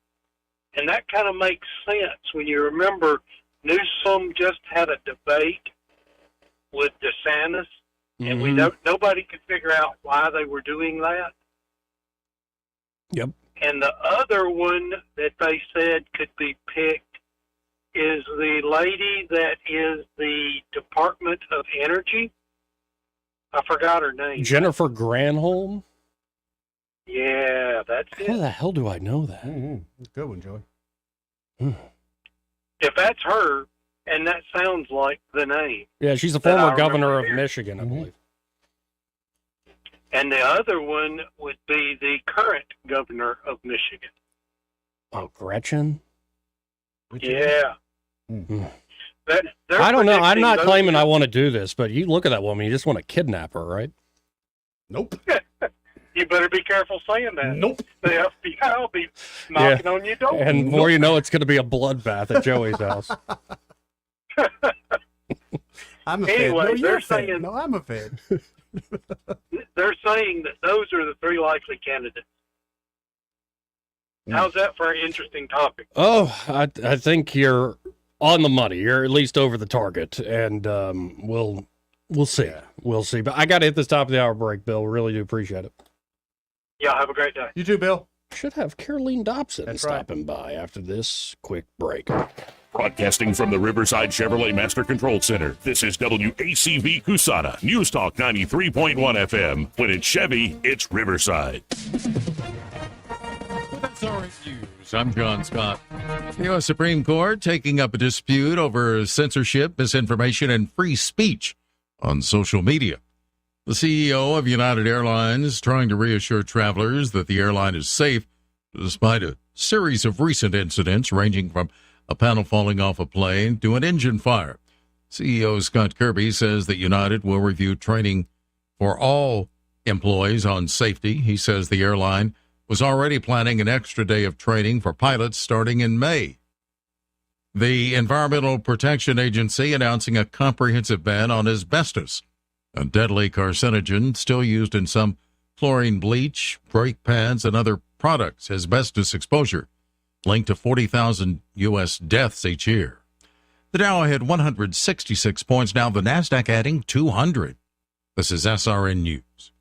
S3: and that kind of makes sense when you remember Newsom just had a debate with DeSantis, and nobody could figure out why they were doing that.
S1: Yep.
S3: And the other one that they said could be picked is the lady that is the Department of Energy. I forgot her name.
S1: Jennifer Granholm?
S3: Yeah, that's it.
S1: How the hell do I know that?
S2: Good one, Joey.
S3: If that's her, and that sounds like the name.
S1: Yeah, she's a former governor of Michigan, I believe.
S3: And the other one would be the current governor of Michigan.
S1: Oh, Gretchen?
S3: Yeah.
S1: I don't know. I'm not claiming I want to do this, but you look at that woman, you just want to kidnap her, right?
S2: Nope.
S3: You better be careful saying that.
S2: Nope.
S3: The FBI will be knocking on your door.
S1: And before you know, it's going to be a bloodbath at Joey's house.
S2: I'm a
S3: Anyway,
S2: fan. No, you're
S3: they're
S2: a fan.
S3: saying-
S2: No, I'm a fan.
S3: They're saying that those are the three likely candidates. How's that for an interesting topic?
S1: Oh, I think you're on the money. You're at least over the target, and we'll see. We'll see. But I got to hit this top of the hour break, Bill. Really do appreciate it.
S3: Yeah, have a great day.
S2: You too, Bill.
S1: Should have Caroline Dobson
S2: That's right.
S1: stopping by after this quick break.
S13: Broadcasting from the Riverside Chevrolet Master Control Center, this is WACV Cusana, News Talk 93.1 FM. When it's Chevy, it's Riverside.
S5: SRN News, I'm John Scott. The U.S. Supreme Court taking up a dispute over censorship, misinformation, and free speech on social media. The CEO of United Airlines trying to reassure travelers that the airline is safe despite a series of recent incidents ranging from a panel falling off a plane to an engine fire. CEO Scott Kirby says that United will review training for all employees on safety. He says the airline was already planning an extra day of training for pilots starting in May. The Environmental Protection Agency announcing a comprehensive ban on asbestos, a deadly carcinogen still used in some chlorine bleach, brake pads, and other products. Asbestos exposure linked to 40,000 U.S. deaths each year. The Dow had 166 points, now the Nasdaq adding 200. This is SRN News.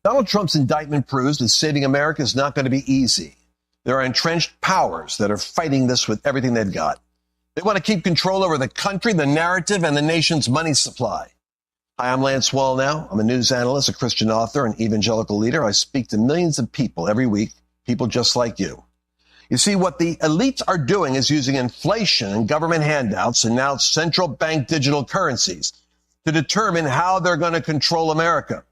S7: Donald Trump's indictment proves that saving America is not going to be easy. There are entrenched powers that are fighting this with everything they've got. They want to keep control over the country, the narrative, and the nation's money supply. Hi, I'm Lance Wallnau. I'm a news analyst, a Christian author, an evangelical leader. I speak to millions of people every week, people just like you. You see, what the elites are doing is using inflation and government handouts and now central bank digital currencies to determine how they're going to control America.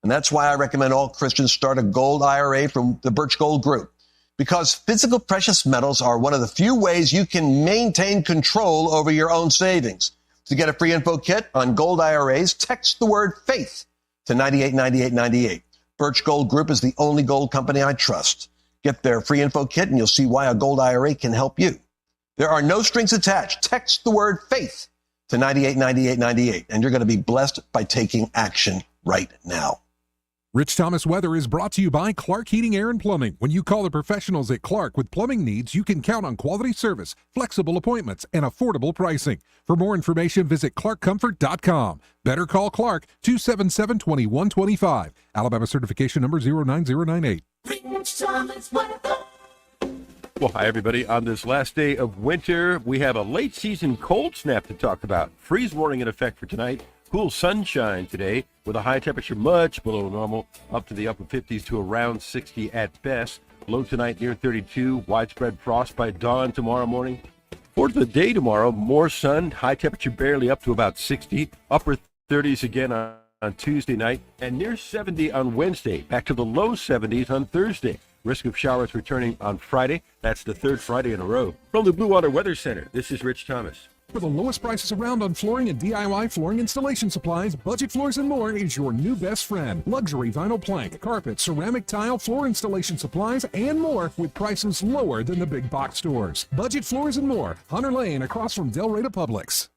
S7: And that's why I recommend all Christians start a gold IRA from the Birch Gold Group. Because physical precious metals are one of the few ways you can maintain control over your own savings. To get a free info kit on gold IRAs, text the word faith to 989898. Birch Gold Group is the only gold company I trust. Get their free info kit and you'll see why a gold IRA can help you. There are no strings attached. Text the word faith to 989898 and you're going to be blessed by taking action right now.
S23: Rich Thomas Weather is brought to you by Clark Heating, Air, and Plumbing. When you call the professionals at Clark with plumbing needs, you can count on quality service, flexible appointments, and affordable pricing. For more information, visit clarkcomfort.com. Better call Clark, 277-2125. Alabama certification number 09098.
S5: Rich Thomas Weather. Well, hi, everybody. On this last day of winter, we have a late season cold snap to talk about. Freeze warning in effect for tonight. Cool sunshine today with a high temperature much below normal, up to the upper 50s to around 60 at best. Low tonight near 32, widespread frost by dawn tomorrow morning. For the day tomorrow, more sun, high temperature barely up to about 60, upper 30s again on Tuesday night, and near 70 on Wednesday, back to the low 70s on Thursday. Risk of showers returning on Friday. That's the third Friday in a row. From the Blue Water Weather Center, this is Rich Thomas.
S23: For the lowest prices around on flooring and DIY flooring installation supplies, Budget Floors & More is your new best friend. Luxury vinyl plank, carpet, ceramic tile, floor installation supplies, and more with prices lower than the big box stores. Budget Floors & More, Hunter Lane across from Del Rey Publix.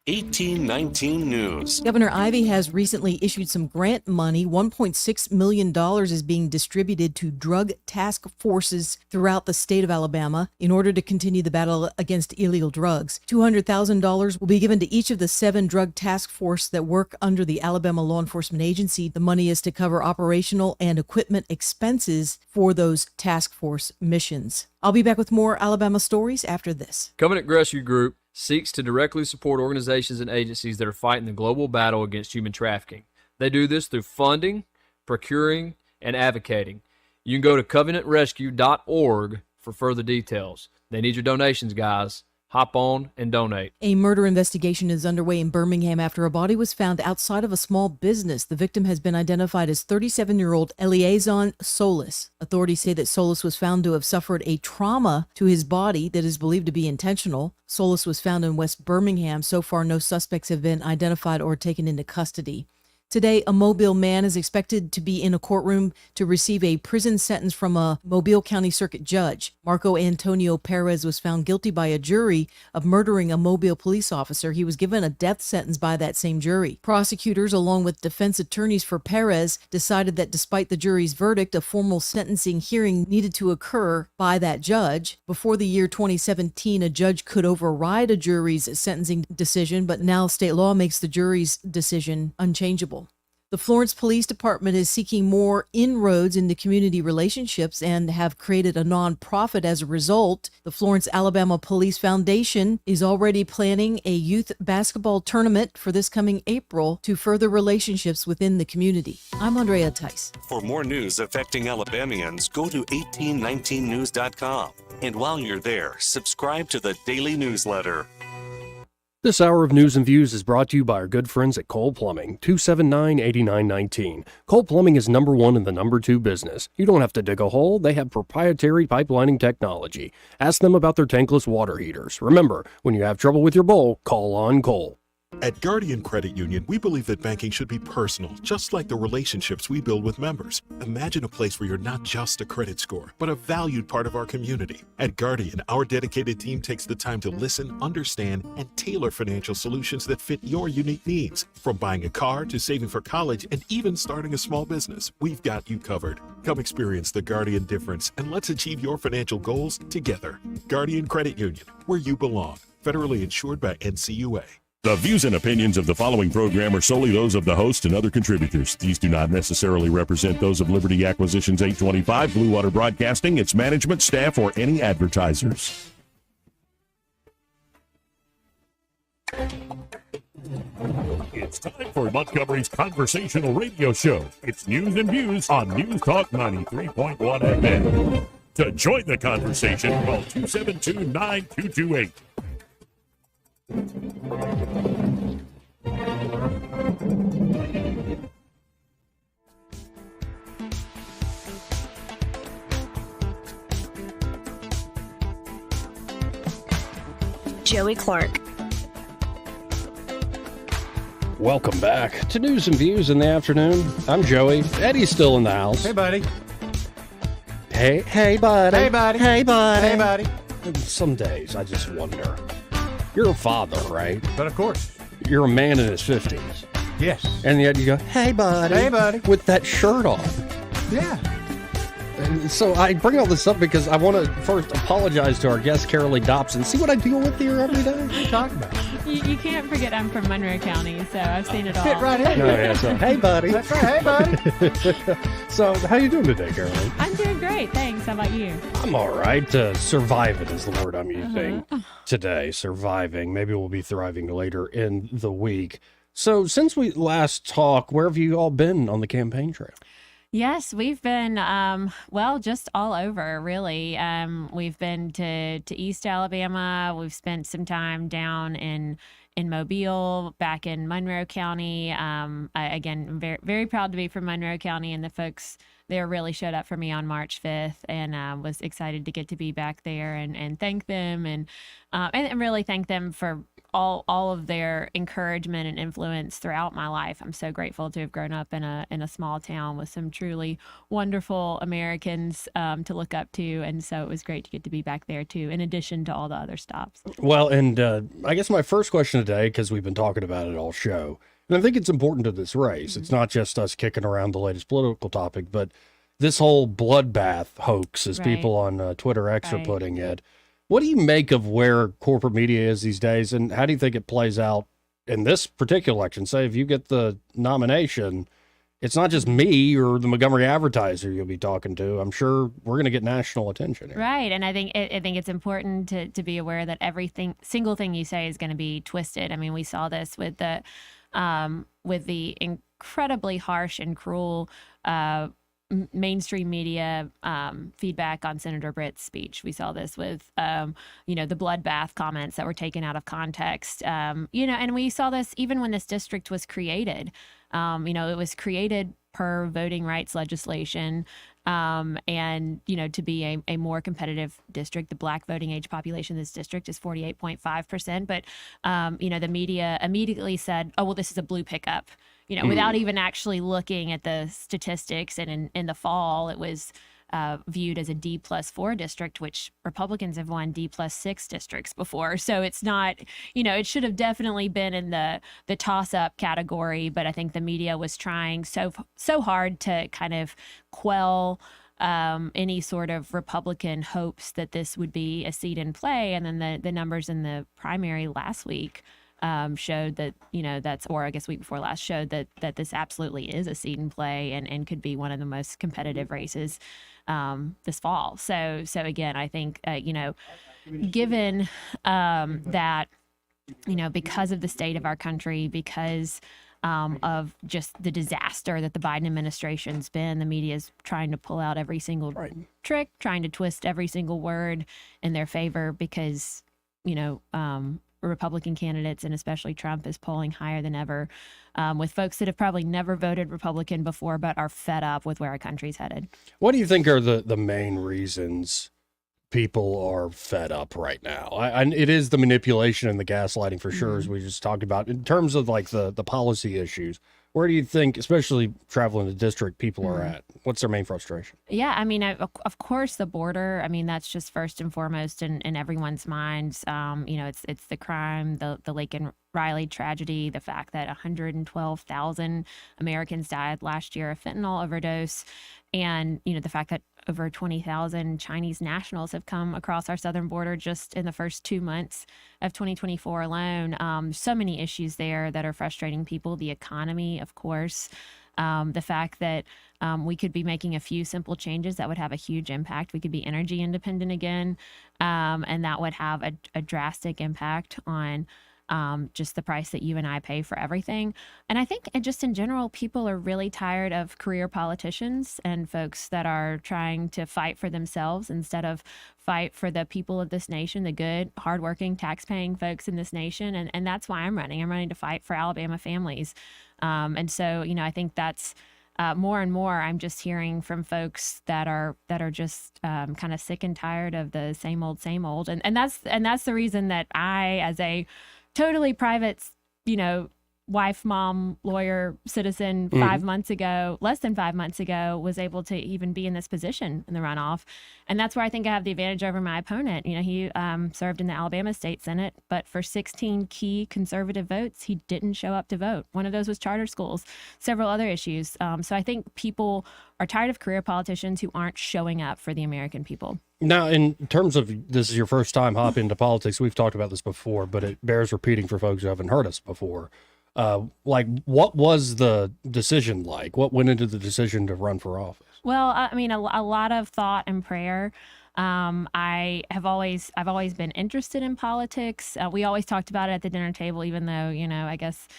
S17: 1819 News.
S12: Governor Ivey has recently issued some grant money. $1.6 million is being distributed to drug task forces throughout the state of Alabama in order to continue the battle against illegal drugs. $200,000 will be given to each of the 7 drug task forces that work under the Alabama Law Enforcement Agency. The money is to cover operational and equipment expenses for those task force missions. I'll be back with more Alabama stories after this.
S18: Covenant Rescue Group seeks to directly support organizations and agencies that are fighting the global battle against human trafficking. They do this through funding, procuring, and advocating. You can go to covenantrescue.org for further details. They need your donations, guys. Hop on and donate.
S12: A murder investigation is underway in Birmingham after a body was found outside of a small business. The victim has been identified as 37-year-old Eleazon Solis. Authorities say that Solis was found to have suffered a trauma to his body that is believed to be intentional. Solis was found in West Birmingham. So far, no suspects have been identified or taken into custody.
S6: Today, a Mobile man is expected to be in a courtroom to receive a prison sentence from a Mobile County Circuit judge. Marco Antonio Perez was found guilty by a jury of murdering a Mobile police officer. He was given a death sentence by that same jury. Prosecutors, along with defense attorneys for Perez, decided that despite the jury's verdict, a formal sentencing hearing needed to occur by that judge. Before the year 2017, a judge could override a jury's sentencing decision, but now state law makes the jury's decision unchangeable. The Florence Police Department is seeking more inroads into community relationships and have created a nonprofit as a result. The Florence, Alabama Police Foundation is already planning a youth basketball tournament for this coming April to further relationships within the community. I'm Andrea Tice.
S8: For more news affecting Alabamians, go to 1819news.com. And while you're there, subscribe to the daily newsletter.
S1: This hour of News and Views is brought to you by our good friends at Cole Plumbing, 279-8919. Cole Plumbing is number one in the number two business. You don't have to dig a hole. They have proprietary pipelining technology. Ask them about their tankless water heaters. Remember, when you have trouble with your bowl, call on Cole.
S11: At Guardian Credit Union, we believe that banking should be personal, just like the relationships we build with members. Imagine a place where you're not just a credit score, but a valued part of our community. At Guardian, our dedicated team takes the time to listen, understand, and tailor financial solutions that fit your unique needs. From buying a car to saving for college and even starting a small business, we've got you covered. Come experience the Guardian difference and let's achieve your financial goals together. Guardian Credit Union, where you belong. Federally insured by NCUA.
S13: The views and opinions of the following program are solely those of the host and other contributors. These do not necessarily represent those of Liberty Acquisitions 825, Blue Water Broadcasting, its management, staff, or any advertisers. It's time for Montgomery's conversational radio show. It's News and Views on News Talk 93.1 FM. To join the conversation, call 272-9228.
S17: Joey Clark.
S1: Welcome back to News and Views in the afternoon. I'm Joey. Eddie's still in the house.
S2: Hey, buddy.
S1: Hey, buddy.
S2: Hey, buddy.
S1: Hey, buddy.
S2: Hey, buddy.
S1: Some days I just wonder. You're a father, right?
S2: But of course.
S1: You're a man in his 50s.
S2: Yes.
S1: And yet you go, hey, buddy.
S2: Hey, buddy.
S1: With that shirt on.
S2: Yeah.
S1: And so I bring all this up because I want to first apologize to our guest, Carolee Dobson. See what I deal with here every day?
S2: What are you talking about?
S19: You can't forget I'm from Monroe County, so I've seen it all.
S2: Fit right in.
S1: Oh, yeah, so, hey, buddy.
S2: That's right. Hey, buddy.
S1: So how you doing today, Carolee?
S19: I'm doing great, thanks. How about you?
S1: I'm all right. Surviving is the word I'm using today. Surviving. Maybe we'll be thriving later in the week. So since we last talked, where have you all been on the campaign trail?
S19: Yes, we've been, just all over, really. We've been to East Alabama. We've spent some time down in Mobile, back in Monroe County. I'm very, very proud to be from Monroe County, and the folks there really showed up for me on March 5th, and was excited to get to be back there and thank them and really thank them for all of their encouragement and influence throughout my life. I'm so grateful to have grown up in a small town with some truly wonderful Americans to look up to, and so it was great to get to be back there too, in addition to all the other stops.
S1: Well, and I guess my first question today, because we've been talking about it all show, and I think it's important to this race. It's not just us kicking around the latest political topic, but this whole bloodbath hoax, as people on Twitter X are putting it. What do you make of where corporate media is these days, and how do you think it plays out in this particular election? Say if you get the nomination, it's not just me or the Montgomery Advertiser you'll be talking to. I'm sure we're going to get national attention here.
S19: Right, and I think it's important to be aware that single thing you say is going to be twisted. I mean, we saw this with the incredibly harsh and cruel mainstream media feedback on Senator Britt's speech. We saw this with, the bloodbath comments that were taken out of context. And we saw this even when this district was created. It was created per voting rights legislation, and, to be a more competitive district. The black voting age population in this district is 48.5%. But, the media immediately said, oh, well, this is a blue pickup. without even actually looking at the statistics. And in the fall, it was viewed as a D+4 district, which Republicans have won D+6 districts before. So it's not, it should have definitely been in the toss-up category. But I think the media was trying so hard to kind of quell any sort of Republican hopes that this would be a seat in play. And then the numbers in the primary last week showed that, or I guess week before last, showed that this absolutely is a seat in play and could be one of the most competitive races this fall. So again, I think, given that, because of the state of our country, because of just the disaster that the Biden administration's been, the media is trying to pull out every single trick, trying to twist every single word in their favor because, Republican candidates, and especially Trump, is polling higher than ever with folks that have probably never voted Republican before but are fed up with where our country's headed.
S1: What do you think are the main reasons people are fed up right now? It is the manipulation and the gaslighting for sure, as we just talked about. In terms of like the policy issues, where do you think, especially traveling the district, people are at? What's their main frustration?
S19: Yeah, I mean, of course, the border. I mean, that's just first and foremost in everyone's minds. It's the crime, the Laken Riley tragedy, the fact that 112,000 Americans died last year of fentanyl overdose, and the fact that over 20,000 Chinese nationals have come across our southern border just in the first 2 months of 2024 alone. So many issues there that are frustrating people. The economy, of course. The fact that we could be making a few simple changes that would have a huge impact. We could be energy independent again, and that would have a drastic impact on just the price that you and I pay for everything. And I think just in general, people are really tired of career politicians and folks that are trying to fight for themselves instead of fight for the people of this nation, the good, hardworking, tax-paying folks in this nation. And that's why I'm running. I'm running to fight for Alabama families. And so, I think that's more and more I'm just hearing from folks that are just kind of sick and tired of the same old. And that's the reason that I, as a totally private, wife, mom, lawyer, citizen, 5 months ago, less than 5 months ago, was able to even be in this position in the runoff. And that's where I think I have the advantage over my opponent. He served in the Alabama State Senate, but for 16 key conservative votes, he didn't show up to vote. One of those was charter schools, several other issues. So I think people are tired of career politicians who aren't showing up for the American people.
S1: Now, in terms of this is your first time hop into politics, we've talked about this before, but it bears repeating for folks who haven't heard us before. What was the decision like? What went into the decision to run for office?
S19: Well, I mean, a lot of thought and prayer. I've always been interested in politics. We always talked about it at the dinner table, even though, I guess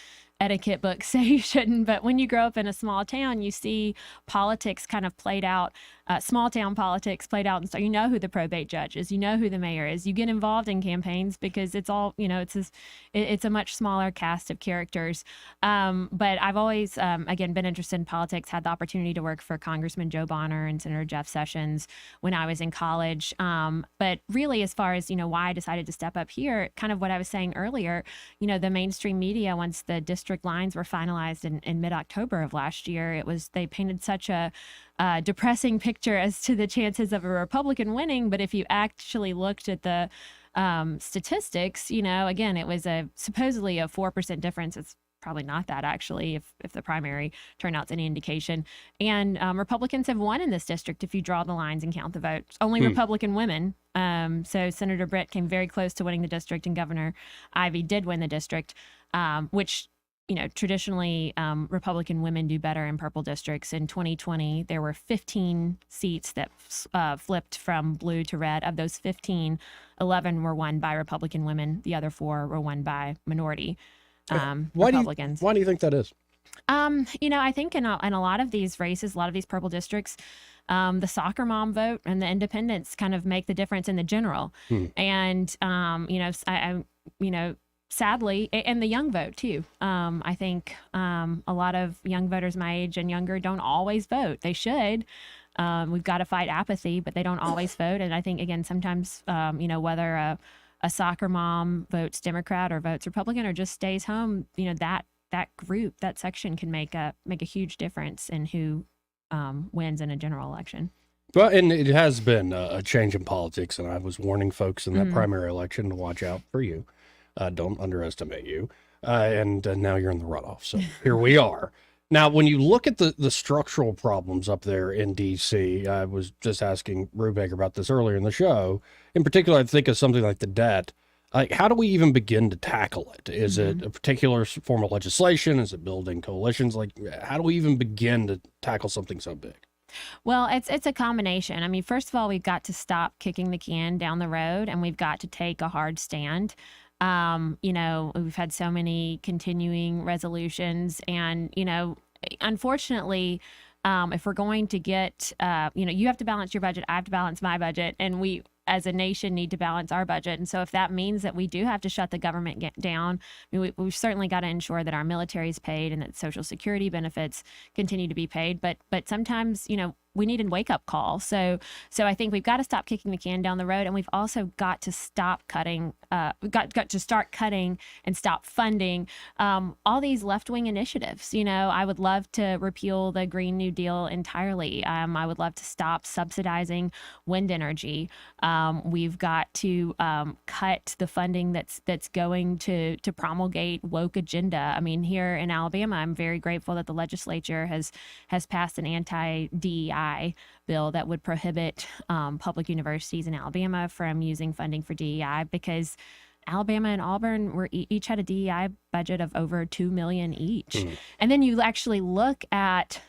S19: etiquette books say you shouldn't. But when you grow up in a small town, you see politics kind of played out, small town politics played out. And so you know who the probate judge is, you know who the mayor is. You get involved in campaigns because it's all, it's a much smaller cast of characters. But I've always, again, been interested in politics, had the opportunity to work for Congressman Joe Bonner and Senator Jeff Sessions when I was in college. But really, as far as, why I decided to step up here, kind of what I was saying earlier, the mainstream media, once the district lines were finalized in mid-October of last year, they painted such a depressing picture as to the chances of a Republican winning. But if you actually looked at the statistics, again, it was supposedly a 4% difference. It's probably not that, actually, if the primary turnout's any indication. And Republicans have won in this district if you draw the lines and count the votes. Only Republican women. So Senator Britt came very close to winning the district, and Governor Ivey did win the district, which traditionally Republican women do better in purple districts. In 2020, there were 15 seats that flipped from blue to red. Of those 15, 11 were won by Republican women. The other 4 were won by minority Republicans.
S1: Why do you think that is?
S19: I think in a lot of these races, a lot of these purple districts, the soccer mom vote and the independents kind of make the difference in the general. And, sadly, and the young vote too. I think a lot of young voters my age and younger don't always vote. They should. We've got to fight apathy, but they don't always vote. And I think, again, sometimes, whether a soccer mom votes Democrat or votes Republican or just stays home, that group, that section can make a huge difference in who wins in a general election.
S1: Well, and it has been a change in politics, and I was warning folks in that primary election to watch out for you. Don't underestimate you. And now you're in the runoff. So here we are. Now, when you look at the structural problems up there in D.C., I was just asking Rubeck about this earlier in the show. In particular, I think of something like the debt. Like, how do we even begin to tackle it? Is it a particular form of legislation? Is it building coalitions? Like, how do we even begin to tackle something so big?
S19: Well, it's a combination. I mean, first of all, we've got to stop kicking the can down the road, and we've got to take a hard stand. We've had so many continuing resolutions, and, unfortunately, if we're going to get, you have to balance your budget, I have to balance my budget, and we as a nation need to balance our budget. And so if that means that we do have to shut the government down, I mean, we've certainly got to ensure that our military is paid and that Social Security benefits continue to be paid. But sometimes, we need a wake-up call. So I think we've got to stop kicking the can down the road, and we've also got to stop cutting. Got to start cutting and stop funding all these left-wing initiatives. I would love to repeal the Green New Deal entirely. I would love to stop subsidizing wind energy. We've got to cut the funding that's going to promulgate woke agenda. I mean, here in Alabama, I'm very grateful that the legislature has passed an anti-DEI bill that would prohibit public universities in Alabama from using funding for DEI, because Alabama and Auburn each had a DEI budget of over $2 million each. And then you actually look at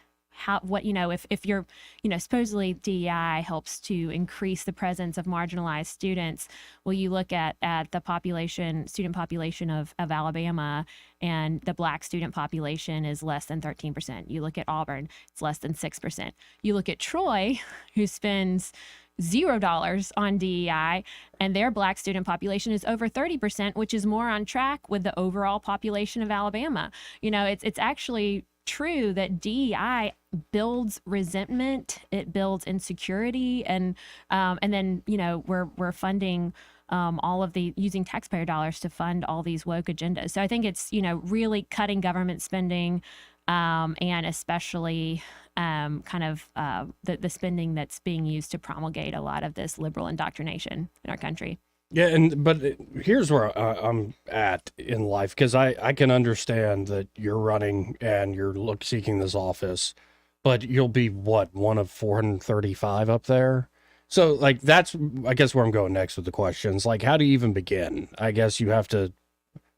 S19: if you're, supposedly DEI helps to increase the presence of marginalized students. Well, you look at the student population of Alabama, and the Black student population is less than 13%. You look at Auburn, it's less than 6%. You look at Troy, who spends $0 on DEI, and their Black student population is over 30%, which is more on track with the overall population of Alabama. It's actually true that DEI builds resentment, it builds insecurity, and then we're funding all of using taxpayer dollars to fund all these woke agendas. So I think it's really cutting government spending, and especially the spending that's being used to promulgate a lot of this liberal indoctrination in our country.
S1: Yeah, but here's where I'm at in life, because I can understand that you're running and you're seeking this office, but you'll be one of 435 up there. So like that's I guess where I'm going next with the questions. Like, how do you even begin? I guess you have to,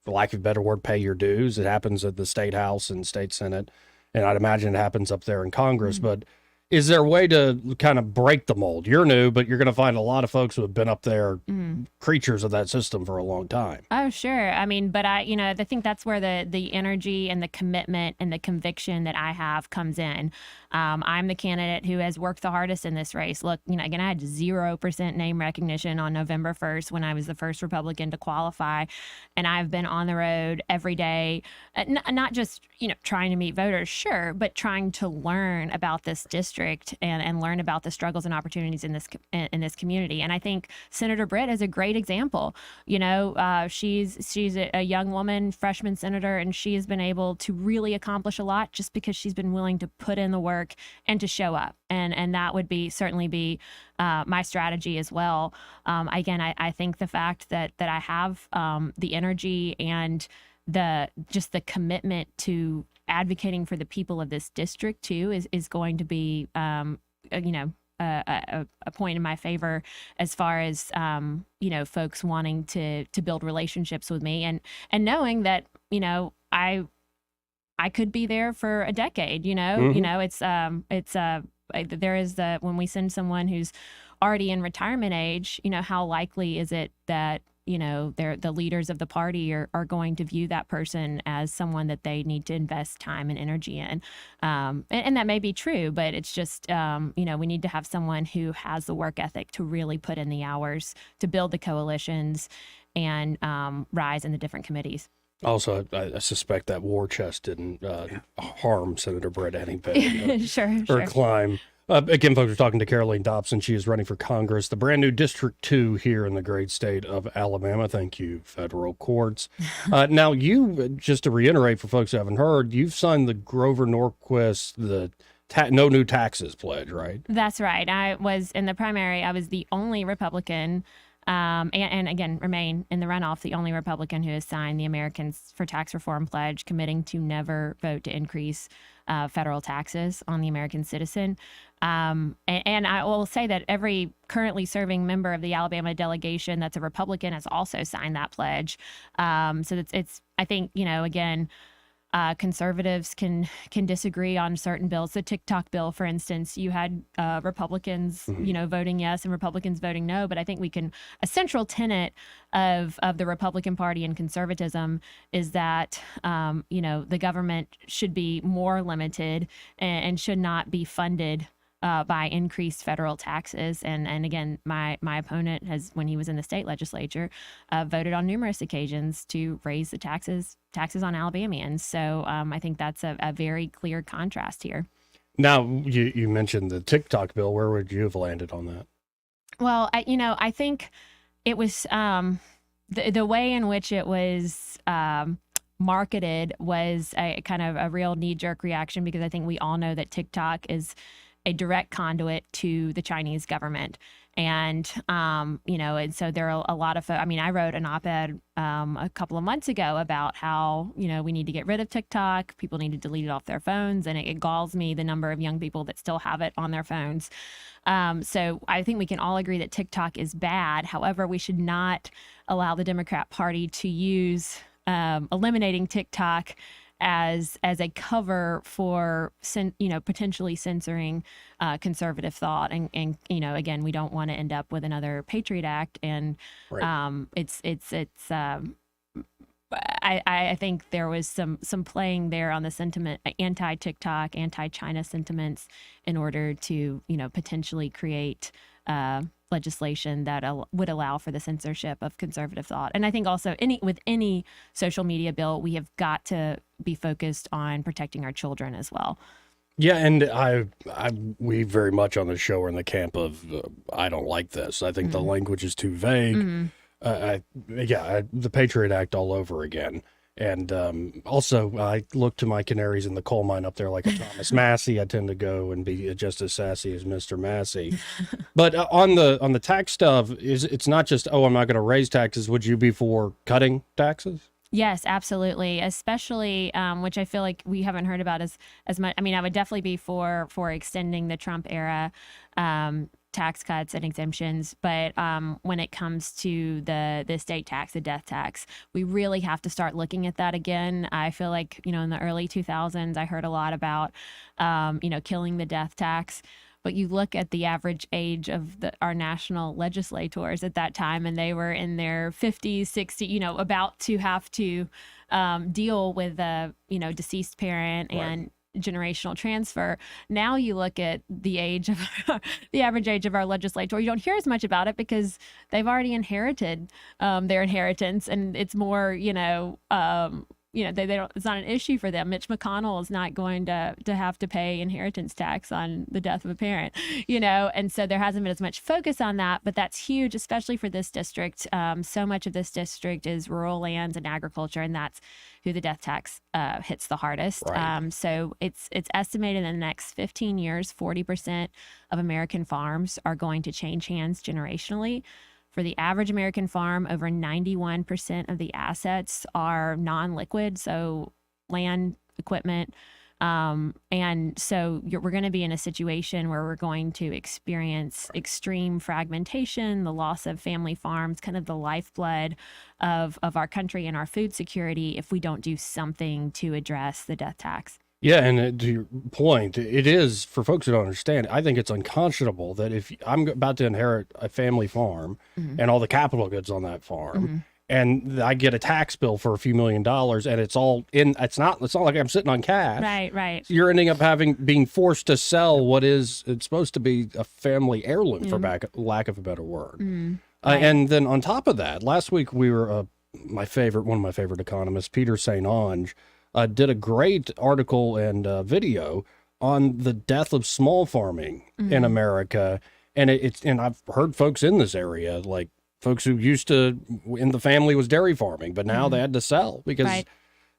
S1: for lack of a better word, pay your dues. It happens at the state house and state senate, and I'd imagine it happens up there in Congress. But is there a way to kind of break the mold? You're new, but you're going to find a lot of folks who have been up there, creatures of that system for a long time.
S19: Oh, sure. I mean, but I think that's where the energy and the commitment and the conviction that I have comes in. I'm the candidate who has worked the hardest in this race. Look, again, I had 0% name recognition on November 1st when I was the first Republican to qualify. And I've been on the road every day, not just, trying to meet voters, sure, but trying to learn about this district and learn about the struggles and opportunities in this community. And I think Senator Britt is a great example. She's a young woman, freshman senator, and she has been able to really accomplish a lot just because she's been willing to put in the work and to show up. And that would certainly be my strategy as well. Again, I think the fact that I have the energy and the commitment to advocating for the people of this district too is going to be a point in my favor as far as folks wanting to build relationships with me and knowing that I could be there for a decade. There is when we send someone who's already in retirement age, how likely is it that the leaders of the party are going to view that person as someone that they need to invest time and energy in. And that may be true, but it's just, we need to have someone who has the work ethic to really put in the hours to build the coalitions and rise in the different committees.
S1: Also, I suspect that war chest didn't harm Senator Britt any bit.
S19: Sure.
S1: Or climb. Again, folks, we're talking to Caroline Dobson. She is running for Congress, the brand new District 2 here in the great state of Alabama. Thank you, federal courts. Now, you, just to reiterate for folks who haven't heard, you've signed the Grover Norquist, the no new taxes pledge, right?
S19: That's right. I was in the primary. I was the only Republican, and again, remain in the runoff, the only Republican who has signed the Americans for Tax Reform pledge, committing to never vote to increase federal taxes on the American citizen. And I will say that every currently serving member of the Alabama delegation that's a Republican has also signed that pledge. So it's I think, again, conservatives can disagree on certain bills. The TikTok bill, for instance, you had Republicans, voting yes and Republicans voting no. But I think a central tenet of the Republican Party and conservatism is that, the government should be more limited and should not be funded by increased federal taxes. And again, my opponent has, when he was in the state legislature, voted on numerous occasions to raise the taxes on Alabamians. So I think that's a very clear contrast here.
S1: Now, you mentioned the TikTok bill. Where would you have landed on that?
S19: Well, I think it was the way in which it was marketed was a kind of a real knee-jerk reaction, because I think we all know that TikTok is a direct conduit to the Chinese government. And, and so there are a lot of, I wrote an op-ed a couple of months ago about how, we need to get rid of TikTok. People need to delete it off their phones. And it galls me the number of young people that still have it on their phones. So I think we can all agree that TikTok is bad. However, we should not allow the Democrat Party to use eliminating TikTok as a cover for potentially censoring conservative thought, and again, we don't want to end up with another Patriot Act, and right. I think there was some playing there on the sentiment, anti-TikTok, anti-China sentiments, in order to potentially create legislation that would allow for the censorship of conservative thought. And I think also with any social media bill, we have got to be focused on protecting our children as well.
S1: Yeah, and we very much on the show are in the camp of I don't like this. I think the language is too vague. The Patriot Act all over again. And also, I look to my canaries in the coal mine up there like a Thomas Massey. I tend to go and be just as sassy as Mr. Massey. But on the tax stuff, it's not just, I'm not going to raise taxes. Would you be for cutting taxes?
S19: Yes, absolutely. Especially, which I feel like we haven't heard about as much. I would definitely be for extending the Trump era tax cuts and exemptions. But when it comes to the estate tax, the death tax, we really have to start looking at that again. I feel like, in the early 2000s, I heard a lot about, killing the death tax. But you look at the average age of our national legislators at that time, and they were in their 50s, 60s, about to have to deal with a, deceased parent and generational transfer. Now you look at the age of the average age of our legislator, you don't hear as much about it because they've already inherited their inheritance, and it's more, they don't, it's not an issue for them. Mitch McConnell is not going to have to pay inheritance tax on the death of a parent, and so there hasn't been as much focus on that, but that's huge, especially for this district. So much of this district is rural lands and agriculture, and that's who the death tax hits the hardest. Right. So it's estimated in the next 15 years, 40% of American farms are going to change hands generationally. For the average American farm, over 91% of the assets are non-liquid, so land, equipment. And so we're going to be in a situation where we're going to experience extreme fragmentation, the loss of family farms, kind of the lifeblood of our country and our food security, if we don't do something to address the death tax.
S1: Yeah, and to your point, it is, for folks who don't understand, I think it's unconscionable that if I'm about to inherit a family farm and all the capital goods on that farm, and I get a tax bill for a few $1 million, and it's all in, it's not like I'm sitting on cash.
S19: Right.
S1: You're ending up being forced to sell what it's supposed to be a family heirloom, for lack of a better word. Right. And then on top of that, last week we were, one of my favorite economists, Peter St. Onge, did a great article and video on the death of small farming in America. And and I've heard folks in this area, like folks who used to, in the family was dairy farming, but now they had to sell because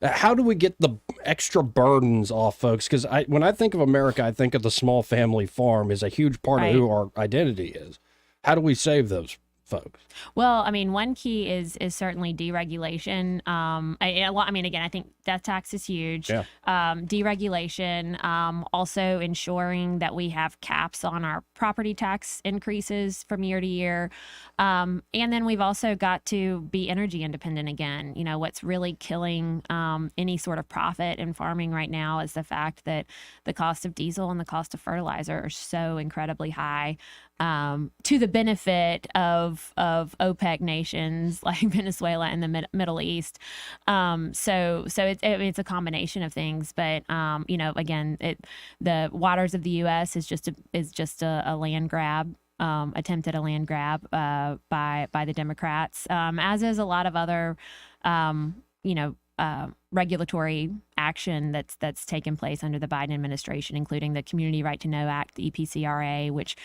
S1: how do we get the extra burdens off folks? Because when I think of America, I think of the small family farm is a huge part of who our identity is. How do we save those folks?
S19: Well, I mean, one key is certainly deregulation. I mean, again, I think death tax is huge.
S1: Yeah.
S19: Deregulation, also ensuring that we have caps on our property tax increases from year to year. And then we've also got to be energy independent again. You know, what's really killing any sort of profit in farming right now is the fact that the cost of diesel and the cost of fertilizer are so incredibly high. To the benefit of OPEC nations like Venezuela and the Middle East. So it's a combination of things, but you know, again, the waters of the U.S. is just a land grab. Attempted a land grab by the Democrats, as is a lot of other regulatory action that's taken place under the Biden administration, including the Community Right to Know Act, the EPCRA, which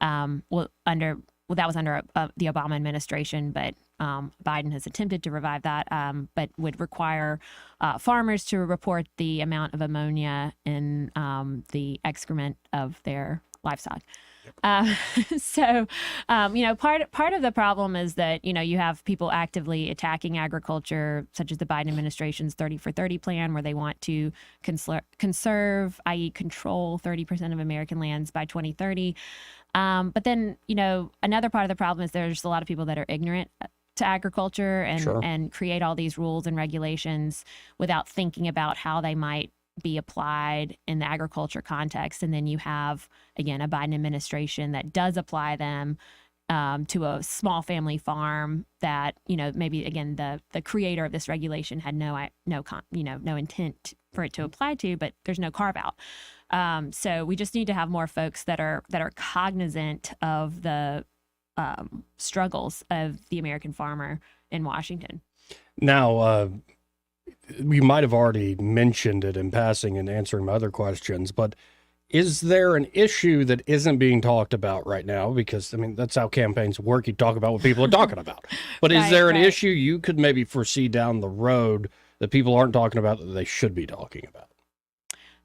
S19: that was under the Obama administration, but Biden has attempted to revive that, but would require farmers to report the amount of ammonia in the excrement of their livestock. So, part of the problem is that, you have people actively attacking agriculture, such as the Biden administration's 30 for 30 plan, where they want to conserve, i.e. control 30% of American lands by 2030. But then, another part of the problem is there's a lot of people that are ignorant to agriculture and create all these rules and regulations without thinking about how they might be applied in the agriculture context. And then you have, again, a Biden administration that does apply them to a small family farm that, maybe, again, the creator of this regulation had no intent for it to apply to, but there's no carve out. So we just need to have more folks that are cognizant of the struggles of the American farmer in Washington.
S1: Now, we might have already mentioned it in passing in answering my other questions, but is there an issue that isn't being talked about right now? Because, that's how campaigns work. You talk about what people are talking about. But is there an issue you could maybe foresee down the road that people aren't talking about that they should be talking about?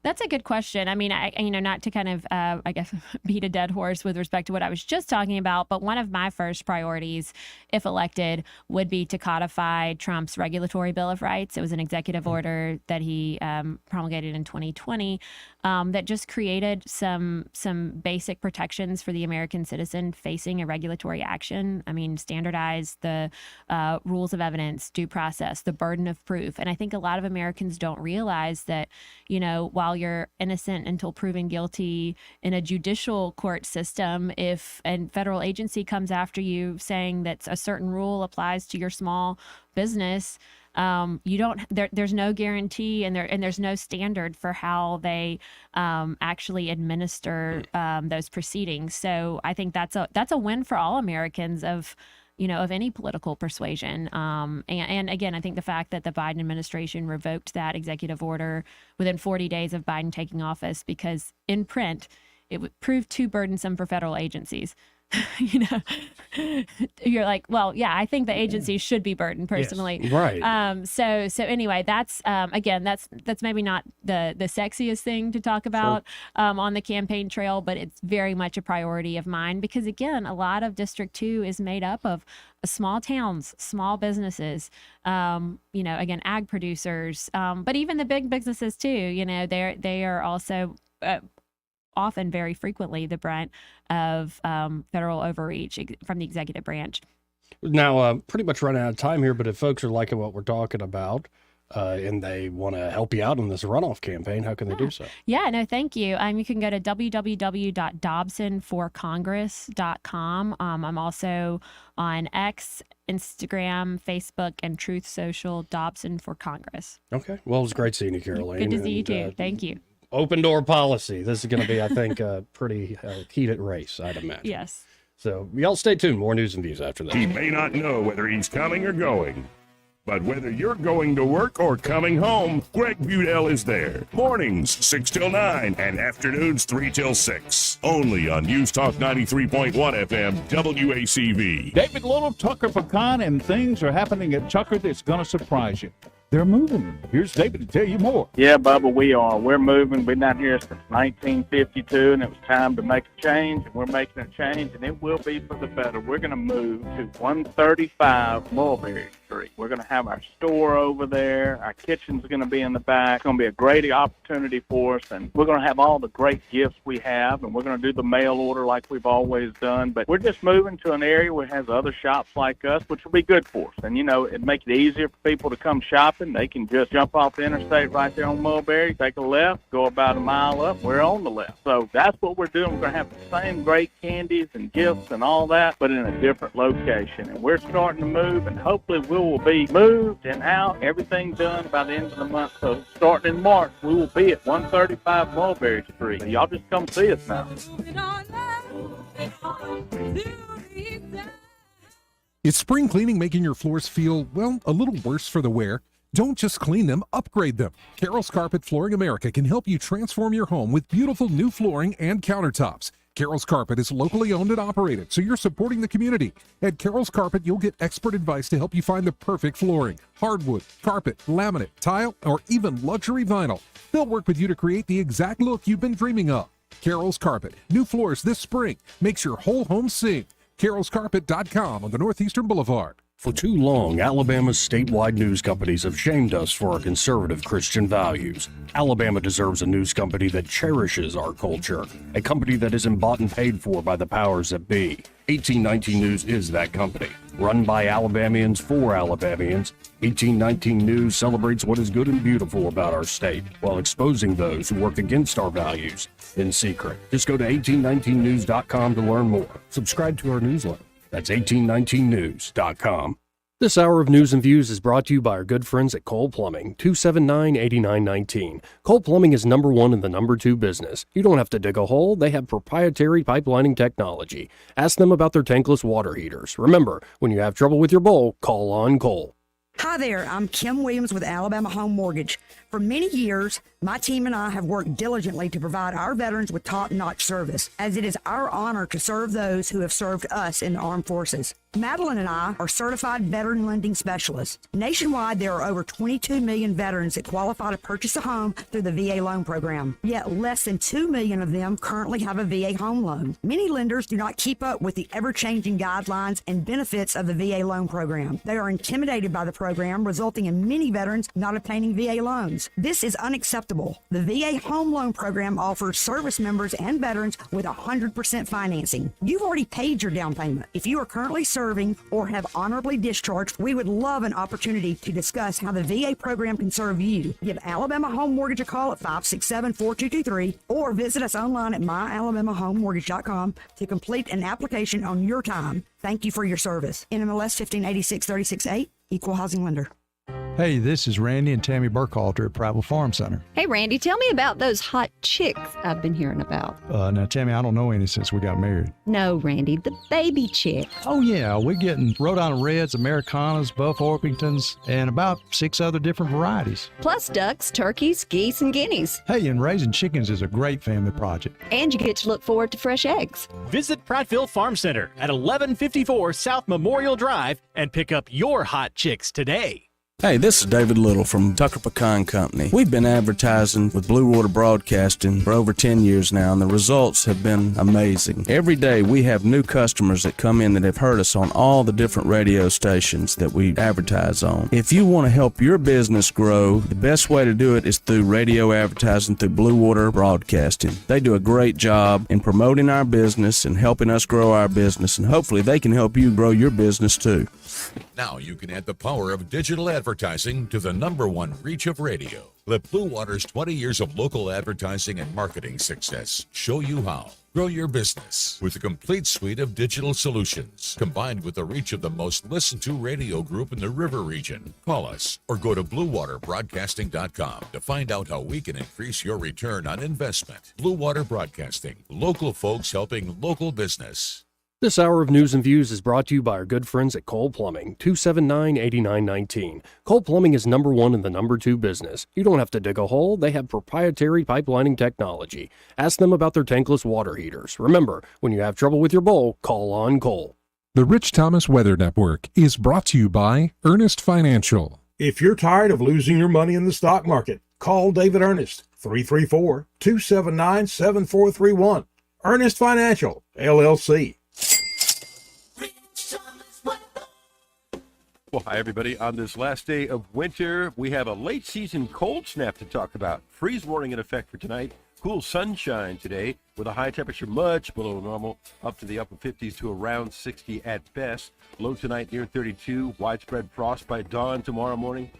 S19: That's a good question. I mean, not to kind of, I guess, beat a dead horse with respect to what I was just talking about, but one of my first priorities, if elected, would be to codify Trump's regulatory Bill of Rights. It was an executive order that he promulgated in 2020 that just created some basic protections for the American citizen facing a regulatory action. I mean, standardize the rules of evidence, due process, the burden of proof. And I think a lot of Americans don't realize that, while you're innocent until proven guilty in a judicial court system, if a federal agency comes after you saying that a certain rule applies to your small business, there's no guarantee and there's no standard for how they actually administer those proceedings. So I think that's a win for all Americans of any political persuasion. And again, I think the fact that the Biden administration revoked that executive order within 40 days of Biden taking office, because in print, it would prove too burdensome for federal agencies. You're like, well, yeah, I think the agencies should be burdened personally.
S1: Yes, right.
S19: So anyway, that's again, that's maybe not the sexiest thing to talk about on the campaign trail, but it's very much a priority of mine because, again, a lot of District 2 is made up of small towns, small businesses, again, ag producers, but even the big businesses too. They are also often, very frequently, the brunt of federal overreach from the executive branch.
S1: Now, pretty much running out of time here, but if folks are liking what we're talking about and they want to help you out in this runoff campaign, how can they do so?
S19: Yeah, no, thank you. You can go to www.dobsonforcongress.com. I'm also on X, Instagram, Facebook, and Truth Social, Dobson for Congress.
S1: Okay. Well, it was great seeing you, Caroline.
S19: Good to see you, too. Thank you.
S1: Open door policy. This is going to be, I think, a pretty heated race, I'd imagine.
S19: Yes.
S1: So y'all stay tuned. More news and views after this.
S13: He may not know whether he's coming or going, But whether you're going to work or coming home, Greg Budell is there. Mornings 6 till 9 and afternoons 3 till 6. Only on News Talk 93.1 FM WACV.
S4: David Little, Tucker Pecan, and things are happening at Tucker that's going to surprise you. They're moving. Here's David to tell you more.
S20: Yeah, Bubba, we are. We're moving. We've been down here since 1952, and it was time to make a change, and we're making a change, and it will be for the better. We're going to move to 135 Mulberry Street. We're going to have our store over there. Our kitchen's going to be in the back. It's going to be a great opportunity for us, and we're going to have all the great gifts we have, and we're going to do the mail order like we've always done. But we're just moving to an area where it has other shops like us, which will be good for us. And, you know, it makes it easier for people to come shopping. They can just jump off the interstate right there on Mulberry, take a left, go about a mile up. We're on the left. So that's what we're doing. We're going to have the same great candies and gifts and all that, but in a different location. And we're starting to move, and hopefully we will be moved and out, everything done by the end of the month. So starting in March, we will be at 135 Mulberry Street. So y'all just come see us now.
S23: Is spring cleaning making your floors feel, well, a little worse for the wear? Don't just clean them, upgrade them. Carroll's Carpet Flooring America can help you transform your home with beautiful new flooring and countertops. Carroll's Carpet is locally owned and operated, so you're supporting the community. At Carroll's Carpet, you'll get expert advice to help you find the perfect flooring, hardwood, carpet, laminate, tile, or even luxury vinyl. They'll work with you to create the exact look you've been dreaming of. Carroll's Carpet, new floors this spring, makes your whole home sing. carrollscarpet.com on the Northeastern Boulevard.
S1: For too long, Alabama's statewide news companies have shamed us for our conservative Christian values. Alabama deserves a news company that cherishes our culture, a company that isn't bought and paid for by the powers that be. 1819 News is that company. Run by Alabamians for Alabamians, 1819 News celebrates what is good and beautiful about our state while exposing those who work against our values in secret. Just go to 1819news.com to learn more. Subscribe to our newsletter. That's 1819news.com. This hour of News and Views is brought to you by our good friends at Cole Plumbing, 279-8919. Cole Plumbing is number one in the number two business. You don't have to dig a hole. They have proprietary pipelining technology. Ask them about their tankless water heaters. Remember, when you have trouble with your bowl, call on Cole.
S21: Hi there, I'm Kim Williams with Alabama Home Mortgage. For many years, my team and I have worked diligently to provide our veterans with top-notch service, as it is our honor to serve those who have served us in the armed forces. Madeline and I are certified veteran lending specialists. Nationwide, there are over 22 million veterans that qualify to purchase a home through the VA loan program, yet less than 2 million of them currently have a VA home loan. Many lenders do not keep up with the ever-changing guidelines and benefits of the VA loan program. They are intimidated by the program, resulting in many veterans not obtaining VA loans. This is unacceptable. The VA home loan program offers service members and veterans with 100% financing. You've already paid your down payment. If you are currently serving or have honorably discharged, we would love an opportunity to discuss how the VA program can serve you. Give Alabama Home Mortgage a call at 567-4223 or visit us online at myalabamahomemortgage.com to complete an application on your time. Thank you for your service. NMLS 1586-36-8, Equal Housing Lender.
S22: Hey, this is Randy and Tammy Burkhalter at Prattville Farm Center.
S24: Hey, Randy, tell me about those hot chicks I've been hearing about.
S22: Now, Tammy, I don't know any since we got married.
S24: No, Randy, the baby chick.
S22: Oh, yeah, we're getting Rhode Island Reds, Americanas, Buff Orpingtons, and about 6 other different varieties.
S24: Plus ducks, turkeys, geese, and guineas.
S22: Hey, and raising chickens is a great family project.
S24: And you get to look forward to fresh eggs.
S25: Visit Prattville Farm Center at 1154 South Memorial Drive and pick up your hot chicks today.
S27: Hey, this is David Little from Tucker Pecan Company. We've been advertising with Blue Water Broadcasting for over 10 years now, and the results have been amazing. Every day we have new customers that come in that have heard us on all the different radio stations that we advertise on. If you want to help your business grow, the best way to do it is through radio advertising through Blue Water Broadcasting. They do a great job in promoting our business and helping us grow our business, and hopefully they can help you grow your business too.
S28: Now you can add the power of digital advertising to the #1 reach of radio. Let Blue Water's 20 years of local advertising and marketing success show you how. Grow your business with a complete suite of digital solutions, combined with the reach of the most listened to radio group in the River region. Call us or go to BlueWaterBroadcasting.com to find out how we can increase your return on investment. Blue Water Broadcasting, local folks helping local business.
S1: This hour of News and Views is brought to you by our good friends at Cole Plumbing, 279-8919. Cole Plumbing is number one in the number two business. You don't have to dig a hole. They have proprietary pipelining technology. Ask them about their tankless water heaters. Remember, when you have trouble with your bowl, call on Cole.
S23: The Rich Thomas Weather Network is brought to you by Earnest Financial.
S3: If you're tired of losing your money in the stock market, call David Earnest, 334-279-7431. Earnest Financial, LLC.
S7: Well, hi, everybody. On this last day of winter, we have a late season cold snap to talk about. Freeze warning in effect for tonight. Cool sunshine today with a high temperature much below normal, up to the upper 50s to around 60 at best. Low tonight near 32. Widespread frost by dawn tomorrow morning.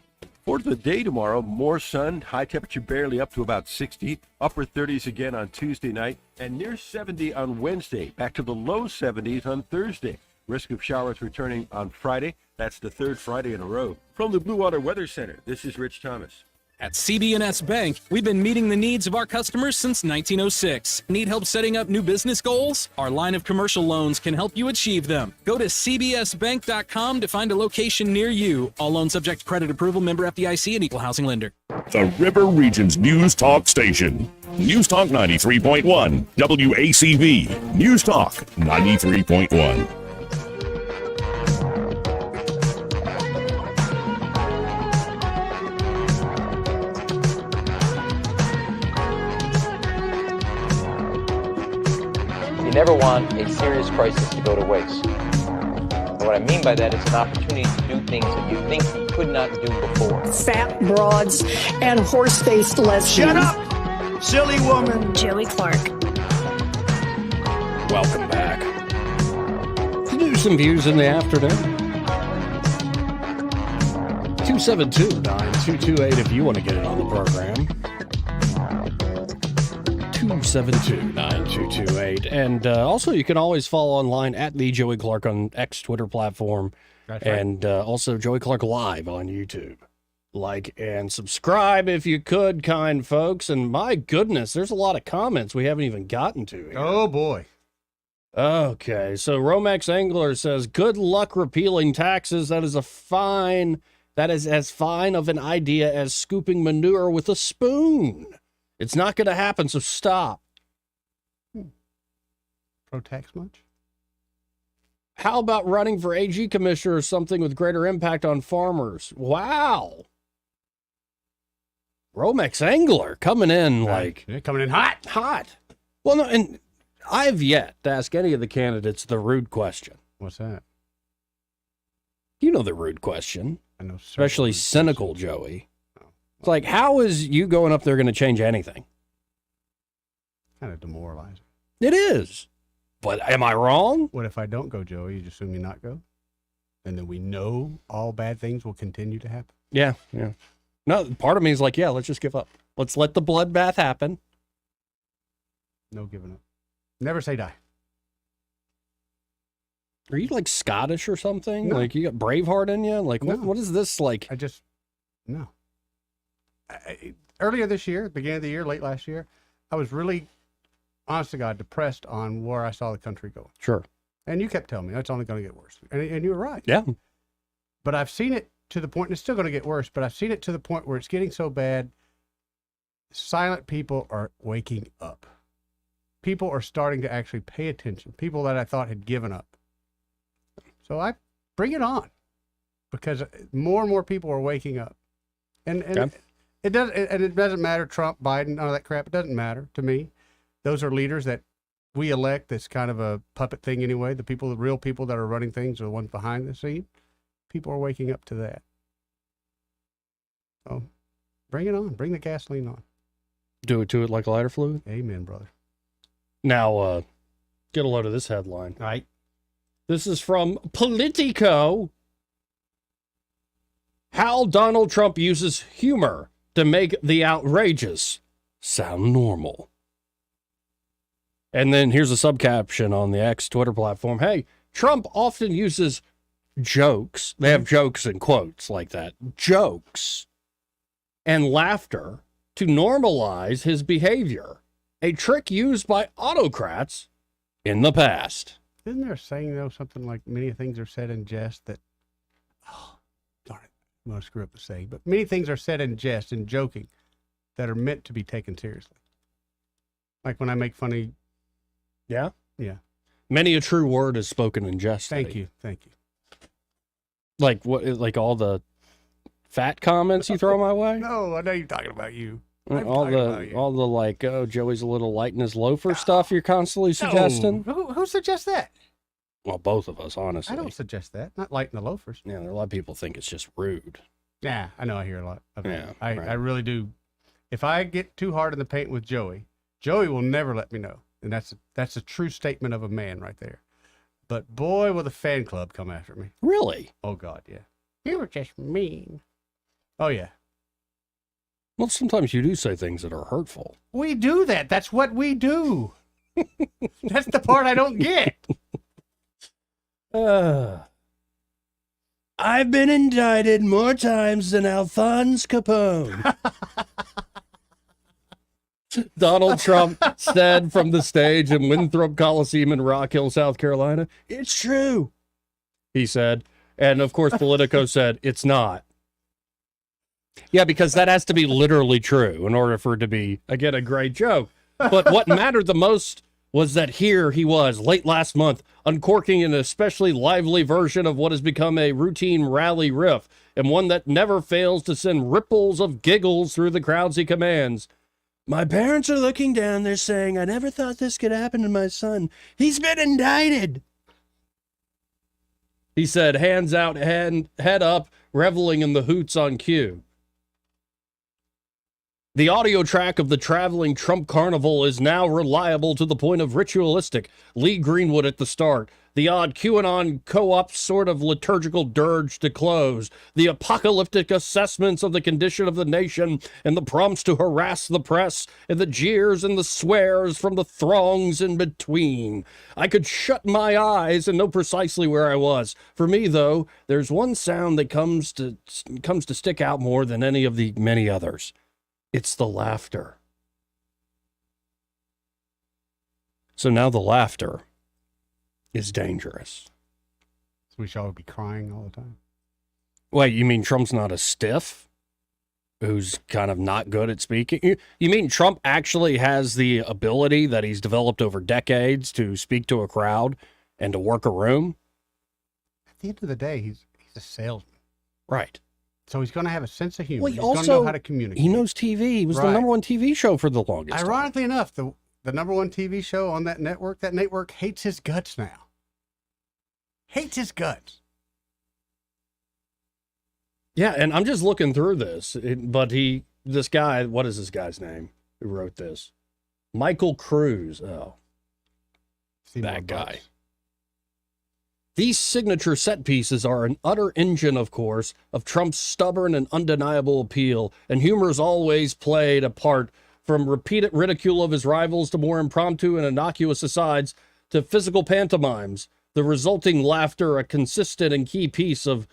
S7: For the day tomorrow, more sun, high temperature barely up to about 60, upper 30s again on Tuesday night, and near 70 on Wednesday, back to the low 70s on Thursday. Risk of showers returning on Friday. That's the third Friday in a row. From the Blue Water Weather Center, this is Rich Thomas.
S9: At CB&S Bank, we've been meeting the needs of our customers since 1906. Need help setting up new business goals? Our line of commercial loans can help you achieve them. Go to cbsbank.com to find a location near you. All loans subject to credit approval, member FDIC, and equal housing lender.
S13: The River Region's News Talk Station. News Talk 93.1. WACV. News Talk 93.1.
S10: You never want a serious crisis to go to waste. And what I mean by that is an opportunity to do things that you think you could not do before.
S21: Fat broads and horse-faced lesbians.
S10: Shut
S21: up,
S10: silly woman.
S17: Joey Clark.
S1: Welcome back. News and Views in the afternoon. 272-9228 if you want to get in on the program. 272-9228. And also, you can always follow online at the Joey Clark on X Twitter platform.
S2: That's right.
S1: And also Joey Clark Live on YouTube. Like and subscribe if you could, kind folks. And my goodness, there's a lot of comments we haven't even gotten to here.
S2: Oh, boy.
S1: Okay, so Romex Angler says, good luck repealing taxes. That is as fine of an idea as scooping manure with a spoon. It's not going to happen, so stop.
S2: Pro-tax much?
S1: How about running for AG commissioner or something with greater impact on farmers? Wow. Romex Angler coming in like...
S2: They're coming in hot.
S1: Hot. Well, no, and I have yet to ask any of the candidates the rude question.
S2: What's that?
S1: You know the rude question.
S2: I know.
S1: Especially cynical Joey. It's like, how is you going up there going to change anything?
S2: Kind of demoralizing.
S1: It is. But am I wrong?
S2: What if I don't go, Joey? You just assume you not go? And then we know all bad things will continue to happen?
S1: Yeah. No, part of me is like, yeah, let's just give up. Let's let the bloodbath happen.
S2: No giving up. Never say die.
S1: Are you like Scottish or something?
S2: No.
S1: Like you got Braveheart in you? Like
S2: No.
S1: what is this like?
S2: No. Earlier this year, beginning of the year, late last year, I was really, honest to God, depressed on where I saw the country going.
S1: Sure.
S2: And you kept telling me, it's only going to get worse. And you were right.
S1: Yeah.
S2: But I've seen it to the point, and it's still going to get worse, but I've seen it to the point where it's getting so bad, silent people are waking up. People are starting to actually pay attention. People that I thought had given up. So I bring it on, because more and more people are waking up. And it doesn't matter, Trump, Biden, all that crap. It doesn't matter to me. Those are leaders that we elect. That's kind of a puppet thing anyway. The real people that are running things are the ones behind the scene. People are waking up to that. So bring it on. Bring the gasoline on.
S1: Do it to it like a lighter fluid.
S2: Amen, brother.
S1: Now, get a load of this headline.
S2: All right.
S1: This is from Politico. How Donald Trump uses humor to make the outrageous sound normal. And then here's a subcaption on the X Twitter platform. Hey, Trump often uses jokes. They have jokes in quotes like that. Jokes and laughter to normalize his behavior. A trick used by autocrats in the past.
S2: Isn't there a saying, though, something like many things are said in jest that, oh, darn it, I'm going to screw up the saying, but many things are said in jest and joking that are meant to be taken seriously. Like when I make funny.
S1: Yeah?
S2: Yeah.
S1: Many a true word is spoken in jest.
S2: Thank you.
S1: Like what? Like all the fat comments you throw my way?
S2: No, I know you're talking about you.
S1: All the like, oh, Joey's a little light in his loafer stuff you're constantly suggesting?
S2: No. Who suggests that?
S1: Well, both of us, honestly.
S2: I don't suggest that. Not lighting the loafers.
S1: Yeah, there are a lot of people think it's just rude.
S2: Yeah, I know. I hear a lot of
S1: Yeah,
S2: that. I really do. If I get too hard in the paint with Joey will never let me know. And that's a true statement of a man right there. But boy, will the fan club come after me.
S1: Really?
S2: Oh, God, yeah. You were just mean. Oh, yeah.
S1: Well, sometimes you do say things that are hurtful.
S2: We do that. That's what we do. That's the part I don't get.
S1: I've been indicted more times than Alphonse Capone. Donald Trump said from the stage in Winthrop Coliseum in Rock Hill, South Carolina, "It's true," he said. And, of course, Politico said, "It's not." Yeah, because that has to be literally true in order for it to be, again, a great joke. But what mattered the most was that here he was, late last month, uncorking an especially lively version of what has become a routine rally riff, and one that never fails to send ripples of giggles through the crowds he commands. "My parents are looking down, they're saying, I never thought this could happen to my son. He's been indicted." He said, hands out, head up, reveling in the hoots on cue. The audio track of the traveling Trump carnival is now reliable to the point of ritualistic. Lee Greenwood at the start. The odd QAnon co-op sort of liturgical dirge to close. The apocalyptic assessments of the condition of the nation and the prompts to harass the press and the jeers and the swears from the throngs in between. I could shut my eyes and know precisely where I was. For me, though, there's one sound that comes to stick out more than any of the many others. It's the laughter. So now the laughter is dangerous.
S2: So we shall be crying all the time.
S1: Wait, you mean Trump's not a stiff who's kind of not good at speaking? You mean Trump actually has the ability that he's developed over decades to speak to a crowd and to work a room?
S2: At the end of the day, he's a salesman.
S1: Right.
S2: So he's going to have a sense of humor.
S1: Well,
S2: he's going to know how to communicate.
S1: He knows TV. He was the number one TV show for the longest time.
S2: Ironically enough, the number one TV show on that network hates his guts now. Hates his guts.
S1: Yeah, and I'm just looking through this, this guy, what is this guy's name who wrote this? Michael Cruz. Oh, that guy. These signature set pieces are an utter engine, of course, of Trump's stubborn and undeniable appeal, and humor's always played a part, from repeated ridicule of his rivals to more impromptu and innocuous asides to physical pantomimes, the resulting laughter a consistent and key piece of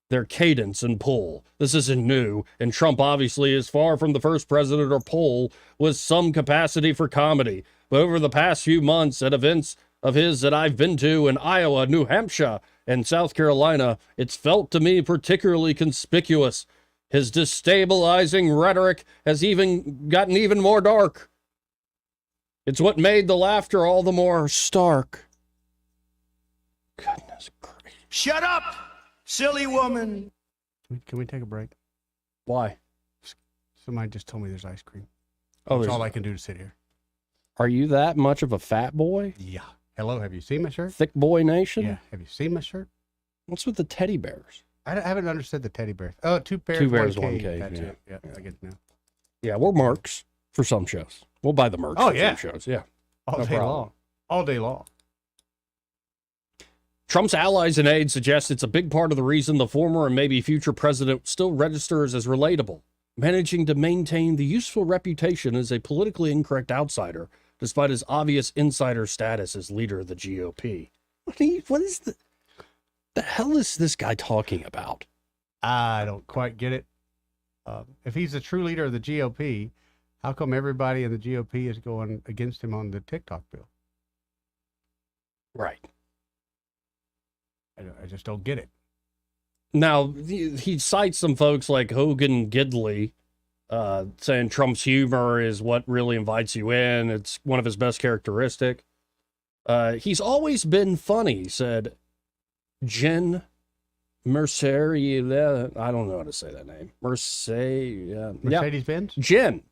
S1: their cadence and pull. This isn't new, and Trump obviously is far from the first president or poll with some capacity for comedy. But over the past few months at events of his that I've been to in Iowa, New Hampshire, and South Carolina, it's felt to me particularly conspicuous. His destabilizing rhetoric has gotten even more dark. It's what made the laughter all the more stark. Goodness gracious.
S5: Shut up, silly woman.
S2: Can we take a break?
S1: Why?
S2: Somebody just told me there's ice cream.
S1: Oh,
S2: That's all I can do to sit here.
S1: Are you that much of a fat boy?
S2: Yeah. Hello, have you seen my shirt?
S1: Thick boy nation?
S2: Yeah. Have you seen my shirt?
S1: What's with the teddy bears?
S2: I haven't understood the teddy bears. Oh, two bears,
S1: Two bears,
S2: one
S1: one
S2: cave.
S1: cave,
S2: That's
S1: yeah.
S2: it. Yeah, I get it now.
S1: Yeah, we're mercs for some shows. We'll buy the merch for some shows. Yeah.
S2: All
S1: No
S2: day
S1: problem.
S2: long. All day long.
S1: Trump's allies and aides suggest it's a big part of the reason the former and maybe future president still registers as relatable, managing to maintain the useful reputation as a politically incorrect outsider, despite his obvious insider status as leader of the GOP. What is the hell is this guy talking about?
S2: I don't quite get it. If he's the true leader of the GOP, how come everybody in the GOP is going against him on the TikTok bill?
S1: Right.
S2: I just don't get it.
S1: Now, he cites some folks like Hogan Gidley, saying Trump's humor is what really invites you in. It's one of his best characteristic. He's always been funny, said Jen Mercer. I don't know how to say that name.
S2: Mercedes-Benz?
S1: Jen,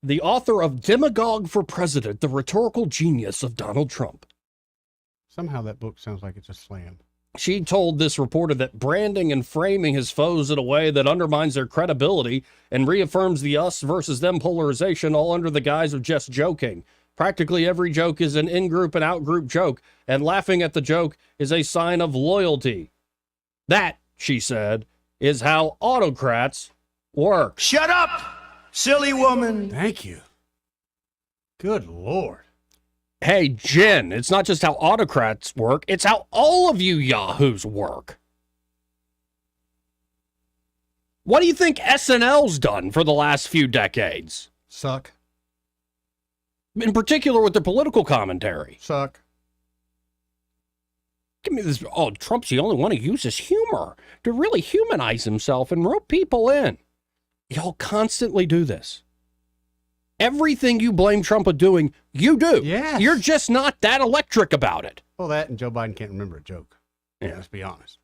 S1: the author of Demagogue for President, the Rhetorical Genius of Donald Trump.
S2: Somehow that book sounds like it's a slam.
S1: She told this reporter that branding and framing his foes in a way that undermines their credibility and reaffirms the us versus them polarization, all under the guise of just joking. Practically every joke is an in-group and out-group joke, and laughing at the joke is a sign of loyalty. That, she said, is how autocrats work.
S5: Shut up, silly woman.
S2: Thank you. Good Lord.
S1: Hey, Jen, it's not just how autocrats work, it's how all of you yahoos work. What do you think SNL's done for the last few decades?
S2: Suck.
S1: In particular with their political commentary.
S2: Suck.
S1: Give me this. Oh, Trump's the only one who uses humor to really humanize himself and rope people in. Y'all constantly do this. Everything you blame Trump for doing, you do.
S2: Yes.
S1: You're just not that electric about it.
S2: Well, that and Joe Biden can't remember a joke.
S1: Yeah.
S2: Let's be honest.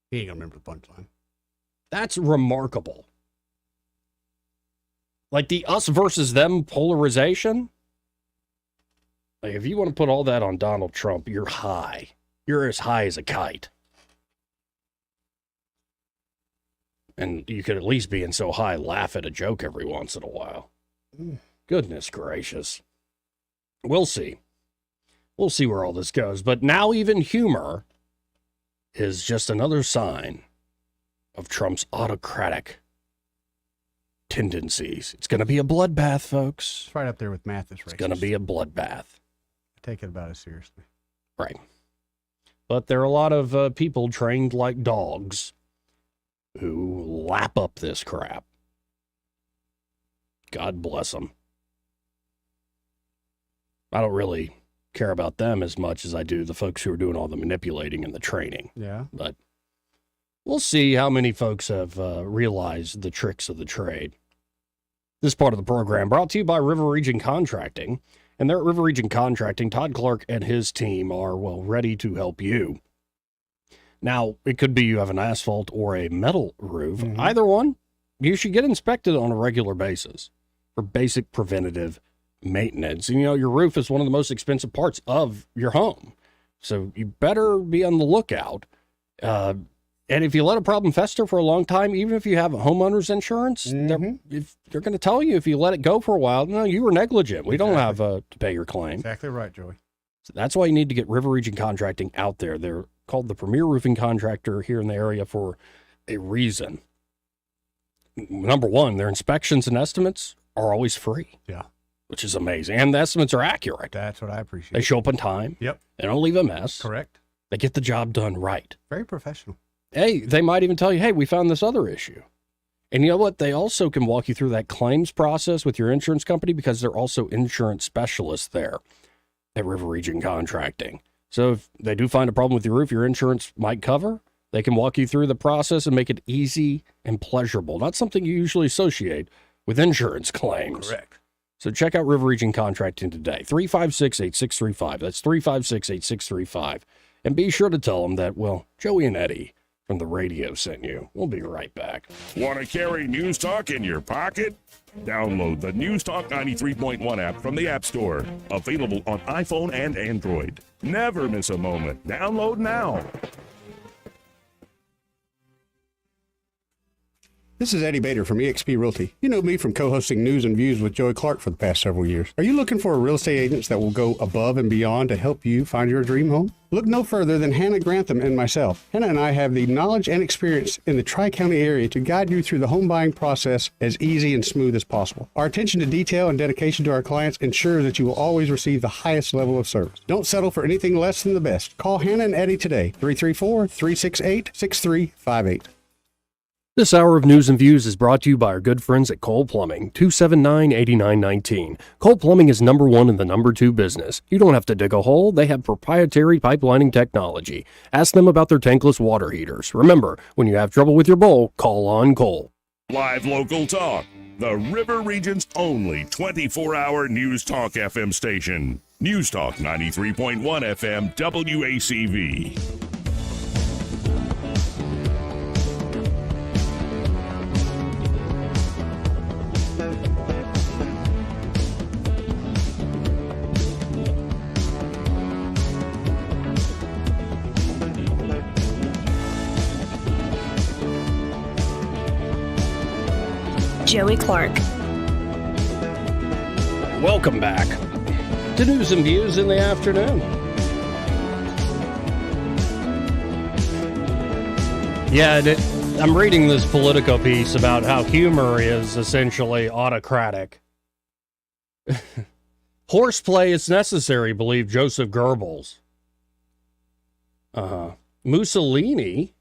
S2: He ain't going to remember the punchline.
S1: That's remarkable. Like the us versus them polarization. Like if you want to put all that on Donald Trump, you're high. You're as high as a kite. And you could at least be in so high, laugh at a joke every once in a while. Goodness gracious. We'll see. We'll see where all this goes. But now even humor is just another sign of Trump's autocratic tendencies. It's going to be a bloodbath, folks.
S2: It's right up there with math.
S1: It's going to be a bloodbath.
S2: I take it about as seriously.
S1: Right. But there are a lot of people trained like dogs who lap up this crap. God bless them. I don't really care about them as much as I do the folks who are doing all the manipulating and the training.
S2: Yeah.
S1: But we'll see how many folks have realized the tricks of the trade. This part of the program brought to you by River Region Contracting. And there at River Region Contracting, Todd Clark and his team are, well, ready to help you. Now, it could be you have an asphalt or a metal roof.
S2: Mm-hmm.
S1: Either one, you should get inspected on a regular basis for basic preventative maintenance. And, you know, your roof is one of the most expensive parts of your home. So you better be on the lookout. And if you let a problem fester for a long time, even if you have a homeowner's insurance, they're going to tell you if you let it go for a while, no, you were negligent. We don't have to pay your claim.
S2: Exactly right, Joey.
S1: So that's why you need to get River Region Contracting out there. They're called the premier roofing contractor here in the area for a reason. Number one, their inspections and estimates are always free.
S2: Yeah.
S1: Which is amazing. And the estimates are accurate.
S2: That's what I appreciate.
S1: They show up on time.
S2: Yep.
S1: They don't leave a mess.
S2: Correct.
S1: They get the job done right.
S2: Very professional.
S1: Hey, they might even tell you, hey, we found this other issue. And you know what? They also can walk you through that claims process with your insurance company because they're also insurance specialists there at River Region Contracting. So if they do find a problem with your roof your insurance might cover, they can walk you through the process and make it easy and pleasurable. Not something you usually associate with insurance claims.
S2: Correct.
S1: So check out River Region Contracting today. 356-8635. That's 356-8635. And be sure to tell them that, well, Joey and Eddie from the radio sent you. We'll be right back.
S13: Want to carry News Talk in your pocket? Download the News Talk 93.1 app from the App Store. Available on iPhone and Android. Never miss a moment. Download now.
S2: This is Eddie Bader from eXp Realty. You know me from co-hosting News and Views with Joey Clark for the past several years. Are you looking for a real estate agent that will go above and beyond to help you find your dream home? Look no further than Hannah Grantham and myself. Hannah and I have the knowledge and experience in the Tri-County area to guide you through the home buying process as easy and smooth as possible. Our attention to detail and dedication to our clients ensures that you will always receive the highest level of service. Don't settle for anything less than the best. Call Hannah and Eddie today, 334-368-6358.
S1: This hour of News and Views is brought to you by our good friends at Cole Plumbing, 279-8919. Cole Plumbing is number one in the number two business. You don't have to dig a hole. They have proprietary pipelining technology. Ask them about their tankless water heaters. Remember, when you have trouble with your bowl, call on Cole.
S13: Live local talk. The River Region's only 24-hour News Talk FM station. News Talk 93.1 FM WACV.
S17: Joey Clark.
S1: Welcome back to News and Views in the afternoon. Yeah, I'm reading this Politico piece about how humor is essentially autocratic. Horseplay is necessary, believed Joseph Goebbels. Mussolini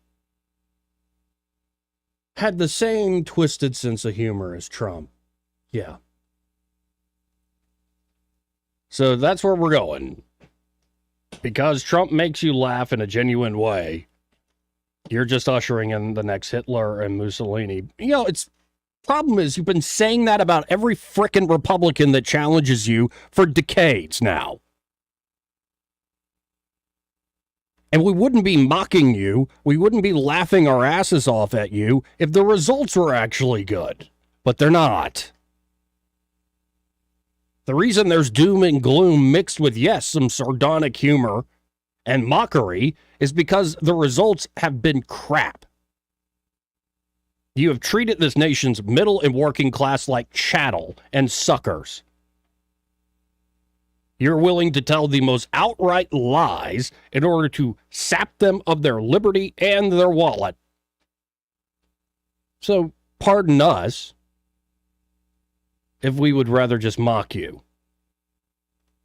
S1: had the same twisted sense of humor as Trump. Yeah. So that's where we're going. Because Trump makes you laugh in a genuine way, you're just ushering in the next Hitler and Mussolini. You know, problem is you've been saying that about every frickin' Republican that challenges you for decades now. And we wouldn't be mocking you, we wouldn't be laughing our asses off at you if the results were actually good. But they're not. The reason there's doom and gloom mixed with, yes, some sardonic humor and mockery is because the results have been crap. You have treated this nation's middle and working class like chattel and suckers. You're willing to tell the most outright lies in order to sap them of their liberty and their wallet. So, pardon us if we would rather just mock you.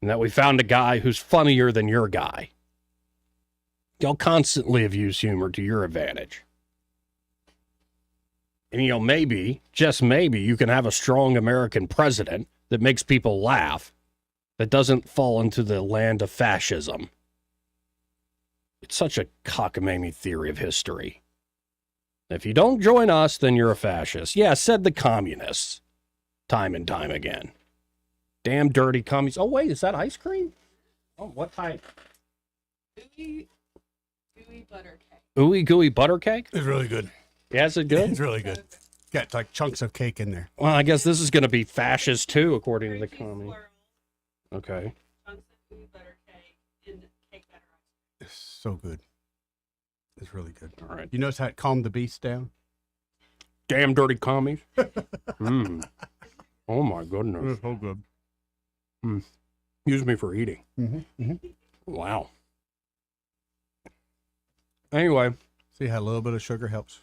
S1: And that we found a guy who's funnier than your guy. Y'all constantly have used humor to your advantage. And, you know, maybe, just maybe, you can have a strong American president that makes people laugh, that doesn't fall into the land of fascism. It's such a cockamamie theory of history. If you don't join us, then you're a fascist. Yeah, said the communists. Time and time again. Damn dirty communists. Oh, wait, is that ice cream? Oh, what type?
S6: Gooey butter cake.
S1: Ooey gooey butter cake?
S2: It's really good.
S1: Yeah, is it good?
S2: It's really good. Got like chunks of cake in there.
S1: Well, I guess this is going to be fascist too, according to the communists. Okay.
S2: It's so good. It's really good.
S1: All right.
S2: You notice how it calmed the beast down?
S1: Damn dirty commies. Oh my goodness.
S2: It's so good.
S1: Use me for eating.
S2: Mm-hmm.
S1: Wow. Anyway.
S2: See how a little bit of sugar helps?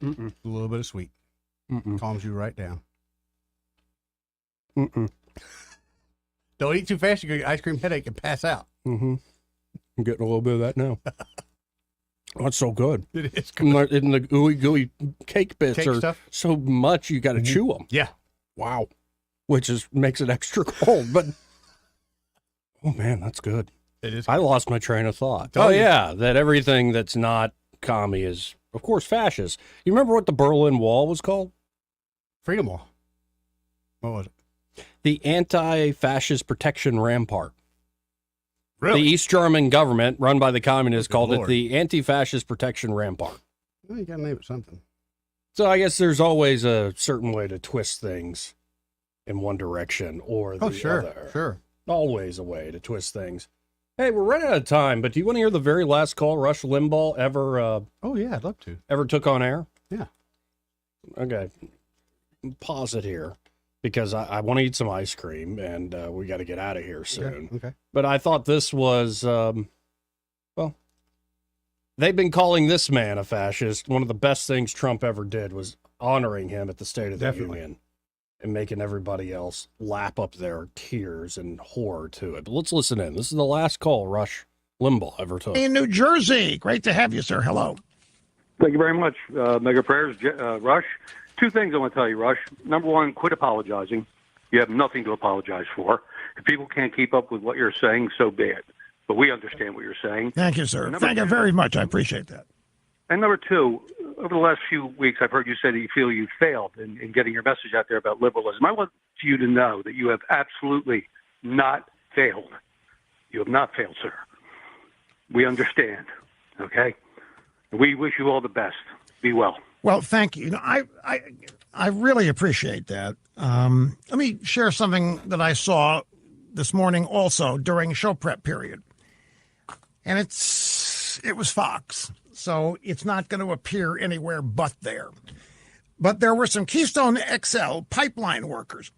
S1: Mm-mm.
S2: A little bit of sweet.
S1: Mm-mm.
S2: Calms you right down.
S1: Mm-mm.
S2: Don't eat too fast. You get an ice cream headache and pass out.
S1: Mm-hmm. I'm getting a little bit of that now. Oh, it's so good.
S2: It is good.
S1: And the ooey gooey cake bits
S2: Cake
S1: are
S2: stuff?
S1: so much you got to chew them.
S2: Yeah.
S1: Wow. Which makes it extra cold. But, oh man, that's good.
S2: It is.
S1: I lost my train of thought.
S2: Oh,
S1: yeah, that everything that's not commie is, of course, fascist. You remember what the Berlin Wall was called?
S2: Freedom Wall. What was it?
S1: The Anti-Fascist Protection Rampart.
S2: Really?
S1: The East German government, run by the communists,
S2: Good
S1: called
S2: Lord.
S1: it the Anti-Fascist Protection Rampart.
S2: Well, you got to name it something.
S1: So I guess there's always a certain way to twist things in one direction or the other.
S2: Sure.
S1: Always a way to twist things. Hey, we're running out of time, but do you want to hear the very last call Rush Limbaugh ever
S2: Oh, yeah, I'd love to.
S1: ever took on air?
S2: Yeah.
S1: Okay. Pause it here because I want to eat some ice cream and we got to get out of here soon.
S2: Okay.
S1: But I thought this was, well, they've been calling this man a fascist. One of the best things Trump ever did was honoring him at the State of the Union and making everybody else lap up their tears and horror to it. But let's listen in. This is the last call Rush Limbaugh ever took.
S5: In New Jersey. Great to have you, sir. Hello.
S8: Thank you very much, Mega Prayers. Rush, two things I want to tell you, Rush. Number one, quit apologizing. You have nothing to apologize for. If people can't keep up with what you're saying, so be it. But we understand what you're saying.
S11: Thank you, sir. Thank you very much. I appreciate that.
S8: And number two, over the last few weeks, I've heard you say that you feel you failed in getting your message out there about liberalism. I want you to know that you have absolutely not failed. You have not failed, sir. We understand, okay? We wish you all the best. Be well.
S11: Well, thank you. I really appreciate that. Let me share something that I saw this morning also during show prep period. And it was Fox, so it's not going to appear anywhere but there. But there were some Keystone XL pipeline workers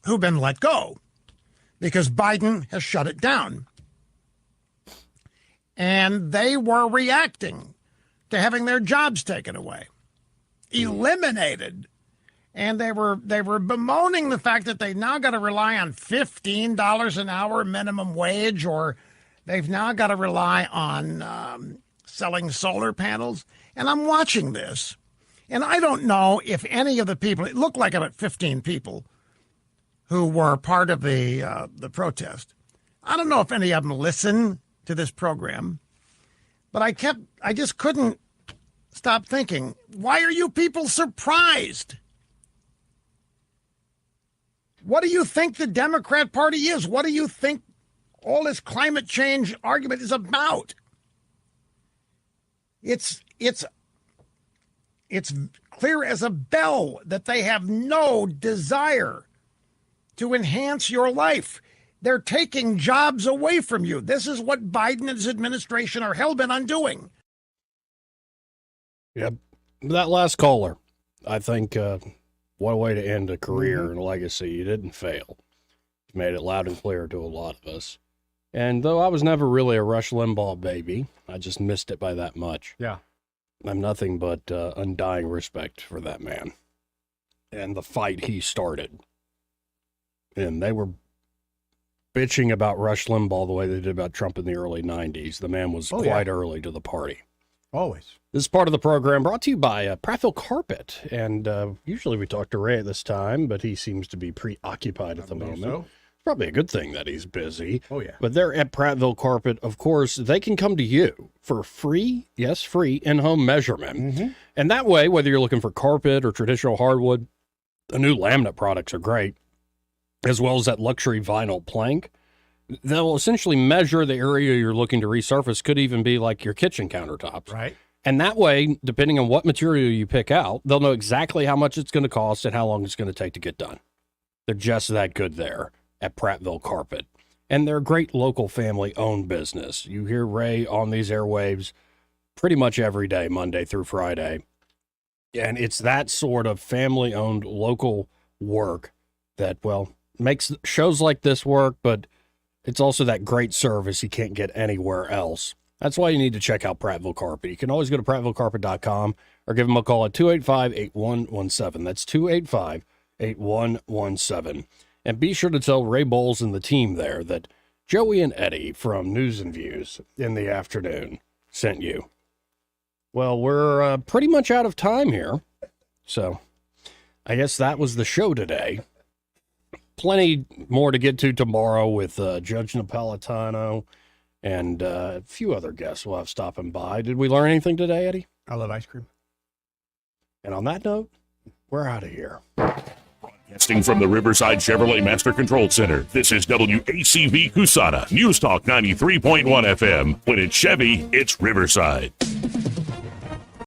S11: who've been let go because Biden has shut it down. And they were reacting to having their jobs taken away, eliminated. And they were bemoaning the fact that they now got to rely on $15 an hour minimum wage, or they've now got to rely on selling solar panels. And I'm watching this, and I don't know if any of the people, it looked like about 15 people who were part of the protest. I don't know if any of them listen to this program, but I just couldn't stop thinking, why are you people surprised? What do you think the Democrat Party is? What do you think all this climate change argument is about? It's clear as a bell that they have no desire to enhance your life. They're taking jobs away from you. This is what Biden and his administration are hell-bent on doing.
S1: Yep. That last caller, I think, what a way to end a career and a legacy. You didn't fail. You made it loud and clear to a lot of us. And though I was never really a Rush Limbaugh baby, I just missed it by that much.
S2: Yeah.
S1: I'm nothing but undying respect for that man and the fight he started. And they were bitching about Rush Limbaugh the way they did about Trump in the early 90s. The man was quite early to the party.
S2: Always.
S1: This is part of the program brought to you by Prattville Carpet. And usually we talk to Ray at this time, but he seems to be preoccupied at the moment.
S2: So.
S1: It's probably a good thing that he's busy.
S2: Oh, yeah.
S1: But they're at Prattville Carpet. Of course, they can come to you for free, yes, free in-home measurement.
S2: Mm-hmm.
S1: And that way, whether you're looking for carpet or traditional hardwood, the new laminate products are great, as well as that luxury vinyl plank. They'll essentially measure the area you're looking to resurface, could even be like your kitchen countertops.
S2: Right.
S1: And that way, depending on what material you pick out, they'll know exactly how much it's going to cost and how long it's going to take to get done. They're just that good there at Prattville Carpet. And they're a great local family-owned business. You hear Ray on these airwaves pretty much every day, Monday through Friday. And it's that sort of family-owned local work that, well, makes shows like this work, but it's also that great service you can't get anywhere else. That's why you need to check out Prattville Carpet. You can always go to prattvillecarpet.com or give them a call at 285-8117. That's 285-8117. And be sure to tell Ray Bowles and the team there that Joey and Eddie from News and Views in the afternoon sent you. Well, we're pretty much out of time here. So I guess that was the show today. Plenty more to get to tomorrow with Judge Napolitano and a few other guests we'll have stopping by. Did we learn anything today, Eddie?
S2: I love ice cream.
S1: And on that note, we're out of here.
S13: Broadcasting from the Riverside Chevrolet Master Control Center, this is WACV Cusana, News Talk 93.1 FM. When it's Chevy, it's Riverside.